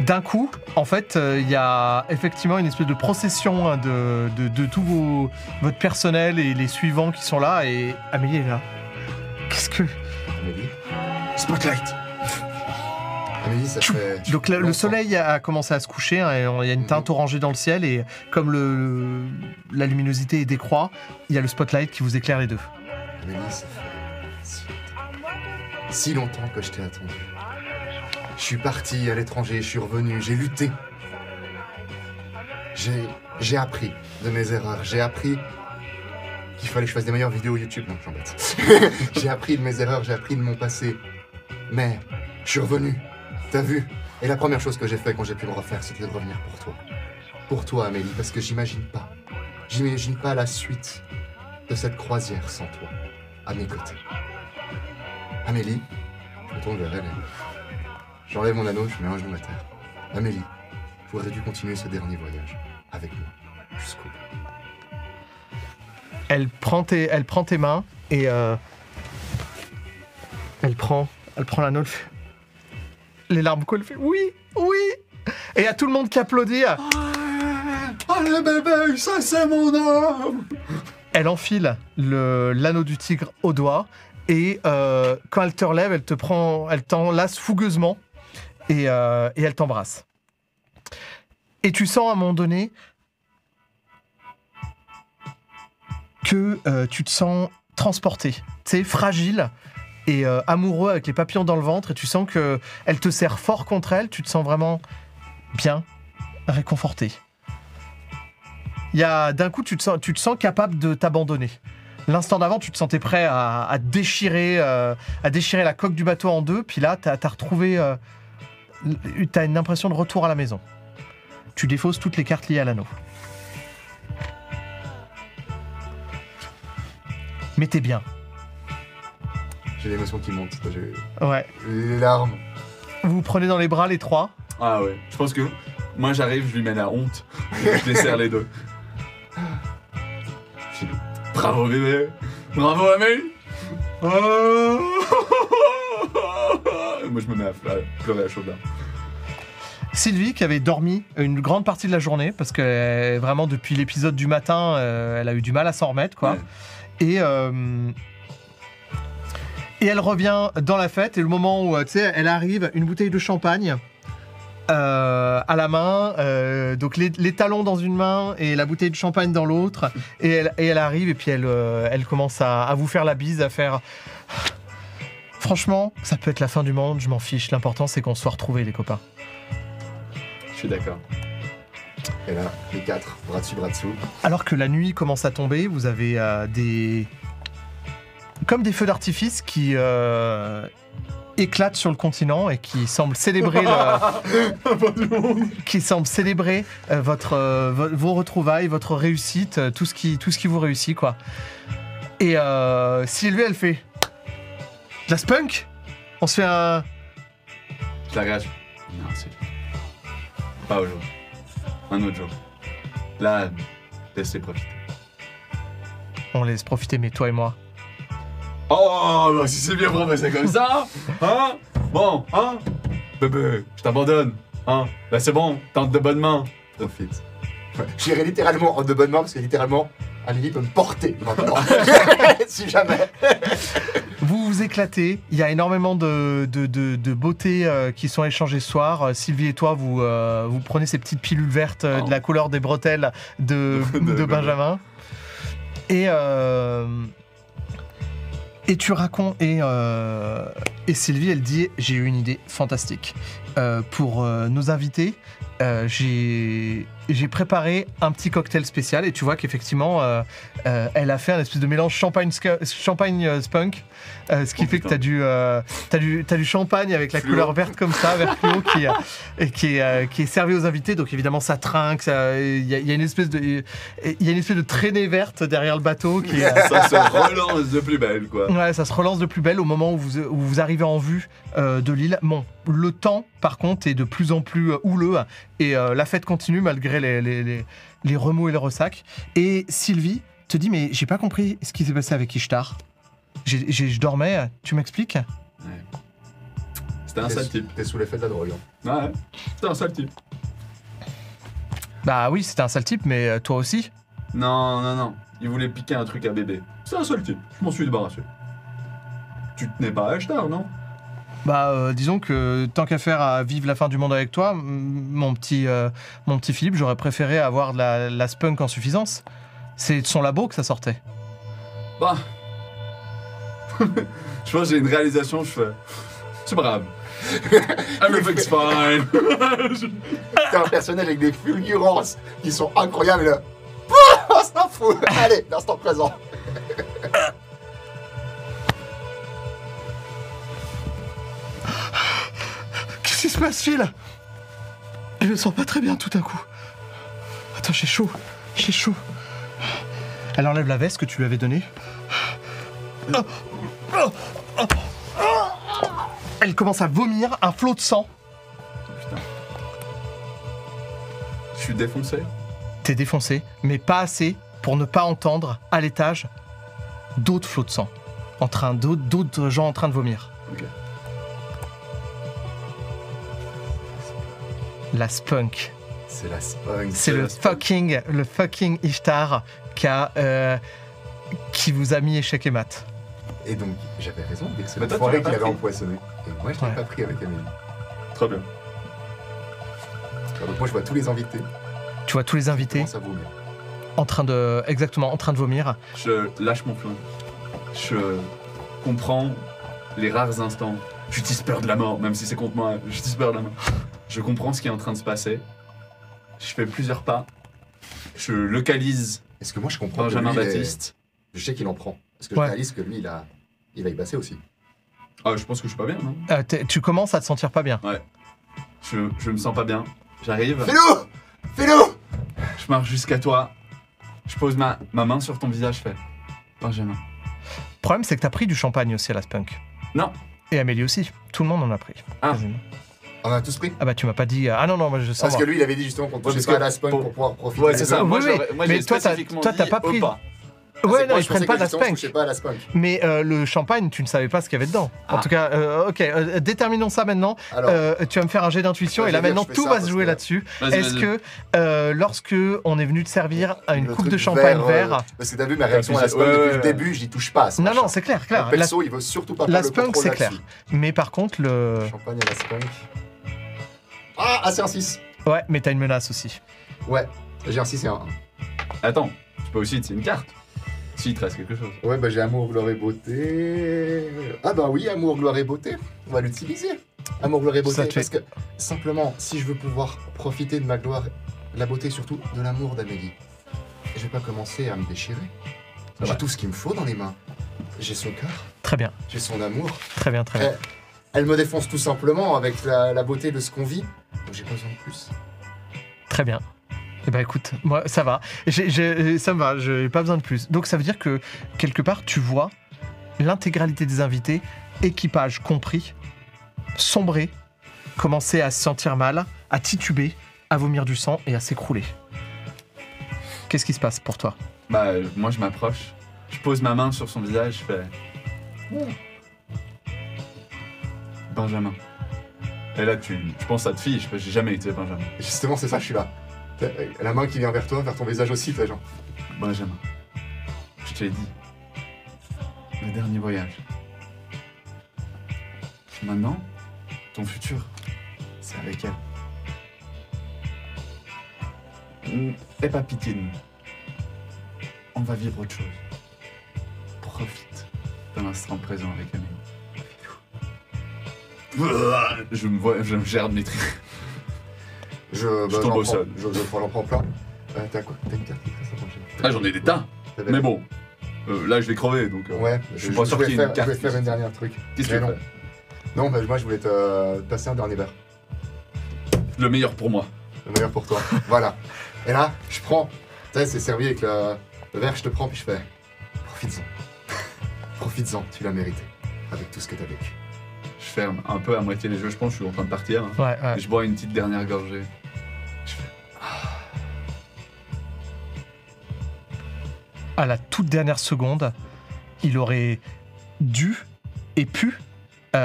D'un coup, en fait, il y a effectivement une espèce de procession de tout votre personnel et les suivants qui sont là. Et Amélie est là. Qu'est-ce que... Amélie ? Spotlight. Amélie, ça fait... Donc le soleil a commencé à se coucher, hein, et il y a une teinte orangée dans le ciel. Et comme la luminosité décroît, il y a le spotlight qui vous éclaire les deux. Amélie, ça fait si longtemps que je t'ai attendu. Je suis parti à l'étranger, je suis revenu, j'ai lutté. J'ai appris de mes erreurs, j'ai appris qu'il fallait que je fasse des meilleures vidéos YouTube. Non, j'embête. J'ai appris de mes erreurs, j'ai appris de mon passé. Mais je suis revenu, t'as vu? Et la première chose que j'ai fait quand j'ai pu me refaire, c'était de revenir pour toi. Pour toi, Amélie, parce que j'imagine pas la suite de cette croisière sans toi, à mes côtés. Amélie, je me tourne vers elle. J'enlève mon anneau, je mets un genou à terre. Amélie, j'aurais dû continuer ce dernier voyage avec moi, jusqu'au bout. Elle prend tes mains et elle prend l'anneau, les larmes coulent, elle fait oui. Et il y a tout le monde qui applaudit. Allez bébé, ça c'est mon homme. Elle enfile l'anneau du tigre au doigt. Et quand elle te relève, elle t'enlace fougueusement et elle t'embrasse. Et tu sens à un moment donné que tu te sens transporté, tu sais, fragile et amoureux avec les papillons dans le ventre. Et tu sens qu'elle te serre fort contre elle. Tu te sens vraiment bien réconforté. D'un coup, tu te sens capable de t'abandonner. L'instant d'avant, tu te sentais prêt à déchirer la coque du bateau en deux, puis là, t'as une impression de retour à la maison. Tu défausses toutes les cartes liées à l'anneau. Mais t'es bien. J'ai l'émotion qui monte. Ouais. Les larmes. Vous vous prenez dans les bras, les trois. Ah ouais, je pense que moi j'arrive, je lui mets la honte. Je les serre les deux. Je dis, bravo bébé, bravo Amélie. Oh moi je me mets à pleurer à chaudes larmes. Sylvie, qui avait dormi une grande partie de la journée, parce que vraiment depuis l'épisode du matin, elle a eu du mal à s'en remettre, quoi. Ouais. Et elle revient dans la fête, et le moment où, tu sais, elle arrive, une bouteille de champagne à la main, donc les talons dans une main et la bouteille de champagne dans l'autre, et elle arrive, et puis elle commence à vous faire la bise, à faire... Franchement, ça peut être la fin du monde, je m'en fiche, l'important c'est qu'on soit retrouvés, les copains. Je suis d'accord. Et là, les quatre, bras dessus, bras dessous. Alors que la nuit commence à tomber, vous avez comme des feux d'artifice qui éclatent sur le continent et qui semblent célébrer vos retrouvailles, votre réussite, tout ce qui vous réussit, quoi. Et Sylvie, elle fait de la spunk. On se fait un... Je la regarde. Non, c'est... Pas aujourd'hui. Un autre jour. Là, laissez profiter. On laisse profiter, mais toi et moi. Oh, bah, si c'est bien proposé comme ça, hein? Bon, hein? Bébé, je t'abandonne, hein? Là c'est bon, t'es entre de bonnes mains. Profite. Ouais. J'irai littéralement en de bonnes mains parce que littéralement, Amélie peut me porter maintenant. Si jamais. Vous vous éclatez, il y a énormément de beautés qui sont échangées ce soir. Sylvie et toi, vous prenez ces petites pilules vertes de la couleur des bretelles de Benjamin. Et tu racontes, et Sylvie, elle dit, j'ai eu une idée fantastique. Pour nos invités, j'ai préparé un petit cocktail spécial, et tu vois qu'effectivement, elle a fait un espèce de mélange champagne spunk, ce qui fait que t'as du champagne avec la couleur verte comme ça, vert fluo, qui est servi aux invités. Donc évidemment, ça trinque, il y a une espèce de traînée verte derrière le bateau qui ça se relance de plus belle, quoi. Ouais, ça se relance de plus belle au moment où vous arrivez en vue de l'île. Bon, le temps, par contre, est de plus en plus houleux, et la fête continue malgré les remous et les ressacs. Et Sylvie te dit, mais j'ai pas compris ce qui s'est passé avec Ishtar. Je dormais, tu m'expliques? Ouais. C'était un sale type. T'es sous l'effet de la drogue. Hein. Ouais, c'était un sale type. Bah oui, c'était un sale type, mais toi aussi? Non. Il voulait piquer un truc à bébé. C'est un sale type. Je m'en suis débarrassé. Tu tenais pas à Ishtar, non? Bah, disons que tant qu'à faire à vivre la fin du monde avec toi, mon petit Philippe, j'aurais préféré avoir de la spunk en suffisance. C'est de son labo que ça sortait. Bah... je pense que j'ai une réalisation, je fais... C'est brave. Everything's fine. T'es un personnage avec des fulgurances qui sont incroyables, là. On s'en fout. Allez, l'instant présent. Qu'est-ce qui se passe, Phil? Je me sens pas très bien tout d'un coup. Attends, j'ai chaud. Elle enlève la veste que tu lui avais donnée. Elle commence à vomir un flot de sang. Putain. Je suis défoncé. T'es défoncé, mais pas assez pour ne pas entendre, à l'étage, d'autres flots de sang. D'autres gens en train de vomir. Ok. La spunk. C'est la spunk. C'est le fucking Ishtar qui vous a mis échec et mat. Et donc, j'avais raison, dès que c'est Mais la toi, forêt tu l'as qu'il pas avait pris. empoisonné. Et moi, je l'ai Ouais. pas pris avec Amélie. Très bien. Alors, donc, moi, je vois tous les invités. Tu vois tous les invités Ça vaut mieux. en train de vomir. Je lâche mon flingue. Je comprends les rares instants. J'utilise peur de la mort, même si c'est contre moi. J'utilise peur de la mort. Je comprends ce qui est en train de se passer. Je fais plusieurs pas. Je localise Est-ce que moi je comprends que Benjamin lui, Baptiste. Je sais qu'il en prend. Parce que Ouais. je réalise que lui, il va y passer aussi. Ah, je pense que je suis pas bien, non? Tu commences à te sentir pas bien. Je me sens pas bien. J'arrive. Fais-le! Fais-le! Je marche jusqu'à toi. Je pose ma main sur ton visage, je fais Benjamin. Le problème, c'est que t'as pris du champagne aussi à la Spunk. Non. Et Amélie aussi. Tout le monde en a pris. Ah. Quasiment. On a tous pris. Ah bah tu m'as pas dit... Ah non, moi je sens... Parce que lui, il avait dit justement qu'on ne touchait parce pas que à la spunk pour pouvoir profiter. Ouais, c'est ça. Oui, Moi, oui, moi mais j'ai toi, t'as spécifiquement pas dit pris. au pas. Ouais, non, ils prennent pas de la Je Spunk. touchais pas à la spunk. Mais le champagne, tu ne savais pas ce qu'il y avait dedans. En Ah. tout cas, ok, déterminons ça maintenant. Alors, Tu vas me faire un jet d'intuition Ouais, et là je vais dire, maintenant je fais tout ça va se parce jouer que- là-dessus. Vas-y, Est-ce vas-y. que lorsque on est venu te servir à une le coupe truc de champagne vert... parce que t'as vu ma réaction à la spunk Ouais, depuis ouais. le début, j'y touche pas. à ce Non, machin. non, c'est clair, clair. Mon perso, il veut surtout pas la prendre le spunk, contrôle c'est clair. là-dessus. Mais par contre, le... Champagne à la spunk. Ah, c'est un 6. Ouais, mais t'as une menace aussi. Ouais, j'ai un 6 et un 1. Attends, tu peux aussi utiliser une carte. Si, il te reste quelque chose. Ouais, bah j'ai amour, gloire et beauté. Ah bah oui, amour, gloire et beauté. On va l'utiliser. Amour, gloire et beauté. Ça te Parce que simplement, si je veux pouvoir profiter de ma gloire, la beauté surtout, de l'amour d'Amélie, je vais pas commencer à me déchirer. C'est J'ai vrai. tout ce qu'il me faut dans les mains. J'ai son cœur, Très bien, j'ai son amour. très bien, très bien. Elle me défonce tout simplement avec la beauté de ce qu'on vit. Donc j'ai pas besoin de plus. Très bien. Eh ben écoute, moi ça va. Ça me va, j'ai pas besoin de plus. Donc ça veut dire que quelque part tu vois l'intégralité des invités, équipage compris, sombrer, commencer à se sentir mal, à tituber, à vomir du sang et à s'écrouler. Qu'est-ce qui se passe pour toi? Bah, moi, je m'approche. Je pose ma main sur son visage, je fais Benjamin. Et là, je pense à te fille, j'ai jamais été Benjamin. Et justement, c'est ça, je suis là. La main qui vient vers toi, vers ton visage aussi, fait genre. Benjamin, je te l'ai dit. Le dernier voyage. Maintenant, ton futur, c'est avec elle. Aie pas pitié de nous. On va vivre autre chose. Profite de l'instant présent avec Amélie. Je me gère de mes trucs. Je tombe au sol. Je j'en prends plein. T'as quoi? T'as une carte qui te reste? Attends, Ah, j'en ai des tas. T'avais- Mais bon, là, je vais crever, donc Ouais, je suis pas sûr qu'il y ait une Je carte. vais faire une dernière truc. Qu'est-ce que Mais tu non. fais? Non, bah, moi je voulais te passer un dernier verre. Le meilleur pour moi. Le meilleur pour toi. Voilà. Et là, je prends. Tu sais, c'est servi avec le verre, je te prends, puis je fais. Profites-en. Profites-en, tu l'as mérité. Avec tout ce que t'as vécu. Je ferme un peu à moitié les yeux, je pense que je suis en train de partir. Hein. Ouais, ouais. Et je bois une petite dernière gorgée. Je fais À la toute dernière seconde, il aurait dû et pu, et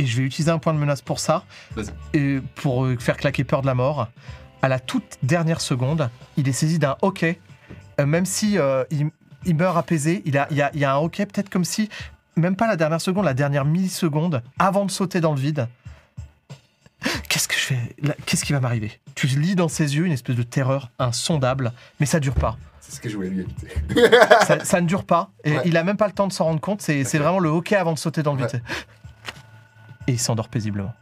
je vais utiliser un point de menace pour ça, Vas-y. et pour faire claquer peur de la mort. À la toute dernière seconde, il est saisi d'un hoquet, même si il meurt apaisé, il y a un hoquet peut-être comme si, même pas la dernière seconde, la dernière milliseconde, avant de sauter dans le vide. Qu'est-ce que je fais là? Qu'est-ce qui va m'arriver? Tu lis dans ses yeux une espèce de terreur insondable, mais ça dure pas. C'est ce que je voulais lui éviter. Ça ne dure pas. Et Ouais. il a même pas le temps de s'en rendre compte. C'est Ok. vraiment le hockey avant de sauter dans le vide. Ouais. Et il s'endort paisiblement.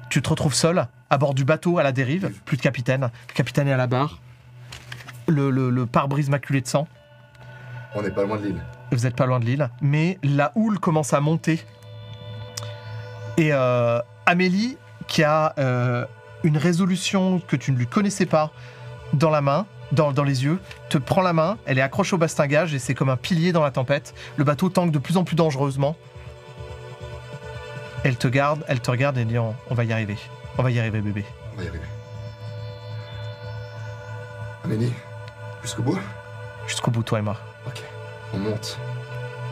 Tu te retrouves seul, à bord du bateau à la dérive. Plus de capitaine. Le capitaine est à la barre. Le pare-brise maculé de sang. On n'est pas loin de l'île. Vous n'êtes pas loin de l'île. Mais la houle commence à monter. Et Amélie, qui a une résolution que tu ne lui connaissais pas dans la main, dans les yeux, te prend la main, elle est accrochée au bastingage et c'est comme un pilier dans la tempête. Le bateau tangue de plus en plus dangereusement. Elle te regarde et dit on va y arriver. On va y arriver, bébé. On va y arriver. Amélie, jusqu'au bout? Jusqu'au bout, toi et moi. Ok. On monte.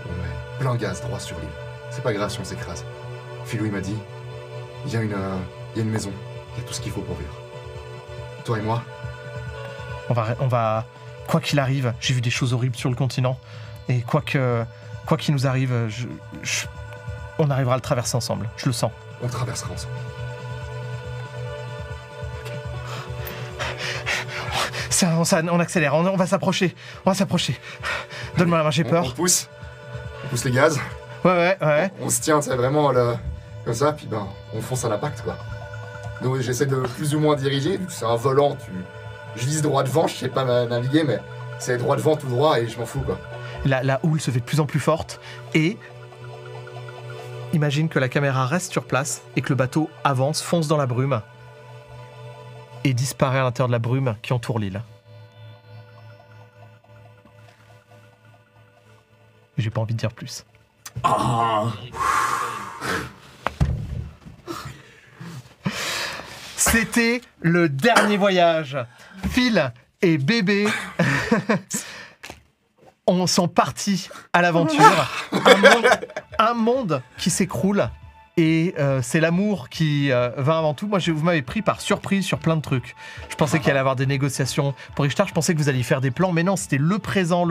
On met plein gaz droit sur l'île. C'est pas grave si on s'écrase. Philou, il m'a dit, il y a une maison. Il y a tout ce qu'il faut pour vivre. Toi et moi, On va quoi qu'il arrive, j'ai vu des choses horribles sur le continent. Et quoi qu'il nous arrive, on arrivera à le traverser ensemble. Je le sens. on traversera ensemble. On accélère, on va s'approcher. On va s'approcher. Donne-moi la main, j'ai On peur. pousse les gaz. Ouais. On se tient, c'est vraiment Comme ça, puis on fonce à l'impact, quoi. Donc j'essaie de plus ou moins diriger, vu que c'est un volant, je vise droit devant, je sais pas naviguer, mais c'est droit devant, tout droit, et je m'en fous, quoi. La houle se fait de plus en plus forte, et imagine que la caméra reste sur place, et que le bateau avance, fonce dans la brume, et disparaît à l'intérieur de la brume qui entoure l'île. J'ai pas envie de dire plus. Ah. C'était le dernier voyage. Phil et Bébé sont partis à l'aventure. Un monde qui s'écroule. Et c'est l'amour qui va avant tout. Moi, vous m'avez pris par surprise sur plein de trucs. Je pensais qu'il allait y avoir des négociations pour Ishtar. Je pensais que vous alliez faire des plans. Mais non, c'était le présent.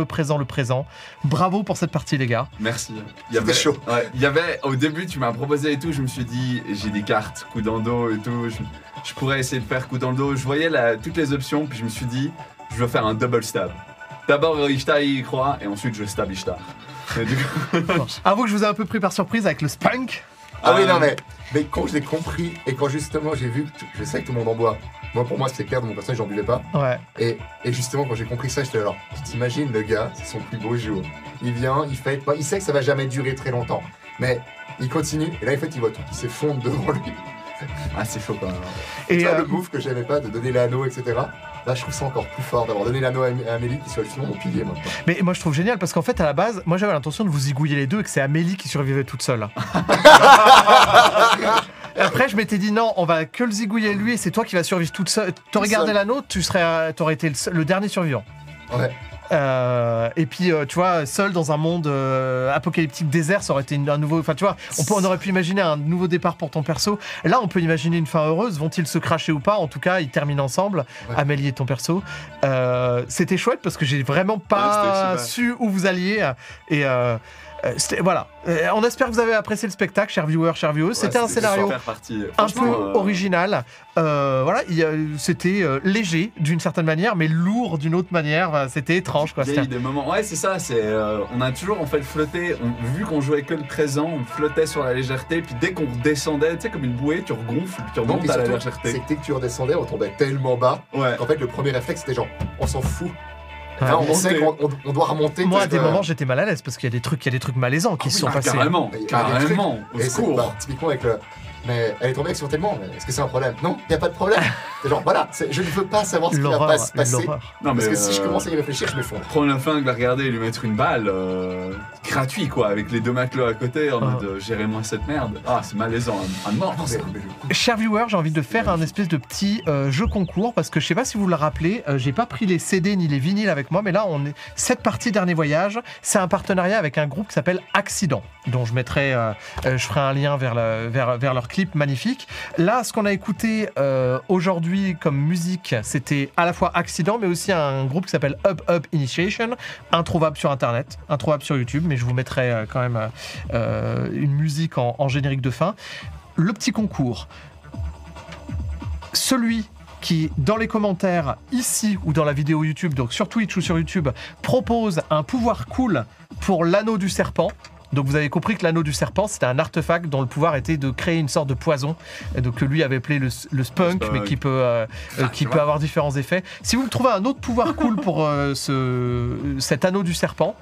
Bravo pour cette partie, les gars. Merci. C'était chaud. Ouais, il y avait, au début, tu m'as proposé et tout. Je me suis dit, j'ai des cartes, coup dans le dos et tout. Je pourrais essayer de faire coup dans le dos. Je voyais toutes les options. Puis je me suis dit, je veux faire un double stab. D'abord, Ishtar y croit. Et ensuite, je stab Ishtar. Et du coup... Avoue que je vous ai un peu pris par surprise avec le spunk. Ah oui, non, mais quand je l'ai compris et quand justement j'ai vu que je sais que tout le monde en boit, pour moi c'était clair de mon personnage, j'en buvais pas. Ouais. Et justement, quand j'ai compris ça, j'étais alors, tu t'imagines, le gars, c'est son plus beau jour. Il vient, il fait, il sait que ça va jamais durer très longtemps, mais il continue, et là en fait, il voit tout qui s'effondre devant lui. Ah, c'est chaud quand même. Et le move que j'aimais pas de donner l'anneau, etc. Là, je trouve ça encore plus fort d'avoir donné l'anneau à Amélie qui soit justement mon pilier maintenant. Mais moi, je trouve génial parce qu'en fait, à la base, moi j'avais l'intention de vous zigouiller les deux et que c'est Amélie qui survivait toute seule. Et après, je m'étais dit non, on va que le zigouiller lui et c'est toi qui vas survivre toute seule. T'aurais gardé l'anneau, t'aurais été le dernier survivant. Ouais. Et puis, tu vois, seul dans un monde apocalyptique désert, ça aurait été un nouveau. Enfin, tu vois, on aurait pu imaginer un nouveau départ pour ton perso. Là, on peut imaginer une fin heureuse. Vont-ils se cracher ou pas? En tout cas, ils terminent ensemble. Ouais. Amélie et ton perso. C'était chouette parce que j'ai vraiment pas su où vous alliez. Et voilà. On espère que vous avez apprécié le spectacle, chers viewers, chères viewers. C'était un scénario un peu original. Voilà, c'était léger d'une certaine manière, mais lourd d'une autre manière. C'était étrange, quoi. Il y a eu des moments. Ouais, c'est ça. On a toujours en fait flotté. Vu qu'on jouait que le présent, on flottait sur la légèreté. Puis dès qu'on redescendait, tu sais, comme une bouée, tu regonfles, puis tu remontes à la légèreté. C'est que dès que tu redescendais, on tombait tellement bas. Ouais. En fait, le premier réflexe, c'était genre, on s'en fout. Là, on sait qu'on doit remonter. Moi, à des moments, j'étais mal à l'aise parce qu'il y a des trucs malaisants qui se sont passés. Carrément. Au secours. Typiquement avec le. Mais elle est tombée accidentellement, est-ce que c'est un problème? Non, il n'y a pas de problème. C'est genre, voilà, je ne veux pas savoir ce qui va pas se passer. Non, parce que si je commence à y réfléchir, je m'effondre. Prendre la flingue, la regarder et lui mettre une balle, gratuit quoi, avec les deux matelots à côté, en mode gérez-moi cette merde. Ah, c'est malaisant, à mort. Chers viewers, j'ai envie de faire un espèce de petit jeu concours, parce que je sais pas si vous le rappelez, j'ai pas pris les CD ni les vinyles avec moi, mais là, cette partie Dernier Voyage, c'est un partenariat avec un groupe qui s'appelle Accident, dont je mettrai, je ferai un lien vers leur clip magnifique. Là, ce qu'on a écouté aujourd'hui comme musique, c'était à la fois Accident, mais aussi un groupe qui s'appelle Up Up Initiation, introuvable sur Internet, introuvable sur YouTube, mais je vous mettrai quand même une musique en générique de fin. Le petit concours. Celui qui, dans les commentaires, ici ou dans la vidéo YouTube, donc sur Twitch ou sur YouTube, propose un pouvoir cool pour l'anneau du serpent. Donc vous avez compris que l'anneau du serpent, c'était un artefact dont le pouvoir était de créer une sorte de poison, donc que lui avait appelé le spunk, mais qui peut avoir différents effets. Si vous trouvez un autre pouvoir cool pour cet anneau du serpent,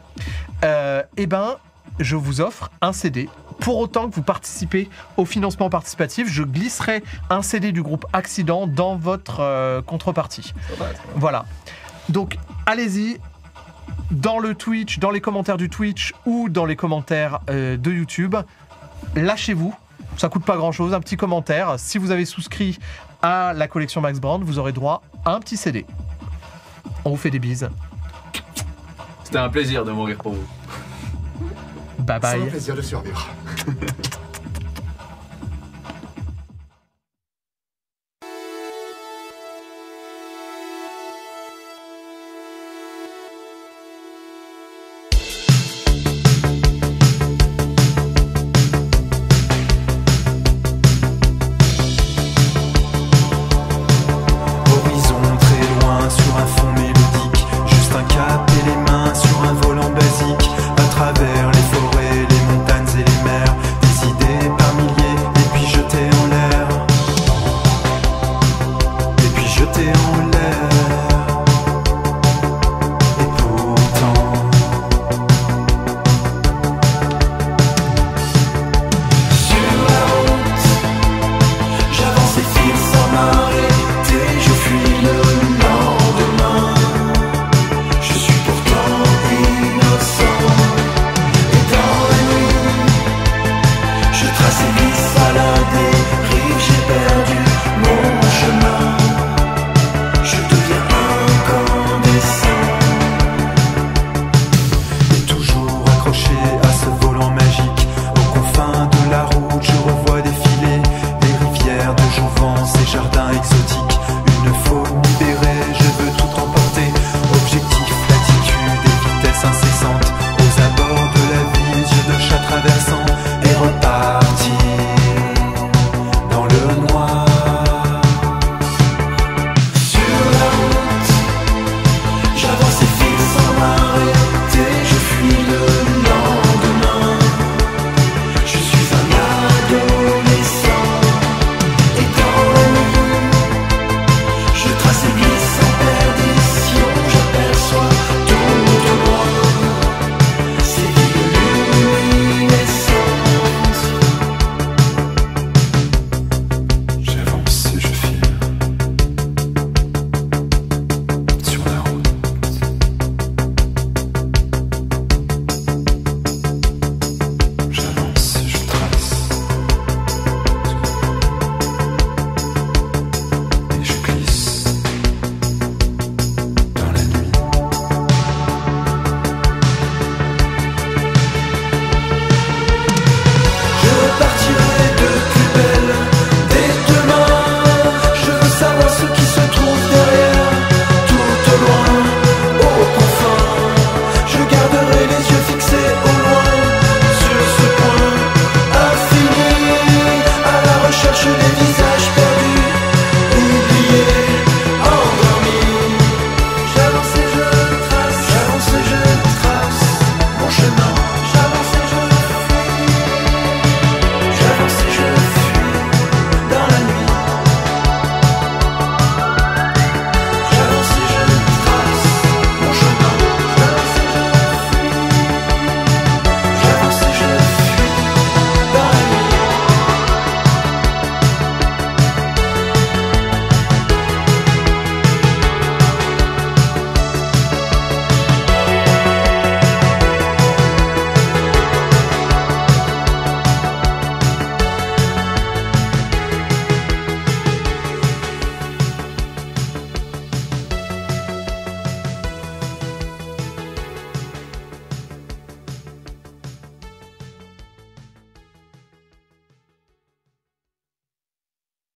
eh ben, je vous offre un CD. Pour autant que vous participez au financement participatif, je glisserai un CD du groupe Accident dans votre contrepartie. Voilà. Donc allez-y. Dans le Twitch, dans les commentaires du Twitch ou dans les commentaires de YouTube, lâchez-vous. Ça coûte pas grand-chose, un petit commentaire. Si vous avez souscrit à la collection Max Brand, vous aurez droit à un petit CD. On vous fait des bises. C'était un plaisir de mourir pour vous. Bye bye. C'est un plaisir de survivre.